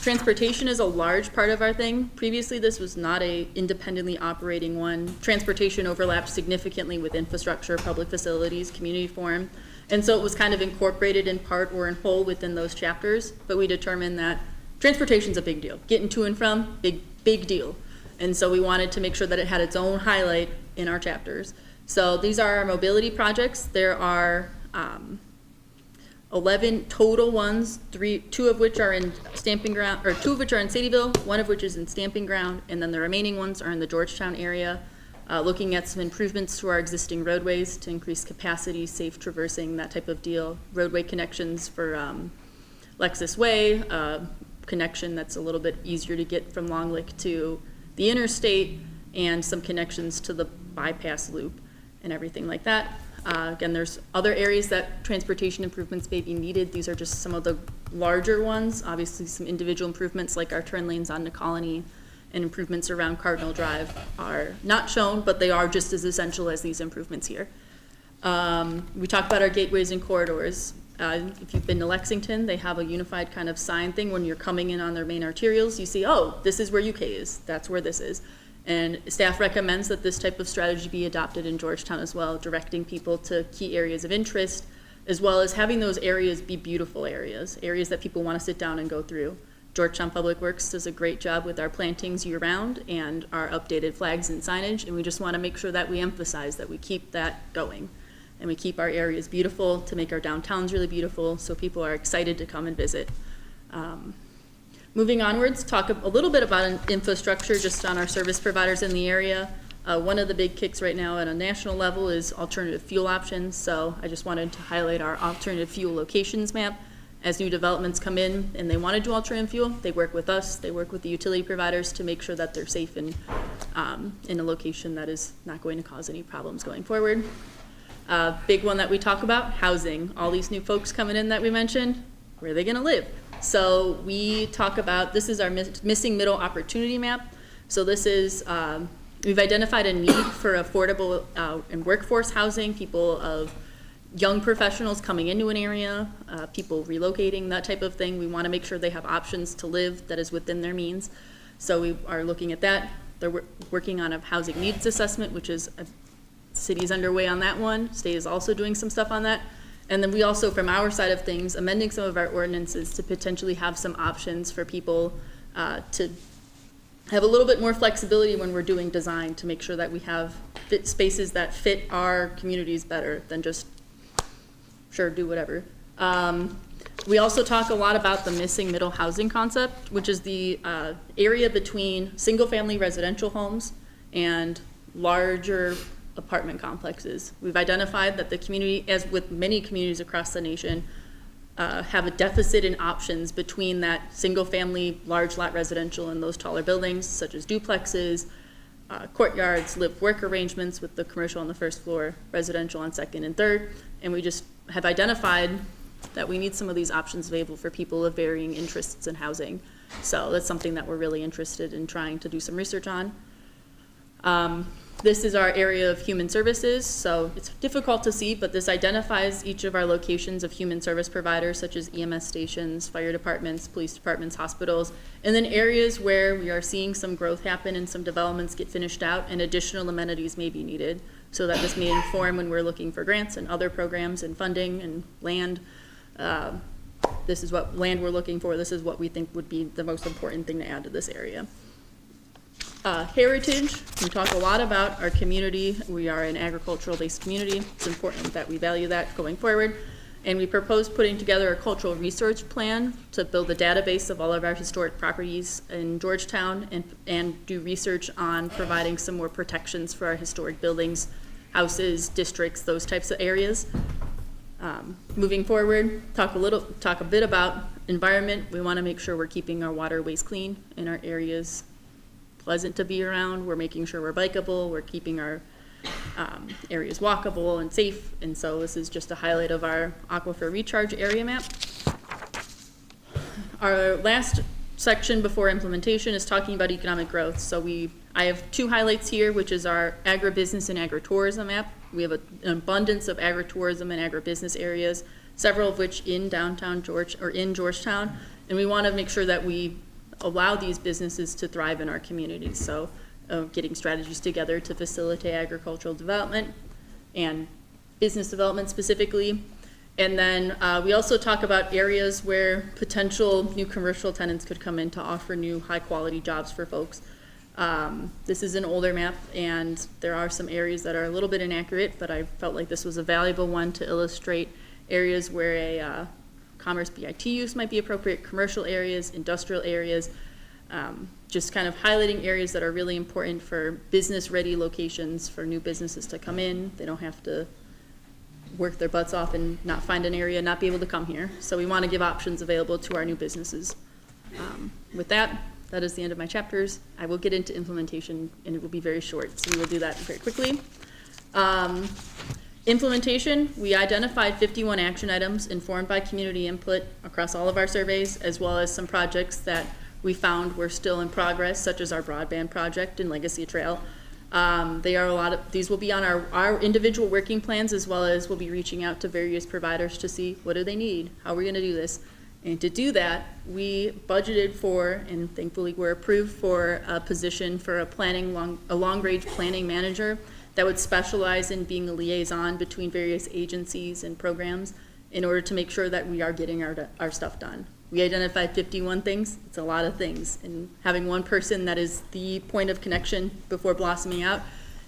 Transportation is a large part of our thing. Previously, this was not a independently operating one. Transportation overlapped significantly with infrastructure, public facilities, community forum, and so it was kind of incorporated in part or in whole within those chapters, but we determined that transportation's a big deal. Getting to and from, big deal. And so we wanted to make sure that it had its own highlight in our chapters. So these are our mobility projects. There are 11 total ones, 2 of which are in Stamping Ground, or 2 of which are in Sadieville, 1 of which is in Stamping Ground, and then the remaining ones are in the Georgetown area, looking at some improvements to our existing roadways to increase capacity, safe traversing, that type of deal. Roadway connections for Lexus Way, connection that's a little bit easier to get from Long Lick to the interstate, and some connections to the bypass loop and everything like that. Again, there's other areas that transportation improvements may be needed. These are just some of the larger ones. Obviously, some individual improvements like our turn lanes on Colony and improvements around Cardinal Drive are not shown, but they are just as essential as these improvements here. We talked about our gateways and corridors. If you've been to Lexington, they have a unified kind of sign thing when you're coming in on their main arterials. You see, oh, this is where UK is. That's where this is. And staff recommends that this type of strategy be adopted in Georgetown as well, directing people to key areas of interest, as well as having those areas be beautiful areas that people want to sit down and go through. Georgetown Public Works does a great job with our plantings year-round and our updated flags and signage, and we just want to make sure that we emphasize that we keep that going. And we keep our areas beautiful to make our downtowns really beautiful so people are excited to come and visit. Moving onwards, talk a little bit about infrastructure just on our service providers in the area. One of the big kicks right now at a national level is alternative fuel options. So I just wanted to highlight our alternative fuel locations map as new developments come in and they want to do alternative fuel, they work with us, they work with the utility providers to make sure that they're safe and in a location that is not going to cause any problems going forward. Big one that we talk about, housing. All these new folks coming in that we mentioned, where are they going to live? So we talk about, this is our missing middle opportunity map. So this is, we've identified a need for affordable and workforce housing, people of young professionals coming into an area, people relocating, that type of thing. We want to make sure they have options to live that is within their means. So we are looking at that. They're working on a housing needs assessment, which is, city's underway on that one. State is also doing some stuff on that. And then we also, from our side of things, amending some of our ordinances to potentially have some options for people to have a little bit more flexibility when we're doing design to make sure that we have spaces that fit our communities better than just sure, do whatever. We also talk a lot about the missing middle housing concept, which is the area between single-family residential homes and larger apartment complexes. We've identified that the community, as with many communities across the nation, have a deficit in options between that single-family large lot residential and those taller buildings, such as duplexes, courtyards, live-work arrangements with the commercial on the first floor, residential on second and third, and we just have identified that we need some of these options available for people of varying interests in housing. So that's something that we're really interested in trying to do some research on. This is our area of human services, so it's difficult to see, but this identifies each of our locations of human service providers, such as EMS stations, fire departments, police departments, hospitals, and then areas where we are seeing some growth happen and some developments get finished out and additional amenities may be needed, so that this may inform when we're looking for grants and other programs and funding and land. This is what land we're looking for. This is what we think would be the most important thing to add to this area. Heritage, we talk a lot about our community. We are an agricultural-based community. It's important that we value that going forward. And we propose putting together a cultural research plan to build a database of all of our historic properties in Georgetown and do research on providing some more protections for our historic buildings, houses, districts, those types of areas. Moving forward, talk a bit about environment. We want to make sure we're keeping our waterways clean in our areas pleasant to be around. We're making sure we're bikeable. We're keeping our areas walkable and safe. And so this is just a highlight of our aquifer recharge area map. Our last section before implementation is talking about economic growth. So I have two highlights here, which is our agribusiness and agritourism map. We have an abundance of agritourism and agribusiness areas, several of which in Georgetown. And we want to make sure that we allow these businesses to thrive in our communities. So getting strategies together to facilitate agricultural development and business development specifically. And then we also talk about areas where potential new commercial tenants could come in to offer new high quality jobs for folks. This is an older map and there are some areas that are a little bit inaccurate, but I felt like this was a valuable one to illustrate areas where a commerce BIT use might be appropriate, commercial areas, industrial areas, just kind of highlighting areas that are really important for business-ready locations for new businesses to come in. They don't have to work their butts off and not find an area, not be able to come here. So we want to give options available to our new businesses. With that is the end of my chapters. I will get into implementation and it will be very short, so we will do that very quickly. Implementation, we identified 51 action items informed by community input across all of our surveys, as well as some projects that we found were still in progress, such as our broadband project and Legacy Trail. These will be on our individual working plans, as well as we'll be reaching out to various providers to see what do they need, how are we gonna do this. And to do that, we budgeted for, and thankfully were approved for, a position for a long-range planning manager that would specialize in being a liaison between various agencies and programs in order to make sure that we are getting our stuff done. We identified 51 things. It's a lot of things. And having one person that is the point of connection before blossoming out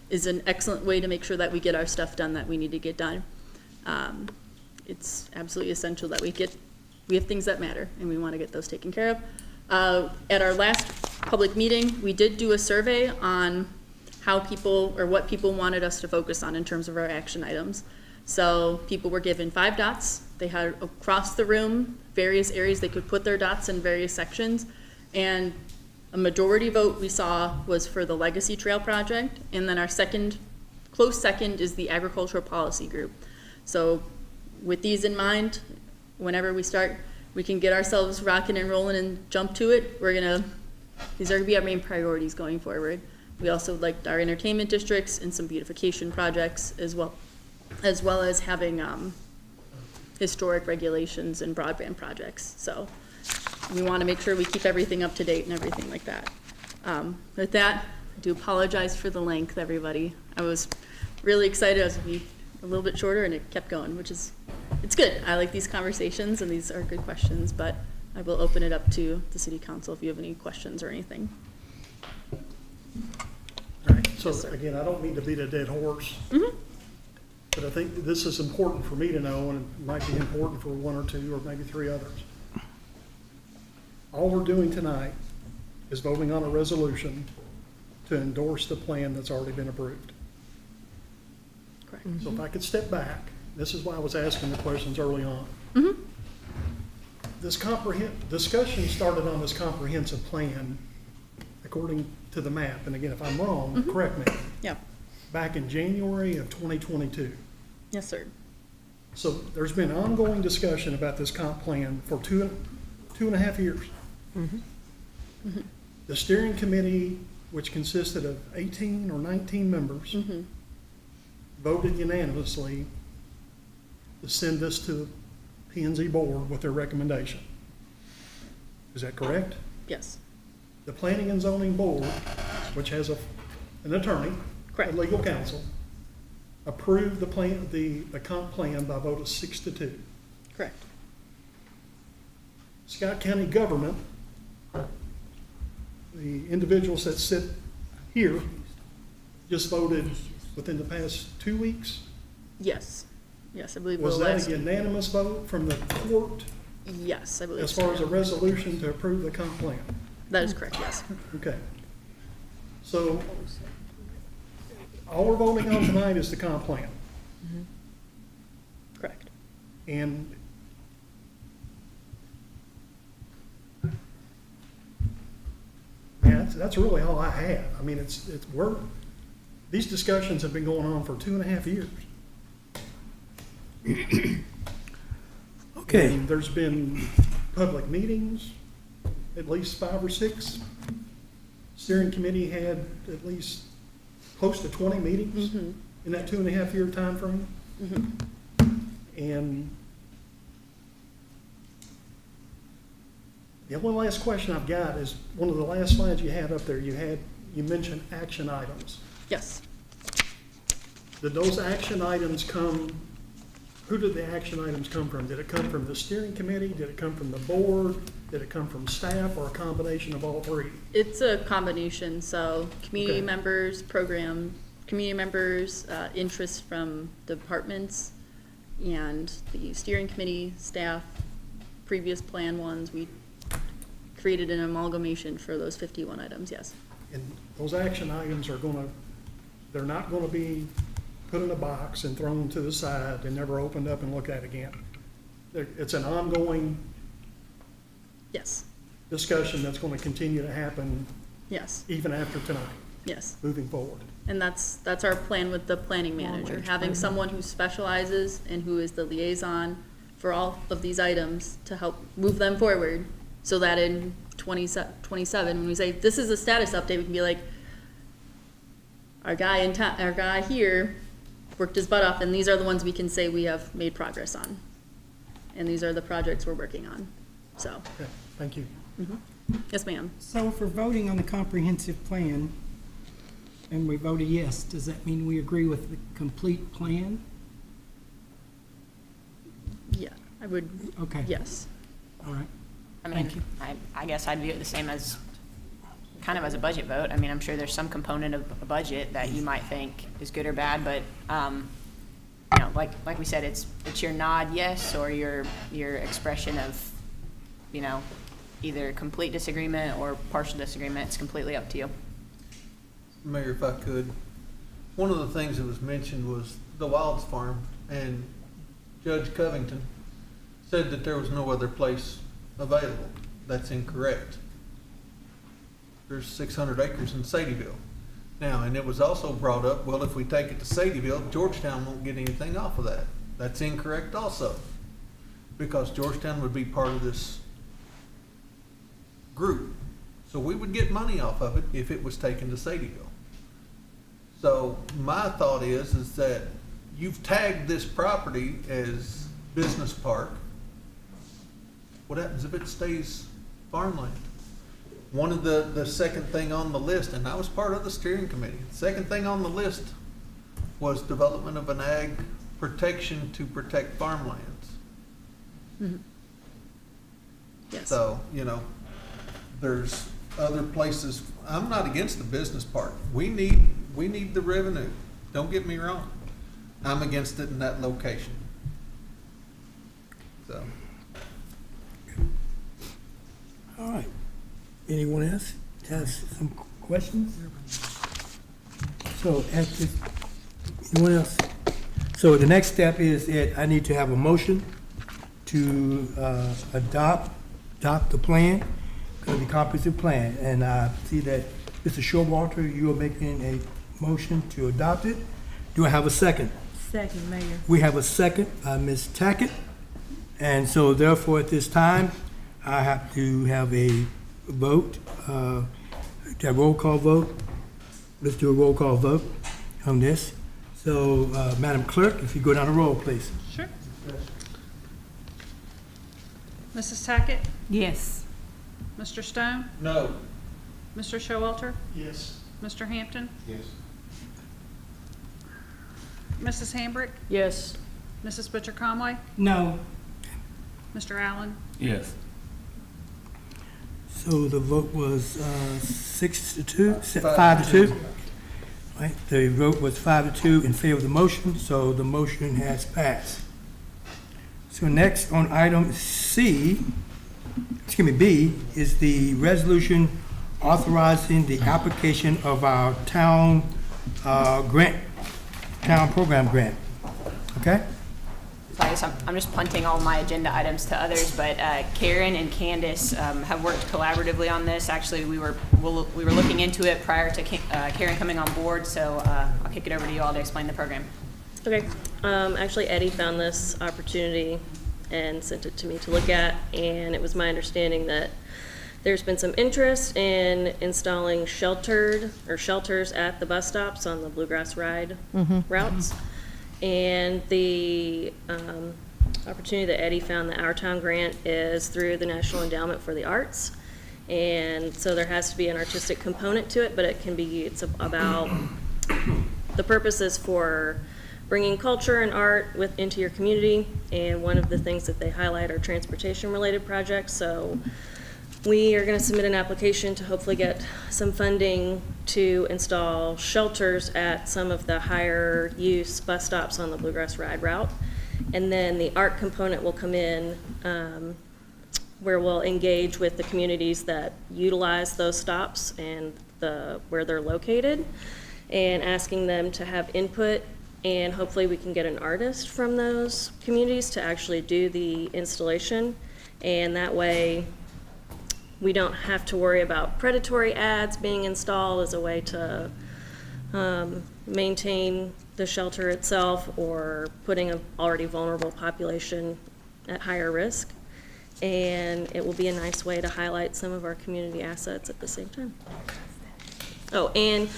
is an excellent way to make sure that we get our stuff done that we need to get done. It's absolutely essential that we have things that matter and we want to get those taken care of. At our last public meeting, we did do a survey on what people wanted us to focus on in terms of our action items. So people were given 5 dots They had across the room, various areas they could put their dots in various sections. And a majority vote we saw was for the Legacy Trail project. And then our close second is the Agricultural Policy Group. So with these in mind, whenever we start, we can get ourselves rocking and rolling and jump to it. These are gonna be our main priorities going forward. We also liked our entertainment districts and some beautification projects as well as having historic regulations and broadband projects. So we want to make sure we keep everything up to date and everything like that. With that, I do apologize for the length, everybody. I was really excited. I was going to be a little bit shorter, and it kept going, it's good. I like these conversations, and these are good questions, but I will open it up to the city council if you have any questions or anything. All right, so again, I don't mean to beat a dead horse, but I think this is important for me to know, and it might be important for one or two or maybe three others. All we're doing tonight is voting on a resolution to endorse the plan that's already been approved. Correct. So if I could step back, this is why I was asking the questions early on. This discussion started on this comprehensive plan according to the map, and again, if I'm wrong, correct me. Yeah. Back in January of 2022. Yes, sir. So there's been ongoing discussion about this comp plan for two and a half years. The steering committee, which consisted of 18 or 19 members, voted unanimously to send this to the P&Z board with their recommendation. Is that correct? Yes. The Planning and Zoning Board, which has an attorney, a legal counsel, approved the plan, the comp plan by a vote of 6-2. Correct. Scott County government, the individuals that sit here, just voted within the past 2 weeks. Yes. Yes, I believe. Was that a unanimous vote from the court? Yes, I believe. As far as a resolution to approve the comp plan? That is correct, yes. Okay. So all we're voting on tonight is the comp plan. Correct. And yeah, that's really all I had. I mean, these discussions have been going on for 2.5 years. Okay. And there's been public meetings, at least 5 or 6. Steering committee had at least close to 20 meetings in that 2.5 year time frame. And the only last question I've got is one of the last slides you had up there. You mentioned action items. Yes. Did those action items who did the action items come from? Did it come from the steering committee? Did it come from the board? Did it come from staff, or a combination of all three? It's a combination, so community members, community members, interest from departments, and the steering committee, staff, previous plan ones. We created an amalgamation for those 51 items, yes. And those action items they're not gonna be put in a box and thrown to the side and never opened up and looked at again. It's an ongoing discussion that's going to continue to happen even after tonight. Yes. Moving forward. And that's our plan with the planning manager, having someone who specializes and who is the liaison for all of these items to help move them forward, so that in 27, when we say this is a status update, we can be like, our guy here worked his butt off, and these are the ones we can say we have made progress on. And these are the projects we're working on, so. Okay, thank you. Yes, ma'am. So if we're voting on the comprehensive plan, and we voted yes, does that mean we agree with the complete plan? Yeah, I would. Okay. Yes. All right. I mean, I guess I'd view it the same as, kind of as a budget vote. I mean, I'm sure there's some component of a budget that you might think is good or bad, but, you know, like we said, it's your nod yes, or your expression of, you know, either complete disagreement or partial disagreement. It's completely up to you. Mayor, if I could, one of the things that was mentioned was the Wilds Farm, and Judge Covington said that there was no other place available. That's incorrect. There's 600 acres in Sadieville. Now, and it was also brought up, well, if we take it to Sadieville, Georgetown won't get anything off of that. That's incorrect also, because Georgetown would be part of this group. So we would get money off of it if it was taken to Sadieville. So my thought is that you've tagged this property as business park. What happens if it stays farmland? One of the second thing on the list, and I was part of the steering committee, the second thing on the list was development of an ag protection to protect farmlands. Mhm. Yes. So, you know, there's other places. I'm not against the business part. We need the revenue. Don't get me wrong. I'm against it in that location. So. All right. Anyone else has some questions? So, anyone else? So the next step is that I need to have a motion to adopt the plan, the comprehensive plan. And I see that Mr. Showalter, you are making a motion to adopt it. Do I have a second? Second, Mayor. We have a second by Ms. Tackett. And so therefore, at this time, I have to have a vote, a roll call vote. Let's do a roll call vote on this. So, Madam Clerk, if you go down the roll, please. Sure. Mrs. Tackett? Yes. Mr. Stone? No. Mr. Showalter? Yes. Mr. Hampton? Yes. Mrs. Hambrick? Yes. Mrs. Butcher Conway? No. Mr. Allen? Yes. So the vote was 5-2. Right, the vote was 5-2 in favor of the motion, so the motion has passed. So next on item B, is the resolution authorizing the application of our town program grant. Okay? So I guess I'm just punting all my agenda items to others, but Karen and Candace have worked collaboratively on this. Actually, we were looking into it prior to Karen coming on board, so I'll kick it over to you all to explain the program. Okay. Actually, Eddie found this opportunity and sent it to me to look at, and it was my understanding that there's been some interest in installing shelters at the bus stops on the Bluegrass Ride routes. And the opportunity that Eddie found, the Our Town grant, is through the National Endowment for the Arts. And so there has to be an artistic component to it, but it's about, the purpose is for bringing culture and art into your community. And one of the things that they highlight are transportation-related projects. So we are going to submit an application to hopefully get some funding to install shelters at some of the higher use bus stops on the Bluegrass Ride route. And then the art component will come in where we'll engage with the communities that utilize those stops and where they're located, and asking them to have input, and hopefully we can get an artist from those communities to actually do the installation. And that way we don't have to worry about predatory ads being installed as a way to maintain the shelter itself, or putting an already vulnerable population at higher risk. And it will be a nice way to highlight some of our community assets at the same time. Oh, and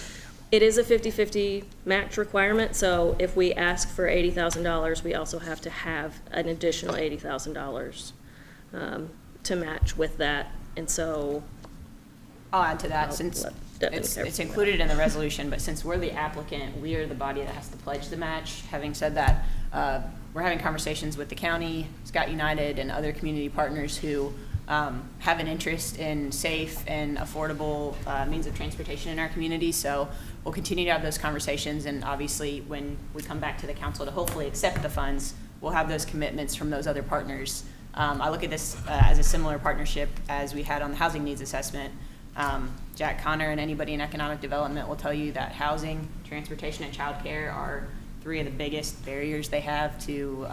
it is a 50-50 match requirement, so if we ask for $80,000, we also have to have an additional $80,000 to match with that. And so I'll add to that, since it's included in the resolution, but since we're the applicant, we are the body that has to pledge the match. Having said that, we're having conversations with the county, Scott United, and other community partners who have an interest in safe and affordable means of transportation in our community. So we'll continue to have those conversations, and obviously when we come back to the council to hopefully accept the funds, we'll have those commitments from those other partners. I look at this as a similar partnership as we had on the housing needs assessment. Jack Connor and anybody in economic development will tell you that housing, transportation, and childcare are three of the biggest barriers they have to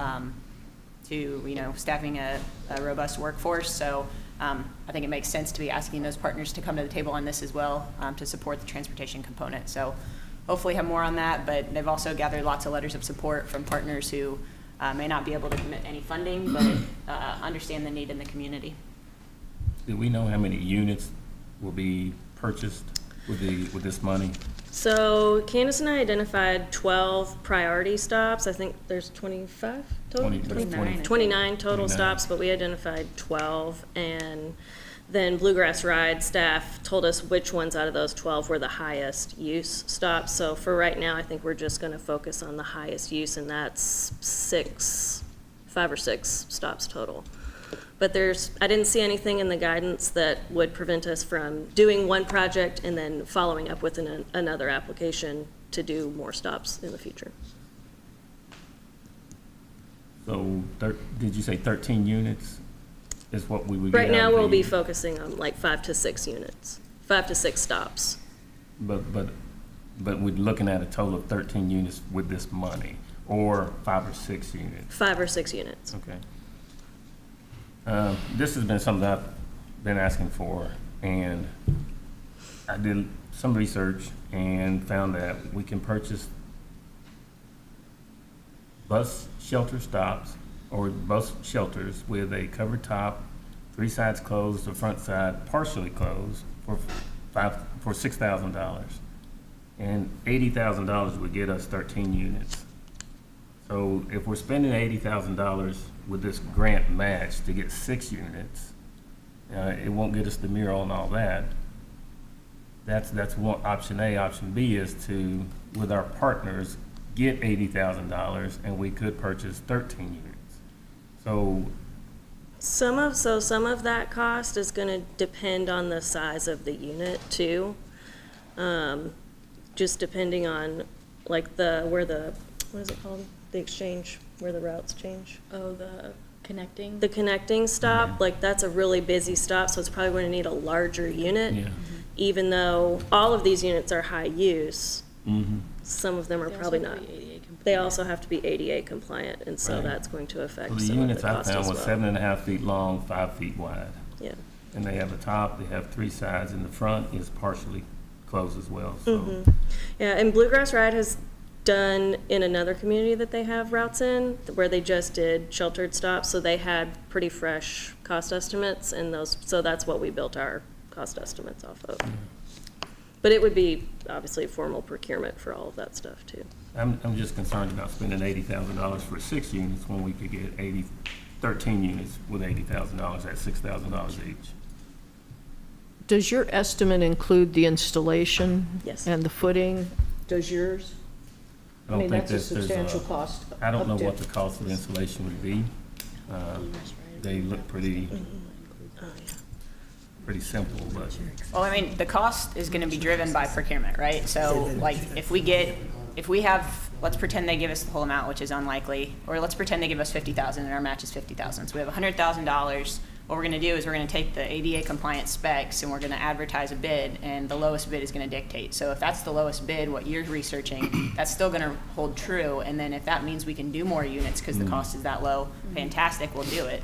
to, staffing a robust workforce. So I think it makes sense to be asking those partners to come to the table on this as well, to support the transportation component. So hopefully have more on that, but they've also gathered lots of letters of support from partners who may not be able to commit any funding, but understand the need in the community. Do we know how many units will be purchased with this money? So Candace and I identified 12 priority stops. I think there's 25 total? 29 total stops, but we identified 12. And then Bluegrass Ride staff told us which ones out of those 12 were the highest use stops. So for right now, I think we're just going to focus on the highest use, and that's 5 or 6 stops total. But I didn't see anything in the guidance that would prevent us from doing one project and then following up with another application to do more stops in the future. So did you say 13 units is what we would get? Right now, we'll be focusing on like 5 to 6 units, 5 to 6 stops. But we're looking at a total of 13 units with this money, or 5 or 6 units? 5 or 6 units. Okay. This has been something I've been asking for, and I did some research and found that we can purchase bus shelter stops or bus shelters with a covered top, 3 sides closed, the front side partially closed for $6,000. And $80,000 would get us 13 units. So if we're spending $80,000 with this grant match to get 6 units, it won't get us the mural and all that. That's one option A. Option B is to, with our partners, get $80,000 and we could purchase 13 units. So some of that cost is going to depend on the size of the unit too. Just depending on like what is it called? The exchange, where the routes change. Oh, the connecting? The connecting stop, like that's a really busy stop, so it's probably going to need a larger unit. Yeah. Even though all of these units are high use, some of them are probably not. They also have to be ADA compliant, and so that's going to affect the some units of the I cost found as was well. 7.5 feet long, 5 feet wide. Yeah. And they have a top, they have 3 sides, and the front is partially closed as well. So Yeah, and Bluegrass Ride has done in another community that they have routes in where they just did sheltered stops, so they had pretty fresh cost estimates, and so that's what we built our cost estimates off of. But it would be obviously formal procurement for all of that stuff too. I'm just concerned about spending $80,000 for 6 units when we could get 13 units with $80,000 at $6,000 each. Does your estimate include the installation? Yes. And the footing? Does yours? I mean, that's a there's substantial cost. I don't know up to- what the cost of the installation would be. They look pretty simple, but. Well, I mean, the cost is gonna be driven by procurement, right? So, like, if we have, let's pretend they give us the whole amount, which is unlikely, or let's pretend they give us 50,000 and our match is 50,000. So we have $100,000. What we're gonna do is we're gonna take the ADA compliant specs and we're gonna advertise a bid, and the lowest bid is gonna dictate. So if that's the lowest bid, what you're researching, that's still gonna hold true. And then if that means we can do more units because the cost is that low, fantastic, we'll do it.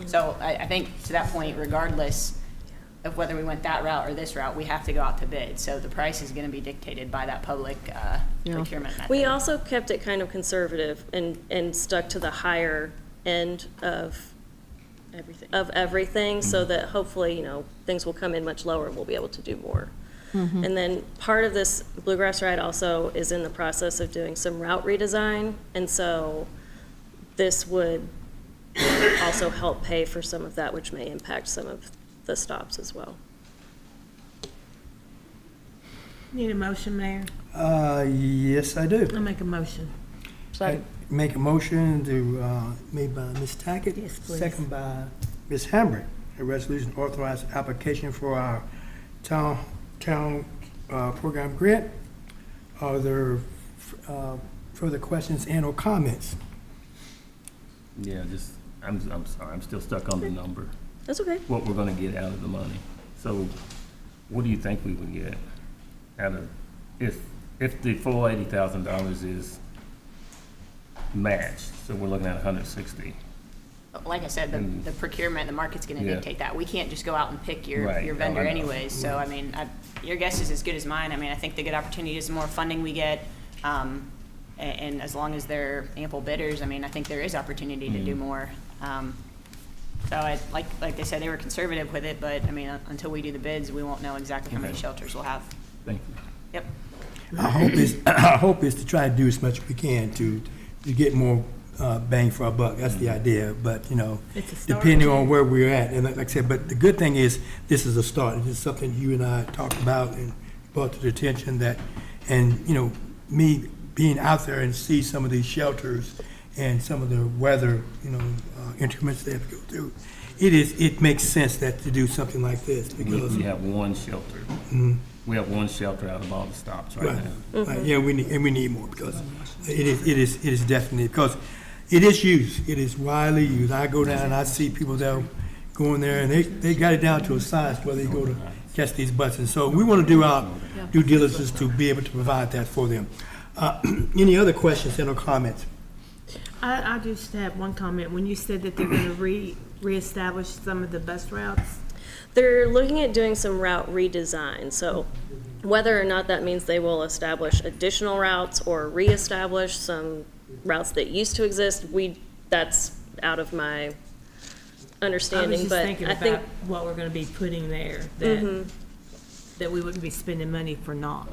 So I think to that point, regardless of whether we went that route or this route, we have to go out to bid. So the price is going to be dictated by that public procurement method. We also kept it kind of conservative and stuck to the higher end of everything, so that hopefully, things will come in much lower and we'll be able to do more. And then part of this Bluegrass Ride also is in the process of doing some route redesign, and so this would also help pay for some of that, which may impact some of the stops as well. Need a motion, Mayor? Yes, I do. I'll make a motion. Make a motion made by Ms. Tackett. Yes, please. Second by Ms. Hambrick. A resolution authorizing application for our town program grant. Are there further questions and or comments? Yeah, I'm sorry, I'm still stuck on the number. That's okay. What we're gonna get out of the money. So what do you think we would get out of, if the full $80,000 is matched, so we're looking at 160. Like I said, the procurement, the market's gonna Yeah. dictate that. We can't just go out and pick your Right. vendor I know. anyways. So, I mean, your guess is as good as mine. I mean, I think the good opportunity is the more funding we get, and as long as they're ample bidders, I mean, I think there is opportunity to do more. So like they said, they were conservative with it, but I mean, until we do the bids, we won't know exactly how many shelters we'll have. Thank you. Yep. Our hope is to try to do as much as we can to get more bang for our buck. That's the idea, but, you know, It's a start. depending on where we're at, and like I said, but the good thing is, this is a start. It's something you and I talked about and brought to the attention that, and, you know, me being out there and see some of these shelters and some of the weather, you know, increments they have to go through, it makes sense that to do something like this, because. We have one shelter. Mhm. We have one shelter out of all the stops right now. Right, yeah, we need more, because it is definitely, because it is used, it is widely used. I go down and I see people that go in there, and they got it down to a science where they go to catch these buses. So we want to do our due diligence to be able to provide that for them. Any other questions and or comments? I just have one comment. When you said that they're going to reestablish some of the bus routes, They're looking at doing some route redesign, so whether or not that means they will establish additional routes or reestablish some routes that used to exist, that's out of my I understanding, was just but thinking I think, about what we're going to be putting there, that we wouldn't be spending money for naught.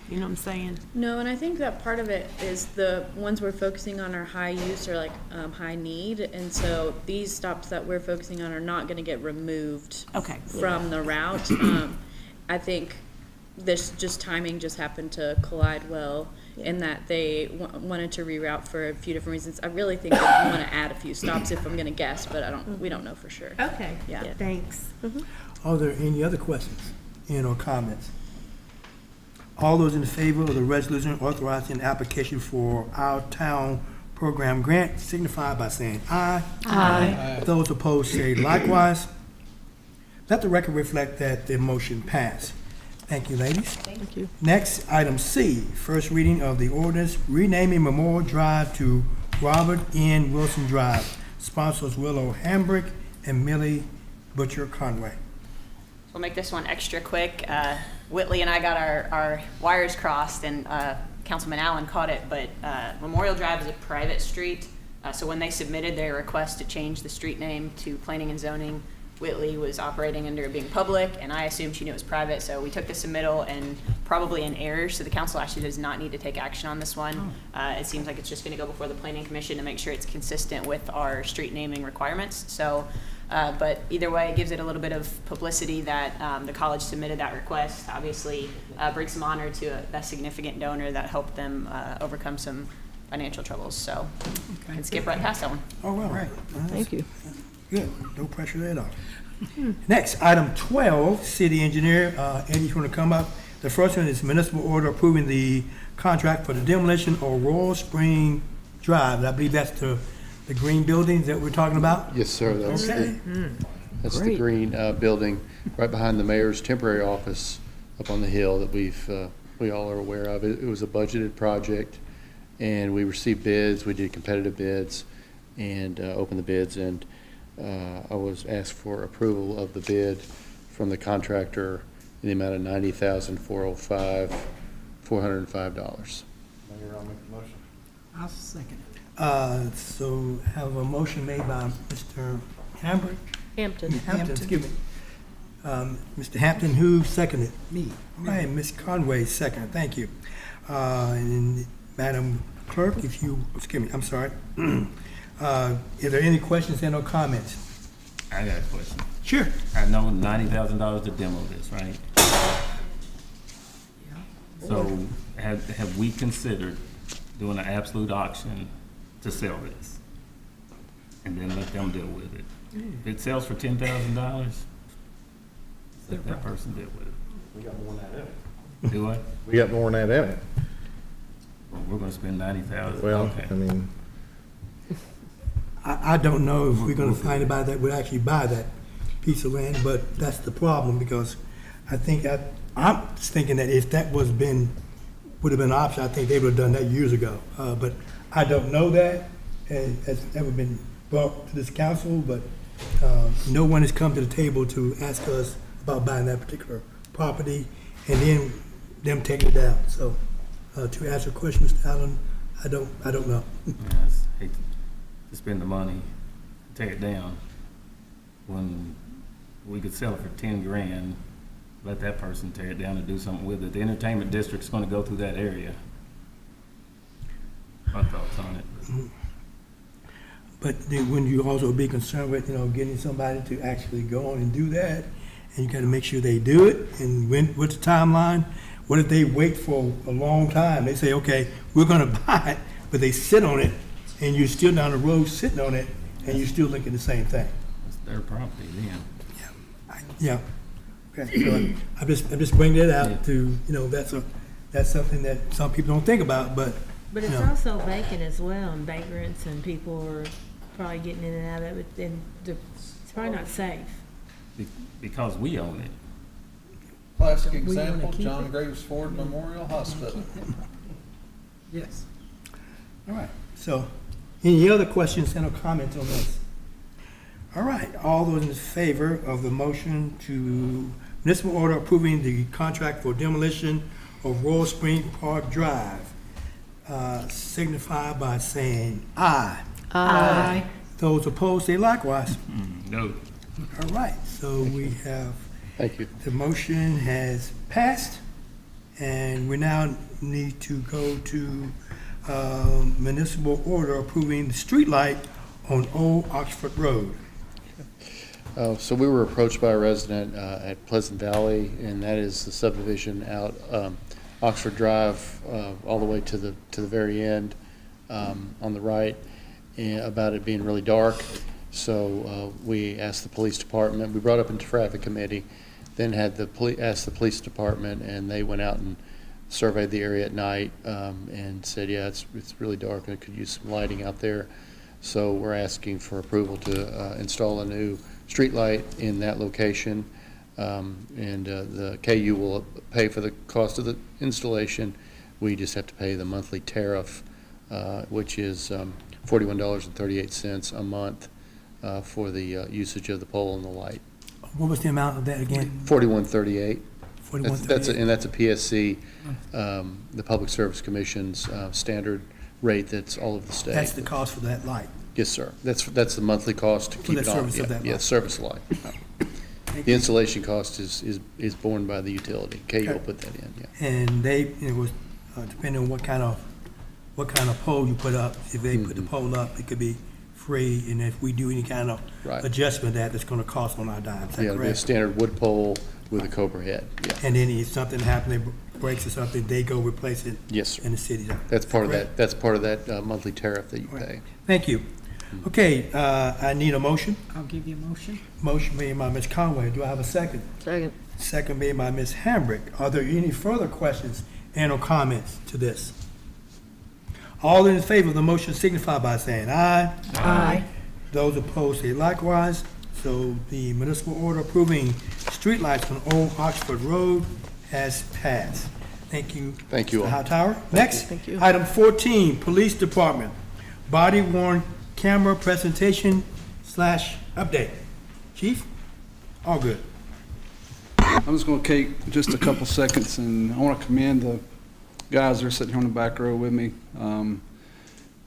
You know what I'm saying? No, and I think that part of it is the ones we're focusing on are high use or like high need, and so these stops that we're focusing on are not going to get removed from the route. I think this timing just happened to collide well in that they wanted to reroute for a few different reasons. I really think they want to add a few stops, if I'm going to guess, but we don't know for sure. Okay. Yeah. Thanks. Are there any other questions and or comments? All those in favor of the resolution authorizing application for our town program grant signify by saying aye. Aye. Those opposed say likewise. Let the record reflect that the motion passed. Thank you, ladies. Thank you. Next, item C, first reading of the ordinance renaming Memorial Drive to Robert N. Wilson Drive. Sponsors Willow Hambrick and Millie Butcher Conway. We'll make this one extra quick. Whitley and I got our wires crossed, and Councilman Allen caught it, but Memorial Drive is a private street, so when they submitted their request to change the street name to Planning and Zoning, Whitley was operating under it being public, and I assumed she knew it was private, so we took the submittal and probably in error, so the council actually does not need to take action on this one. It seems like it's just gonna go before the Planning Commission to make sure it's consistent with our street naming requirements, so, but either way, it gives it a little bit of publicity that the college submitted that request. Obviously, brings some honor to a significant donor that helped them overcome some financial troubles, so I can skip right past that one. Oh, well, right. Thank you. Good, no pressure at all. Next, item 12, city engineer, Eddie's going to come up. The first one is municipal order approving the contract for the demolition of Royal Spring Drive. I believe that's the green buildings that we're talking about? Yes, sir. That's Okay. that's the Great. green building right behind the mayor's temporary office up on the hill that we all are aware of. It was a budgeted project, and we received bids. We did competitive bids and opened the bids, and I was asked for approval of the bid from the contractor in the amount of $90,405. Mayor, I'll make the motion. I'll second it. So have a motion made by Mr. Hambrick? Hampton. Excuse me. Mr. Hampton, who seconded? Me. All right, Ms. Conway seconded, thank you. And Madam Clerk, if you, excuse me, I'm sorry. Are there any questions and or comments? I got a question. Sure. I know $90,000 to demo this, right? So have we considered doing an absolute auction to sell this? And then let them deal with it? If it sells for $10,000, let that person deal with it. We got more than that in it. Do what? We got more than that in it. Well, we're gonna spend $90,000. Well, Okay. I mean, I don't know if we're gonna find anybody that would actually buy that piece of land, but that's the problem, because I think, I'm just thinking that if that would have been an option, I think they would have done that years ago. But I don't know that, and has never been brought to this council, but no one has come to the table to ask us about buying that particular property and then them taking it down. So to answer your question, Mr. Allen, I don't know. Yes, hate to spend the money, tear it down, when we could sell it for 10 grand, let that person tear it down and do something with it. The entertainment district's gonna go through that area. My thoughts on it. But then wouldn't you also be concerned with, getting somebody to actually go on and do that? And you gotta make sure they do it, and what's the timeline? What if they wait for a long time? They say, okay, we're gonna buy it, but they sit on it, and you're still down the road sitting on it, and you're still thinking the same thing. It's their property then. Yeah. Okay, so I'm just bringing it out to, that's something that some people don't think about, but. But it's also vacant as well, and vagrants and people are probably getting in and out of it, and it's probably not safe. Because we own it. Classic We wanna example, keep John it? Graves Ford Memorial Hospital. Yes. All right, so any other questions and or comments on this? All right, all those in favor of the motion to municipal order approving the contract for demolition of Royal Spring Park Drive, signify by saying aye. Aye. Those opposed, say likewise. No. All right, so we have, Thank you. the motion has passed, and we now need to go to municipal order approving the street light on Old Oxford Road. So we were approached by a resident at Pleasant Valley, and that is the subdivision out Oxford Drive all the way to the very end on the right, about it being really dark. So we asked the police department. We brought it up in traffic committee, then had asked the police department, and they went out and surveyed the area at night and said, yeah, it's really dark. I could use some lighting out there. So we're asking for approval to install a new street light in that location, and the KU will pay for the cost of the installation. We just have to pay the monthly tariff, which is $41.38 a month for the usage of the pole and the light. What was the amount of that again? $41.38. $41.38. That's a PSC, the Public Service Commission's standard rate. That's all of the state. That's the cost for that light. Yes, sir. That's the monthly cost to keep it on. service of that Yeah, light. service light. The installation cost is borne by the utility. KU will put that in, yeah. And it was depending on what kind of pole you put up. If they put the pole up, it could be free, and if we do any kind of Right. adjustment, it's going to cost on our dime. Is that Yeah, it'll be a correct? standard wood pole with a cobra head, yeah. And then if something happens, it breaks or something, they go replace it. Yes, sir. In the city. That's part of correct? that, monthly tariff that you pay. Thank you. Okay, I need a motion. I'll give you a motion. Motion made by Ms. Conway. Do I have a second? Second. Second made by Ms. Hambrick. Are there any further questions and or comments to this? All in favor of the motion signify by saying aye. Aye. Those opposed say likewise. So the municipal order approving streetlights on Old Oxford Road has passed. Thank you. Thank you Mr. all. Hightower. Next, Thank you. item 14, Police Department, body worn camera presentation / update. Chief? All good. I'm just going to take just a couple seconds, and I want to commend the guys that are sitting here on the back row with me.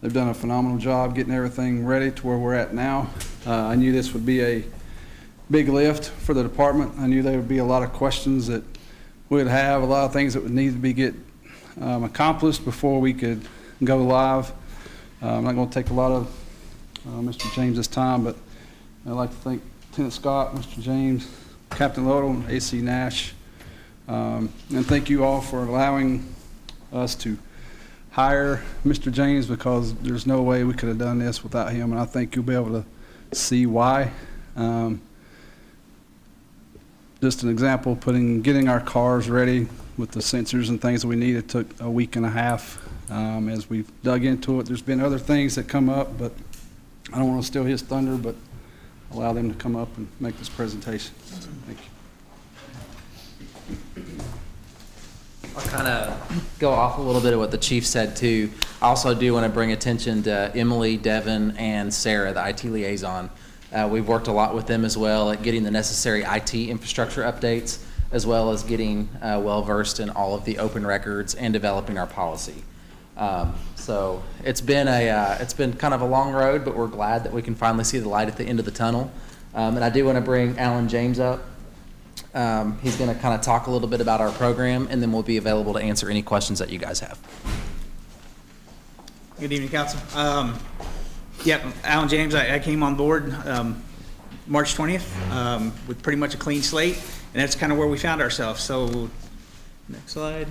They've done a phenomenal job getting everything ready to where we're at now. I knew this would be a big lift for the department. I knew there would be a lot of questions that we'd have, a lot of things that would need to be accomplished before we could go live. I'm not going to take a lot of Mr. James's time, but I'd like to thank Lieutenant Scott, Mr. James, Captain Lodell, and AC Nash, and thank you all for allowing us to hire Mr. James, because there's no way we could have done this without him, and I think you'll be able to see why. Just an example, getting our cars ready with the sensors and things that we need, it took a week and a half. As we've dug into it, there's been other things that come up, but I don't want to steal his thunder, but allow them to come up and make this presentation. Thank you. I'll kind of go off a little bit of what the chief said too. I also do want to bring attention to Emily, Devin, and Sarah, the IT liaison. We've worked a lot with them as well at getting the necessary IT infrastructure updates, as well as getting well-versed in all of the open records and developing our policy. So it's been kind of a long road, but we're glad that we can finally see the light at the end of the tunnel. And I do want to bring Alan James up. He's going to kind of talk a little bit about our program, and then we'll be available to answer any questions that you guys have. Good evening, Council. Yep, Alan James, I came on board March 20th with pretty much a clean slate, and that's kind of where we found ourselves. So, next slide.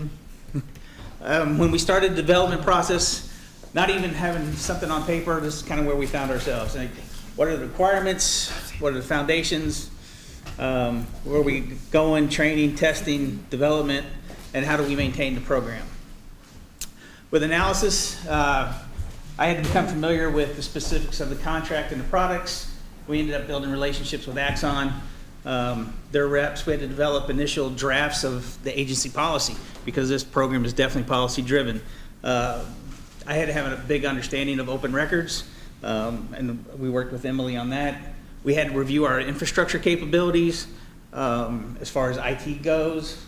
When we started the development process, not even having something on paper, this is kind of where we found ourselves. Like, what are the requirements? What are the foundations? Where are we going, training, testing, development, and how do we maintain the program? With analysis, I had become familiar with the specifics of the contract and the products. We ended up building relationships with Axon, their reps. We had to develop initial drafts of the agency policy because this program is definitely policy driven. I had to have a big understanding of open records, and we worked with Emily on that. We had to review our infrastructure capabilities as far as IT goes.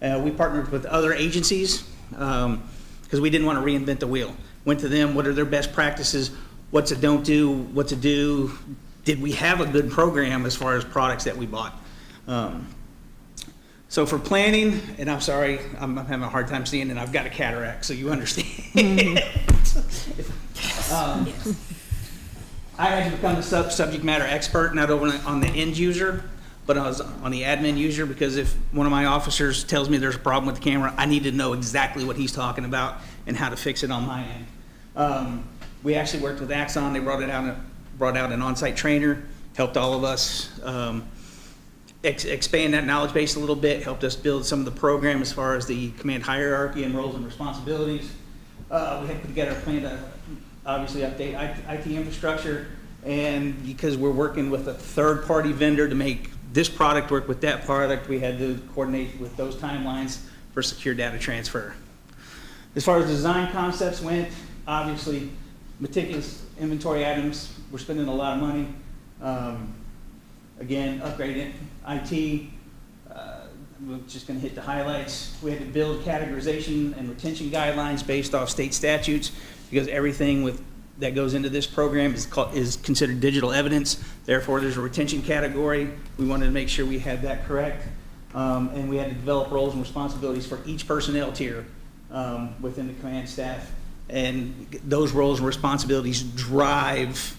We partnered with other agencies because we didn't want to reinvent the wheel. Went to them, what are their best practices, what's a don't do, what to do. Did we have a good program as far as products that we bought? So for planning, and I'm sorry, I'm having a hard time seeing, and I've got a cataract, so you understand. I had to become the subject matter expert, not only on the end user, but I was on the admin user, because if one of my officers tells me there's a problem with the camera, I need to know exactly what he's talking about and how to fix it on my end. We actually worked with Axon. They brought out an on-site trainer, helped all of us expand that knowledge base a little bit, helped us build some of the program as far as the command hierarchy and roles and responsibilities. We had to put together a plan to obviously update IT infrastructure, and because we're working with a third-party vendor to make this product work with that product, we had to coordinate with those timelines for secure data transfer. As far as design concepts went, obviously meticulous inventory items. We're spending a lot of money. Again, upgrading IT. We're just going to hit the highlights. We had to build categorization and retention guidelines based off state statutes, because everything that goes into this program is considered digital evidence. Therefore, there's a retention category. We wanted to make sure we had that correct. And we had to develop roles and responsibilities for each personnel tier within the command staff. And those roles and responsibilities drive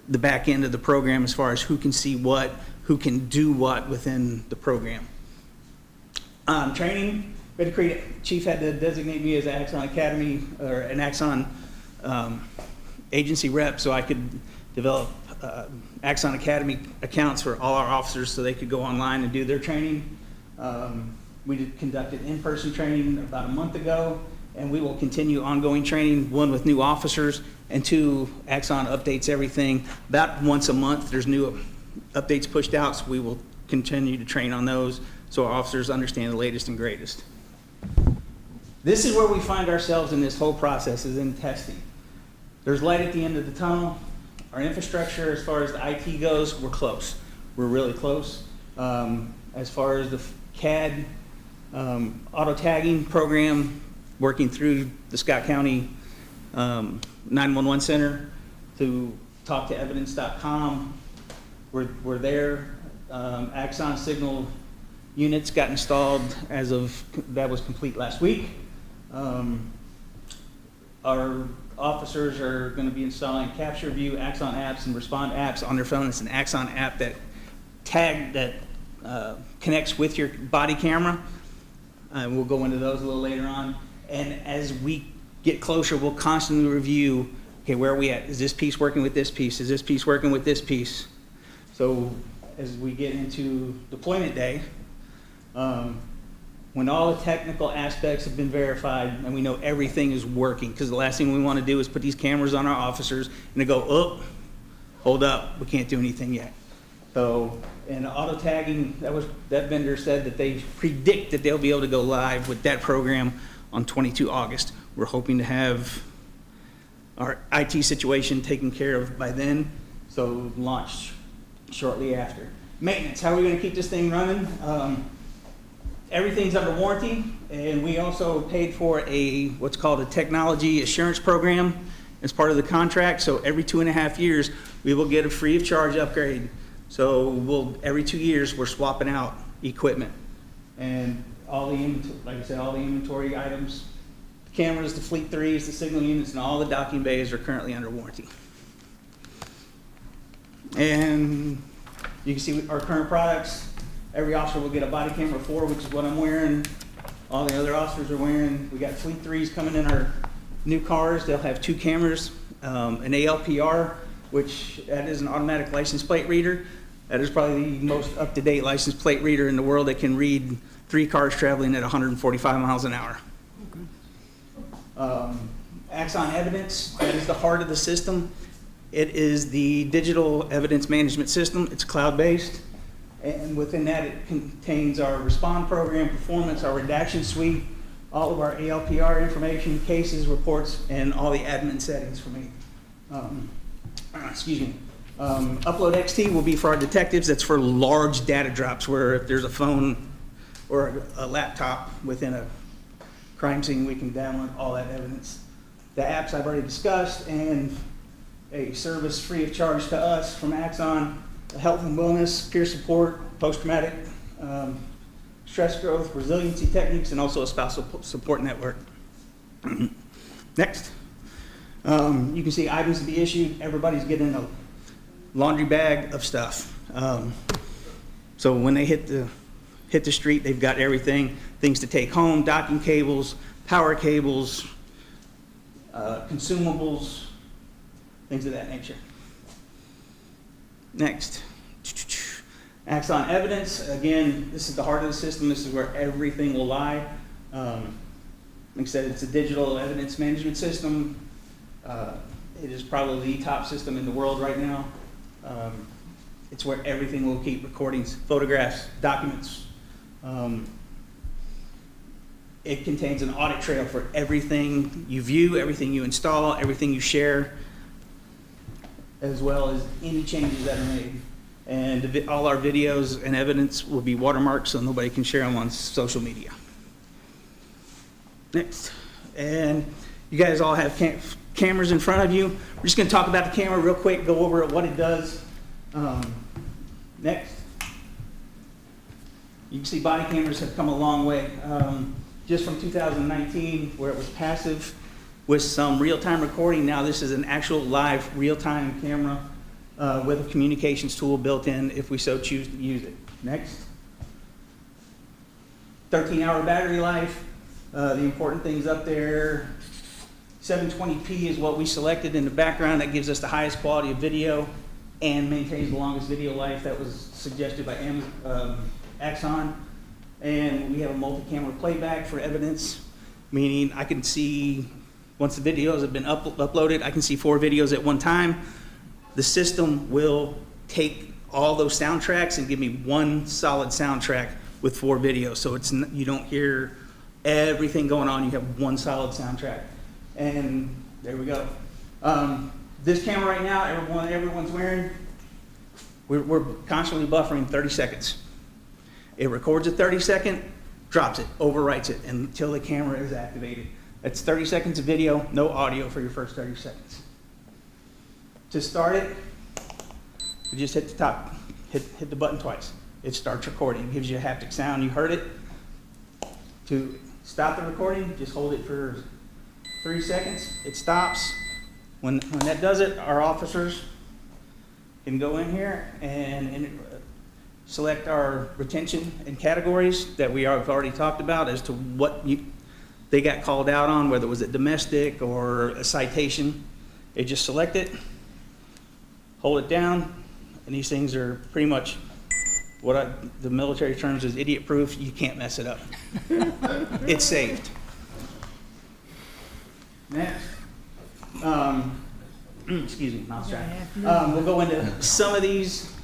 the back end of the program as far as who can see what, who can do what within the program. Training, we had to create, Chief had to designate me as an Axon Academy or an Axon agency rep so I could develop Axon Academy accounts for all our officers so they could go online and do their training. We conducted in-person training about a month ago, and we will continue ongoing training, one with new officers, and two, Axon updates everything. About once a month, there's new updates pushed out, so we will continue to train on those so our officers understand the latest and greatest. This is where we find ourselves in this whole process, is in testing. There's light at the end of the tunnel. Our infrastructure, as far as the IT goes, we're close. We're really close. As far as the CAD auto tagging program, working through the Scott County 911 Center to talktoevidence.com. We're there. Axon signal units got installed as of, that was complete last week. Our officers are going to be installing Capture View, Axon apps, and Respond apps on their phone. It's an Axon app that connects with your body camera. We'll go into those a little later on. And as we get closer, we'll constantly review, okay, where are we at? Is this piece working with this piece? Is this piece working with this piece? So as we get into deployment day, when all the technical aspects have been verified and we know everything is working, because the last thing we want to do is put these cameras on our officers and they go, oh, hold up, we can't do anything yet. So, and auto tagging, that vendor said that they predict that they'll be able to go live with that program on 22 August. We're hoping to have our IT situation taken care of by then, so launch shortly after. Maintenance, how are we gonna keep this thing running? Everything's under warranty, and we also paid for what's called a technology assurance program as part of the contract. So every 2.5 years, we will get a free of charge upgrade. So every 2 years, we're swapping out equipment. And all the inventory items, the cameras, the Fleet 3s, the signal units, and all the docking bays are currently under warranty. And you can see our current products. Every officer will get a body camera 4, which is what I'm wearing. All the other officers are wearing. We got Fleet 3s coming in our new cars. They'll have 2 cameras, an ALPR, which that is an automatic license plate reader. That is probably the most up-to-date license plate reader in the world that can read 3 cars traveling at 145 miles an hour. Axon Evidence, that is the heart of the system. It is the digital evidence management system. It's cloud-based. And within that, it contains our Respond program, performance, our redaction suite, all of our ALPR information, cases, reports, and all the admin settings for me. Excuse me. Upload XT will be for our detectives. That's for large data drops, where if there's a phone or a laptop within a crime scene, we can download all that evidence. The apps I've already discussed, and a service free of charge to us from Axon. Health and wellness, peer support, post-traumatic stress growth, resiliency techniques, and also a spousal support network. Next. You can see items to be issued. Everybody's getting a laundry bag of stuff. So when they hit the street, they've got everything, things to take home, docking cables, power cables, consumables, things of that nature. Next, Axon Evidence. Again, this is the heart of the system. This is where everything will lie. Like I said, it's a digital evidence management system. It is probably the top system in the world right now. It's where everything will keep recordings, photographs, documents. It contains an audit trail for everything you view, everything you install, everything you share, as well as any changes that are made. And all our videos and evidence will be watermarked so nobody can share them on social media. Next. And you guys all have cameras in front of you. We're just gonna talk about the camera real quick, go over what it does. Next. You can see body cameras have come a long way. Just from 2019, where it was passive, with some real-time recording. Now this is an actual live real-time camera with a communications tool built in if we so choose to use it. Next. 13-hour battery life. The important things up there. 720p is what we selected in the background. That gives us the highest quality of video and maintains the longest video life. That was suggested by Axon. And we have a multi-camera playback for evidence, meaning I can see, once the videos have been uploaded, I can see 4 videos at one time. The system will take all those soundtracks and give me one solid soundtrack with 4 videos. So you don't hear everything going on, you have one solid soundtrack. And there we go. This camera right now, everyone's wearing, we're constantly buffering 30 seconds. It records a 30-second, drops it, overwrites it until the camera is activated. That's 30 seconds of video, no audio for your first 30 seconds. To start it, you just hit the top, hit the button twice. It starts recording, it gives you a haptic sound, you heard it. To stop the recording, just hold it for 3 seconds, it stops. When that does it, our officers can go in here and select our retention and categories that we have already talked about as to what they got called out on, whether it was a domestic or a citation. They just select it, hold it down, and these things are pretty much the military terms is idiot proof. You can't mess it up. It's saved. Next. Excuse me, mousetrap. We'll go into some of these.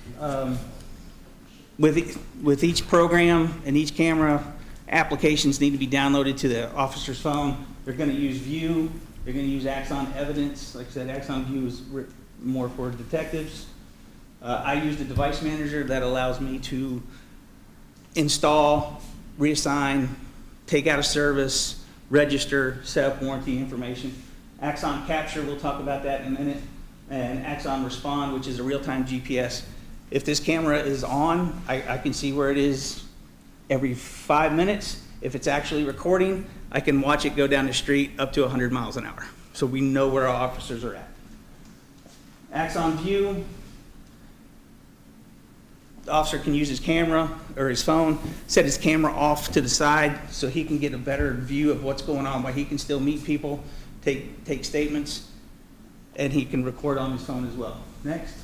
with each program and each camera, applications need to be downloaded to the officer's phone. They're going to use View. They're going to use Axon Evidence. Like I said, Axon View is more for detectives. I use the device manager that allows me to install, reassign, take out of service, register, set up warranty information. Axon Capture, we'll talk about that in a minute, and Axon Respond, which is a real-time GPS. If this camera is on, I can see where it is every 5 minutes. If it's actually recording, I can watch it go down the street up to 100 miles an hour. So we know where our officers are at. Axon View, the officer can use his camera or his phone, set his camera off to the side so he can get a better view of what's going on, while he can still meet people, take statements, and he can record on his phone as well. Next,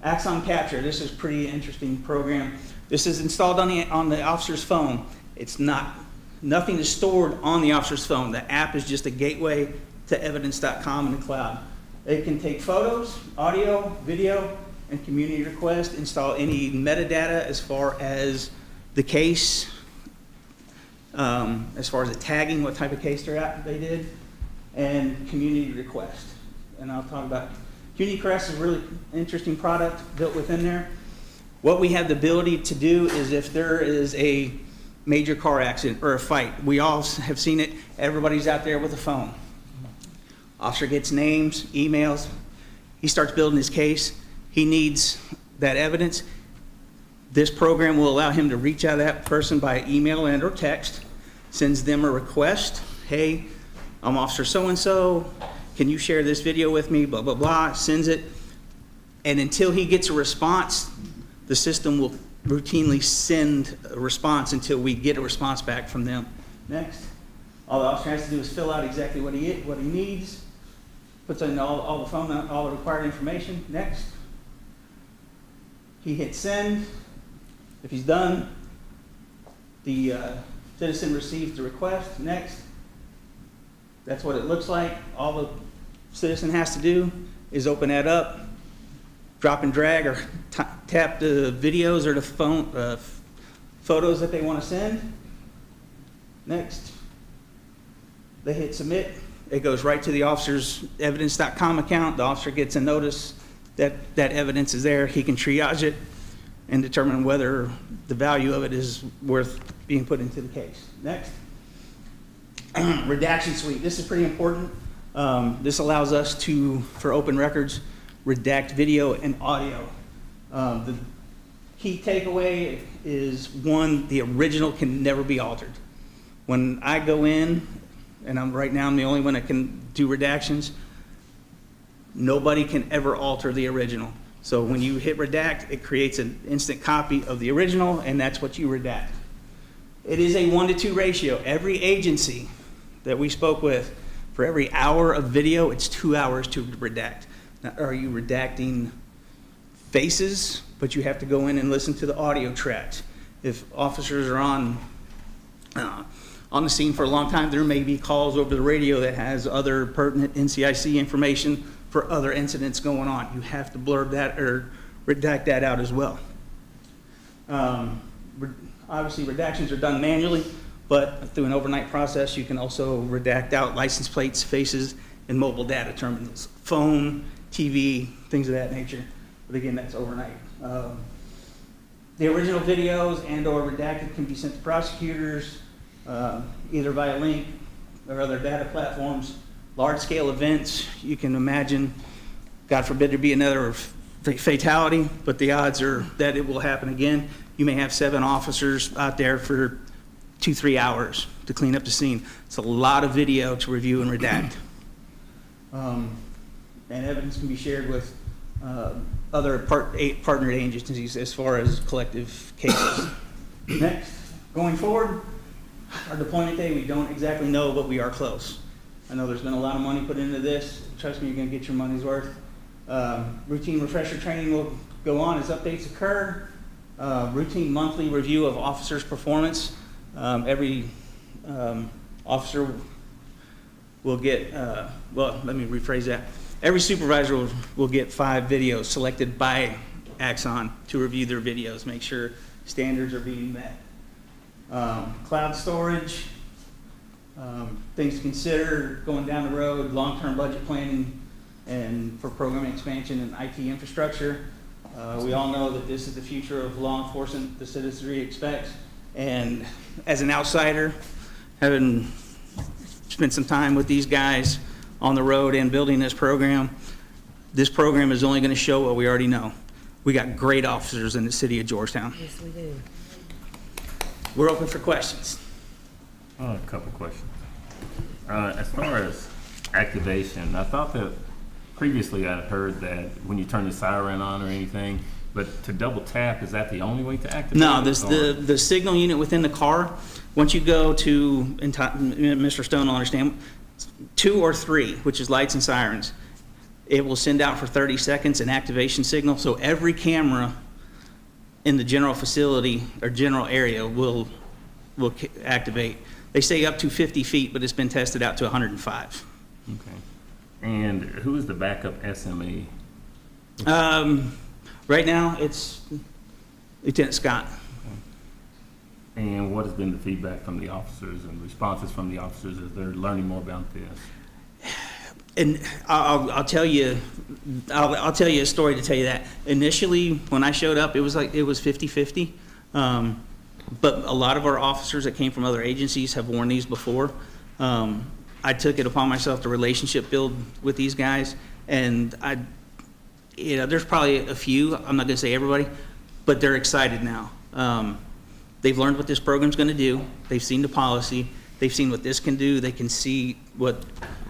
Axon Capture. This is a pretty interesting program. This is installed on the officer's phone. It's nothing is stored on the officer's phone. The app is just a gateway to evidence.com in the cloud. It can take photos, audio, video, and community request, install any metadata as far as the case, as far as the tagging, what type of case they did, and community request. And I'll talk about Community Request is a really interesting product built within there. What we have the ability to do is if there is a major car accident or a fight, we all have seen it, everybody's out there with a phone. Officer gets names, emails, he starts building his case, he needs that evidence. This program will allow him to reach out to that person by email and or text, sends them a request, hey, I'm Officer so-and-so, can you share this video with me, blah, blah, blah, sends it. And until he gets a response, the system will routinely send a response until we get a response back from them. Next, all the officer has to do is fill out exactly what he needs, puts in all the phone, all the required information. Next, he hits send. If he's done, the citizen receives the request. Next, that's what it looks like. All the citizen has to do is open that up, drop and drag or tap the videos or the phone photos that they want to send. Next, they hit submit. It goes right to the officer's evidence.com account. The officer gets a notice that that evidence is there. He can triage it and determine whether the value of it is worth being put into the case. Next, redaction suite. This is pretty important. This allows us to, for open records, redact video and audio. The key takeaway is, one, the original can never be altered. When I go in, and right now I'm the only one that can do redactions, nobody can ever alter the original. So when you hit redact, it creates an instant copy of the original, and that's what you redact. It is a 1-to-2 ratio. Every agency that we spoke with, for every hour of video, it's 2 hours to redact. Now, are you redacting faces, but you have to go in and listen to the audio tracks? If officers are on the scene for a long time, there may be calls over the radio that has other pertinent NCIC information for other incidents going on. You have to blur that or redact that out as well. Obviously, redactions are done manually, but through an overnight process, you can also redact out license plates, faces, and mobile data terminals, phone, TV, things of that nature. But again, that's overnight. The original videos and or redacted can be sent to prosecutors, either via link or other data platforms. Large-scale events, you can imagine, God forbid there be another fatality, but the odds are that it will happen again. You may have 7 officers out there for 2-3 hours to clean up the scene. It's a lot of video to review and redact. And evidence can be shared with other partnered agencies as far as collective cases. Next, going forward, our deployment day, we don't exactly know, but we are close. I know there's been a lot of money put into this. Trust me, you're going to get your money's worth. Routine refresher training will go on as updates occur. Routine monthly review of officers' performance. Every officer will get, well, let me rephrase that. Every supervisor will get 5 videos selected by Axon to review their videos, make sure standards are being met. Cloud storage, things to consider going down the road, long-term budget planning, and for program expansion and IT infrastructure. We all know that this is the future of law enforcement the citizenry expects. And as an outsider, having spent some time with these guys on the road and building this program is only going to show what we already know. We got great officers in the city of Georgetown. Yes, we do. We're open for questions. A couple questions. As far as activation, I thought that previously I'd heard that when you turn the siren on or anything, but to double tap, is that the only way to activate? No, the signal unit within the car, once you go to, and Mr. Stone will understand, 2 or 3, which is lights and sirens, it will send out for 30 seconds an activation signal. So every camera in the general facility or general area will activate. They say up to 50 feet, but it's been tested out to 105. Okay. And who is the backup SME? Right now, it's Lieutenant Scott. And what has been the feedback from the officers and responses from the officers as they're learning more about this? And I'll tell you a story to tell you that. Initially, when I showed up, it was 50-50. But a lot of our officers that came from other agencies have worn these before. I took it upon myself to relationship build with these guys, and there's probably a few. I'm not going to say everybody, but they're excited now. They've learned what this program's going to do. They've seen the policy. They've seen what this can do. They can see what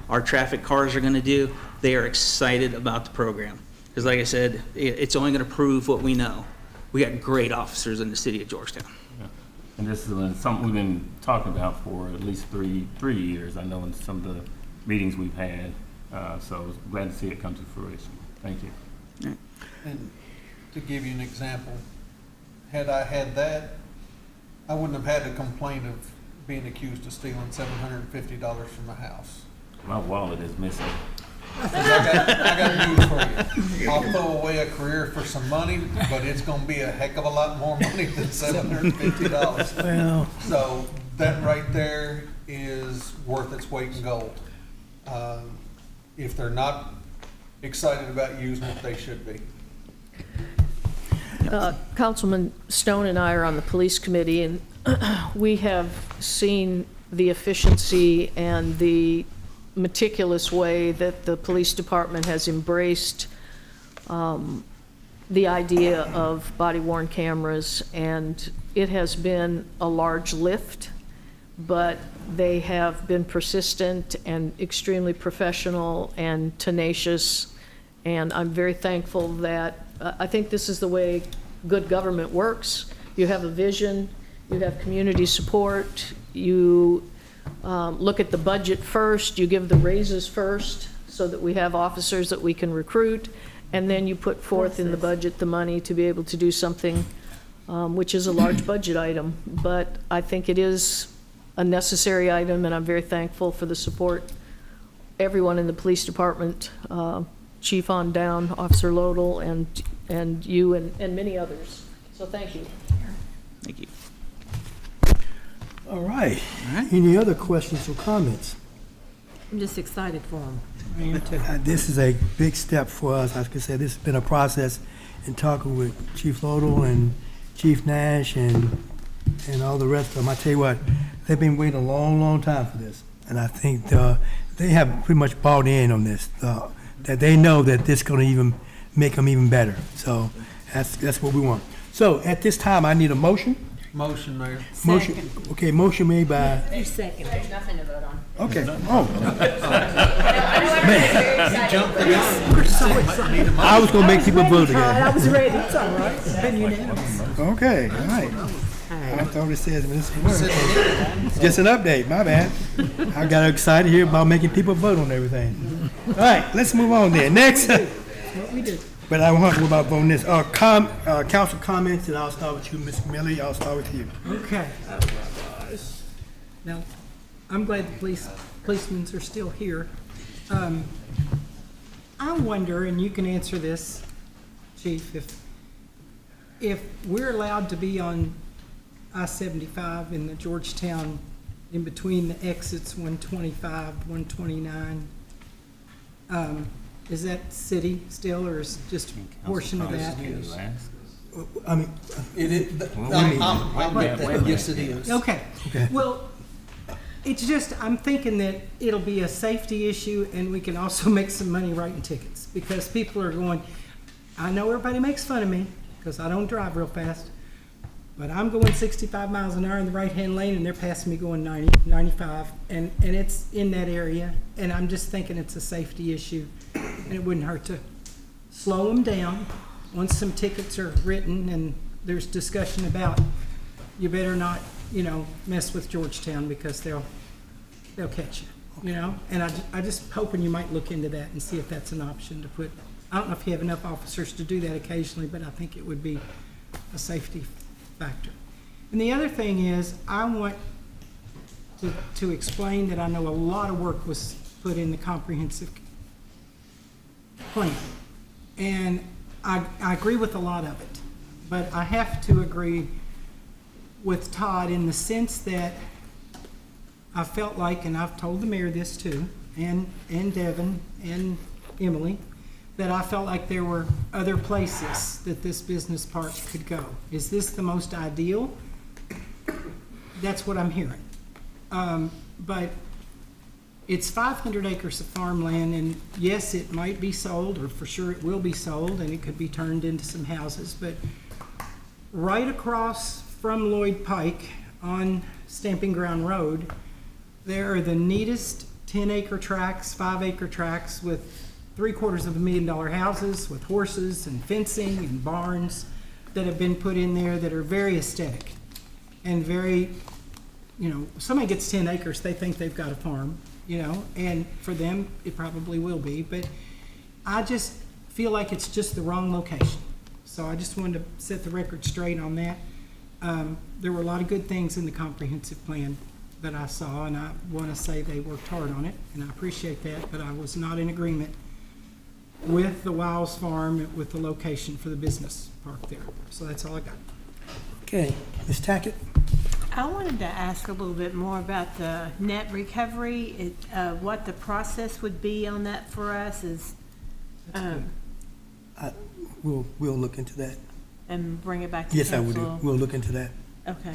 our traffic cars are going to do. They are excited about the program because, like I said, it's only going to prove what we know. We got great officers in the city of Georgetown. Yeah. And this is something we've been talking about for at least three years. I know in some of the meetings we've had. So glad to see it come to fruition. Thank you. Yeah. And to give you an example, had I had that, I wouldn't have had to complain of being accused of stealing $750 from the house. My wallet is missing. 'Cause I got news for you. I'll throw away a career for some money, but it's going to be a heck of a lot more money than $750. Well, So that right there is worth its weight in gold. If they're not excited about using it, they should be. Councilman Stone and I are on the police committee, and we have seen the efficiency and the meticulous way that the police department has embraced the idea of body-worn cameras, and it has been a large lift, but they have been persistent and extremely professional and tenacious, and I'm very thankful that I think this is the way good government works. You have a vision, you have community support, you look at the budget first, you give the raises first so that we have officers that we can recruit, and then you put forth in the budget the money to be able to do something which is a large budget item. But I think it is a necessary item, and I'm very thankful for the support. Everyone in the police department, Chief on down, Officer Lodel, and you and many others. So thank you. Thank you. all right. Any other questions or comments? I'm just excited for them. This is a big step for us. Like I said, this has been a process in talking with Chief Lodel and Chief Nash and all the rest of them. I tell you what, they've been waiting a long, long time for this. And I think they have pretty much bought in on this, that they know that this is going to even make them even better. So that's what we want. So at this time, I need a motion. Motion, Mayor. Motion. Okay, motion made by. You second. There's nothing to vote on. Okay. Oh. Man. I was going to make people vote again. I was ready. It's all right. It's been unanimous. Okay, all right. I thought it says just an update. My bad. I got excited here about making people vote on everything. All right, let's move on then. Next. What we do. But I want to go about voting this. Council comments, and I'll start with you, Ms. Millie. I'll start with you. Okay. Now, I'm glad the policemen are still here. I wonder, and you can answer this, Chief, if we're allowed to be on I-75 in the Georgetown, in between the exits 125, 129, is that city still, or is just a portion of that? I mean, It is, I'm with that. Yes, it is. Okay, well, it's just, I'm thinking that it'll be a safety issue, and we can also make some money writing tickets, because people are going, I know everybody makes fun of me, because I don't drive real fast, but I'm going 65 miles an hour in the right-hand lane, and they're passing me going 90, 95, and it's in that area, and I'm just thinking it's a safety issue, and it wouldn't hurt to slow them down. Once some tickets are written and there's discussion about, you better not, mess with Georgetown, because they'll catch you, And I just hoping you might look into that and see if that's an option to put. I don't know if you have enough officers to do that occasionally, but I think it would be a safety factor. And the other thing is, I want to explain that I know a lot of work was put in the comprehensive plan. And I agree with a lot of it, but I have to agree with Todd in the sense that I felt like, and I've told the mayor this too, and Devin and Emily, that I felt like there were other places that this business park could go. Is this the most ideal? That's what I'm hearing. But it's 500 acres of farmland, and yes, it might be sold, or for sure it will be sold, and it could be turned into some houses, but right across from Lloyd Pike on Stamping Ground Road, there are the neatest 10-acre tracts, 5-acre tracts with $750,000 houses with horses and fencing and barns that have been put in there that are very aesthetic and very, somebody gets 10 acres, they think they've got a farm, and for them, it probably will be, but I just feel like it's just the wrong location. So I just wanted to set the record straight on that. There were a lot of good things in the comprehensive plan that I saw, and I want to say they worked hard on it, and I appreciate that, but I was not in agreement with the Wiles Farm, with the location for the business park there. So that's all I got. Okay, Ms. Tackett? I wanted to ask a little bit more about the net recovery, what the process would be on that for us is, We'll look into that. and bring it back to Yes, I council. will do. We'll look into that. Okay.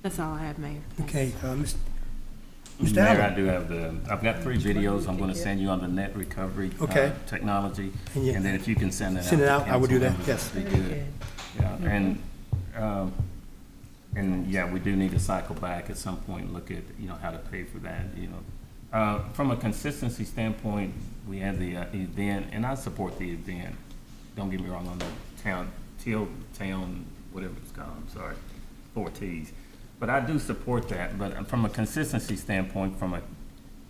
That's all I have, Mayor. Thanks. Okay, Mr. Mayor, I Allen? do have I've got 3 videos I'm going to send you on the net recovery Okay. technology. And And then if you can send that out. Send it to out, I will do that, council yes. members, that'd be good. Yeah, and yeah, we do need to cycle back at some point and look at, how to pay for that, From a consistency standpoint, we had the event, and I support the event. Don't get me wrong, on the town, whatever it's called, I'm sorry, 4 Ts. But I do support that, but from a consistency standpoint, from a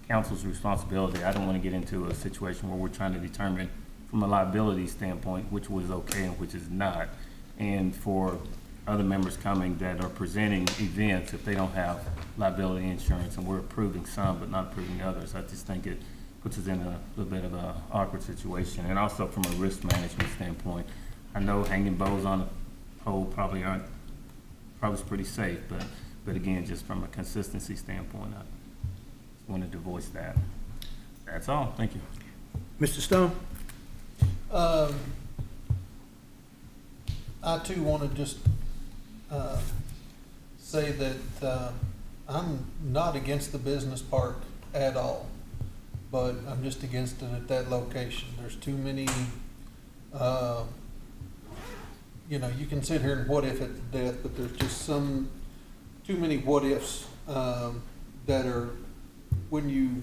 council's responsibility, I don't want to get into a situation where we're trying to determine from a liability standpoint, which was okay and which is not. And for other members coming that are presenting events, if they don't have liability insurance, and we're approving some but not approving others, I just think it puts us in a little bit of an awkward situation. And also from a risk management standpoint, I know hanging bows on a pole probably is pretty safe, but again, just from a consistency standpoint, I just wanted to voice that. That's all. Thank you. Mr. Stone? I too want to just say that I'm not against the business park at all, but I'm just against it at that location. There's too many, you can sit here and what if it to death, but there's just too many what ifs that are, when you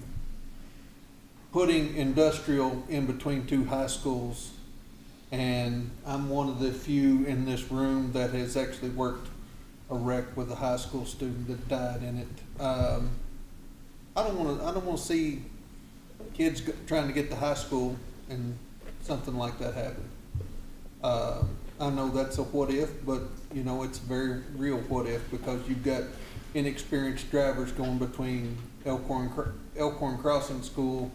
putting industrial in between 2 high schools, and I'm one of the few in this room that has actually worked a wreck with a high school student that died in it. I don't want to see kids trying to get to high school and something like that happen. I know that's a what if, but it's a very real what if, because you've got inexperienced drivers going between Elkhorn Crossing School,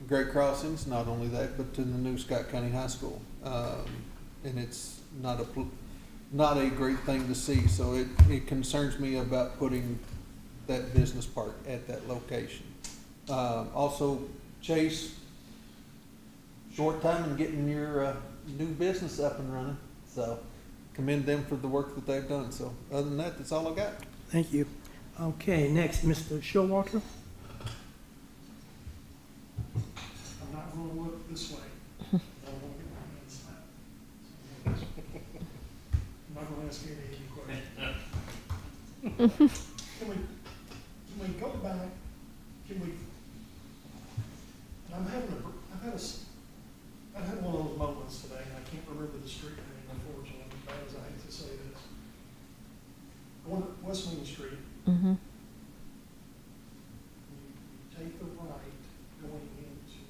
Great Crossings, not only that, but to the new Scott County High School. and it's not a great thing to see. So it concerns me about putting that business park at that location. Also, Chase, short time in getting your new business up and running, so commend them for the work that they've done. So other than that, that's all I got. Thank you. Okay, next, Mr. Showalter. I'm not gonna look this way. I don't wanna get my hands slapped. I'm not gonna ask any questions. Can we go back, I've had one of those moments today, and I can't remember the street name, unfortunately, as bad as I hate to say this. Going up West Main Street. Mm-hmm. You take the right going into,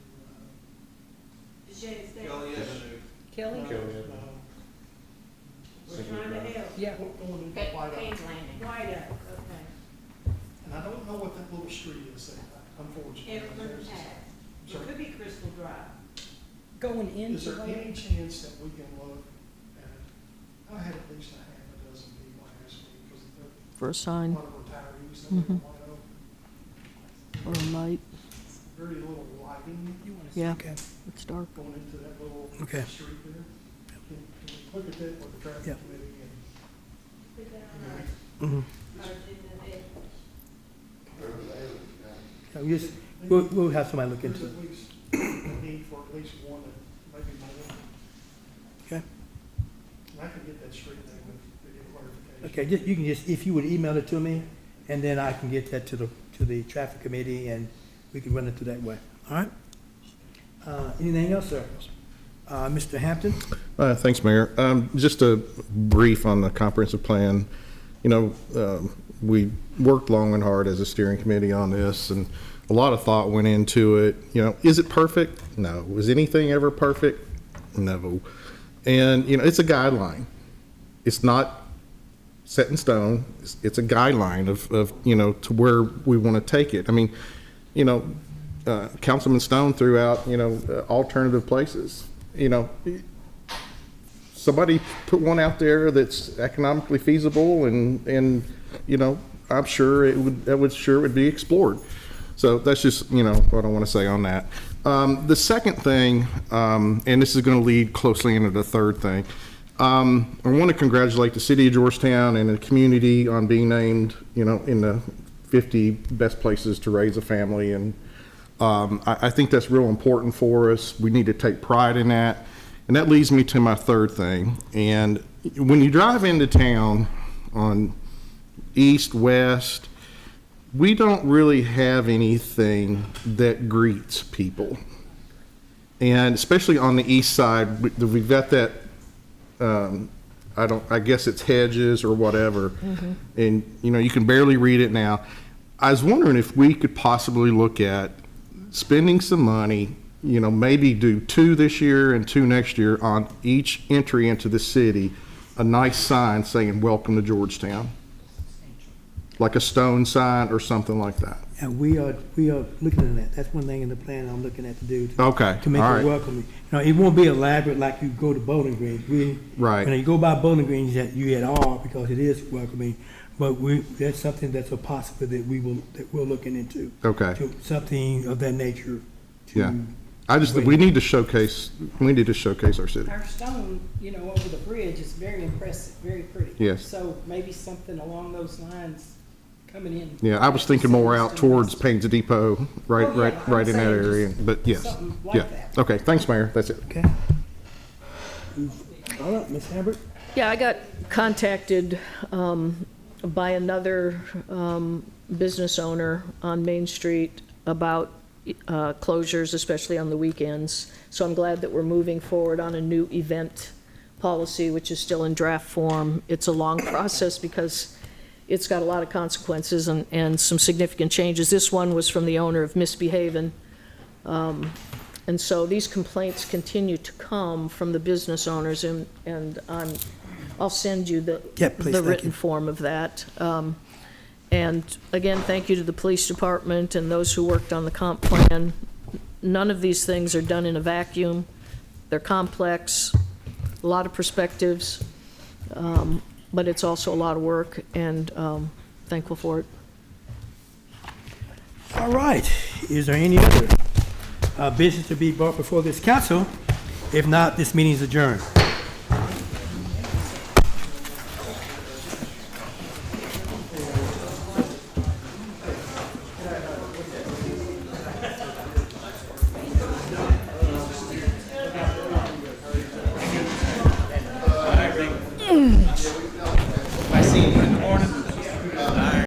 Kelly Avenue. Kelly? We're trying to help. Yeah. Going into White Oak. Landing. White Oak, okay. And I don't know what that little street is there, unfortunately. It could be Crystal Drive. Going into. Is there any chance that we can look at, I had at least a half a dozen people ask me, because For a sign. a lot of retirees that live in White Oak. Or a light. Very little lighting. Yeah, Okay. it's dark. Going into that little Okay. street there. Can we look at that with the traffic Yeah. committee Mhm. Yeah, we'll have somebody look there's into it. at least a need for at least one, and maybe more. Okay. And I can get that street name with the clarification. Okay, you can just, if you would email it to me, and then I can get that to the traffic committee, and we can run it through that way. All right? Anything else, sir? Mr. Hampton? Thanks, Mayor. Just a brief on the comprehensive plan. You know, we worked long and hard as a steering committee on this, and a lot of thought went into it. You know, is it perfect? No. Was anything ever perfect? No. And, you know, it's a guideline. It's not set in stone. It's a guideline of, you know, to where we want to take it. I mean, you know, Councilman Stone threw out, you know, alternative places. You know, somebody put one out there that's economically feasible, and you know, I'm sure it would be explored. So that's just, you know, what I want to say on that. The second thing, and this is going to lead closely into the third thing, I want to congratulate the city of Georgetown and the community on being named, you know, in the 50 best places to raise a family, and I think that's real important for us. We need to take pride in that. And that leads me to my third thing. And when you drive into town on east, west, we don't really have anything that greets people. And especially on the east side, we've got that, I guess it's hedges or whatever. Mm-hmm. And, you know, you can barely read it now. I was wondering if we could possibly look at spending some money, you know, maybe do 2 this year and 2 next year on each entry into the city, a nice sign saying, "Welcome to Georgetown." Like a stone sign or something like that. And we are looking at that. That's one thing in the plan I'm looking at to do. Okay, To make all it right. welcoming. You know, it won't be elaborate like you go to Bowling Green. Right. When you go by Bowling Green, you at all, because it is welcoming. But that's something that's a possibility that we're looking into. Okay. To something of that nature. Yeah. We need to showcase our city. Our stone, you know, over the bridge is very impressive, very pretty. Yes. So maybe something along those lines coming in. Yeah, I was thinking more out towards Payne's Depot, right I'm in that saying area, just but yes. something like Yeah. that. Okay, thanks, Mayor, that's it. Okay. All right, Ms. Lambert? Yeah, I got contacted by another business owner on Main Street about closures, especially on the weekends. So I'm glad that we're moving forward on a new event policy, which is still in draft form. It's a long process because it's got a lot of consequences and some significant changes. This one was from the owner of Misbehavin'. And so these complaints continue to come from the business owners, and I'll send you the written form of that. And again, thank you to the police department and those who worked on the comp plan. None of these things are done in a vacuum. They're complex, a lot of perspectives, but it's also a lot of work, and thankful for it. All right. Is there any other business to be brought before this council? If not, this meeting is adjourned. I see.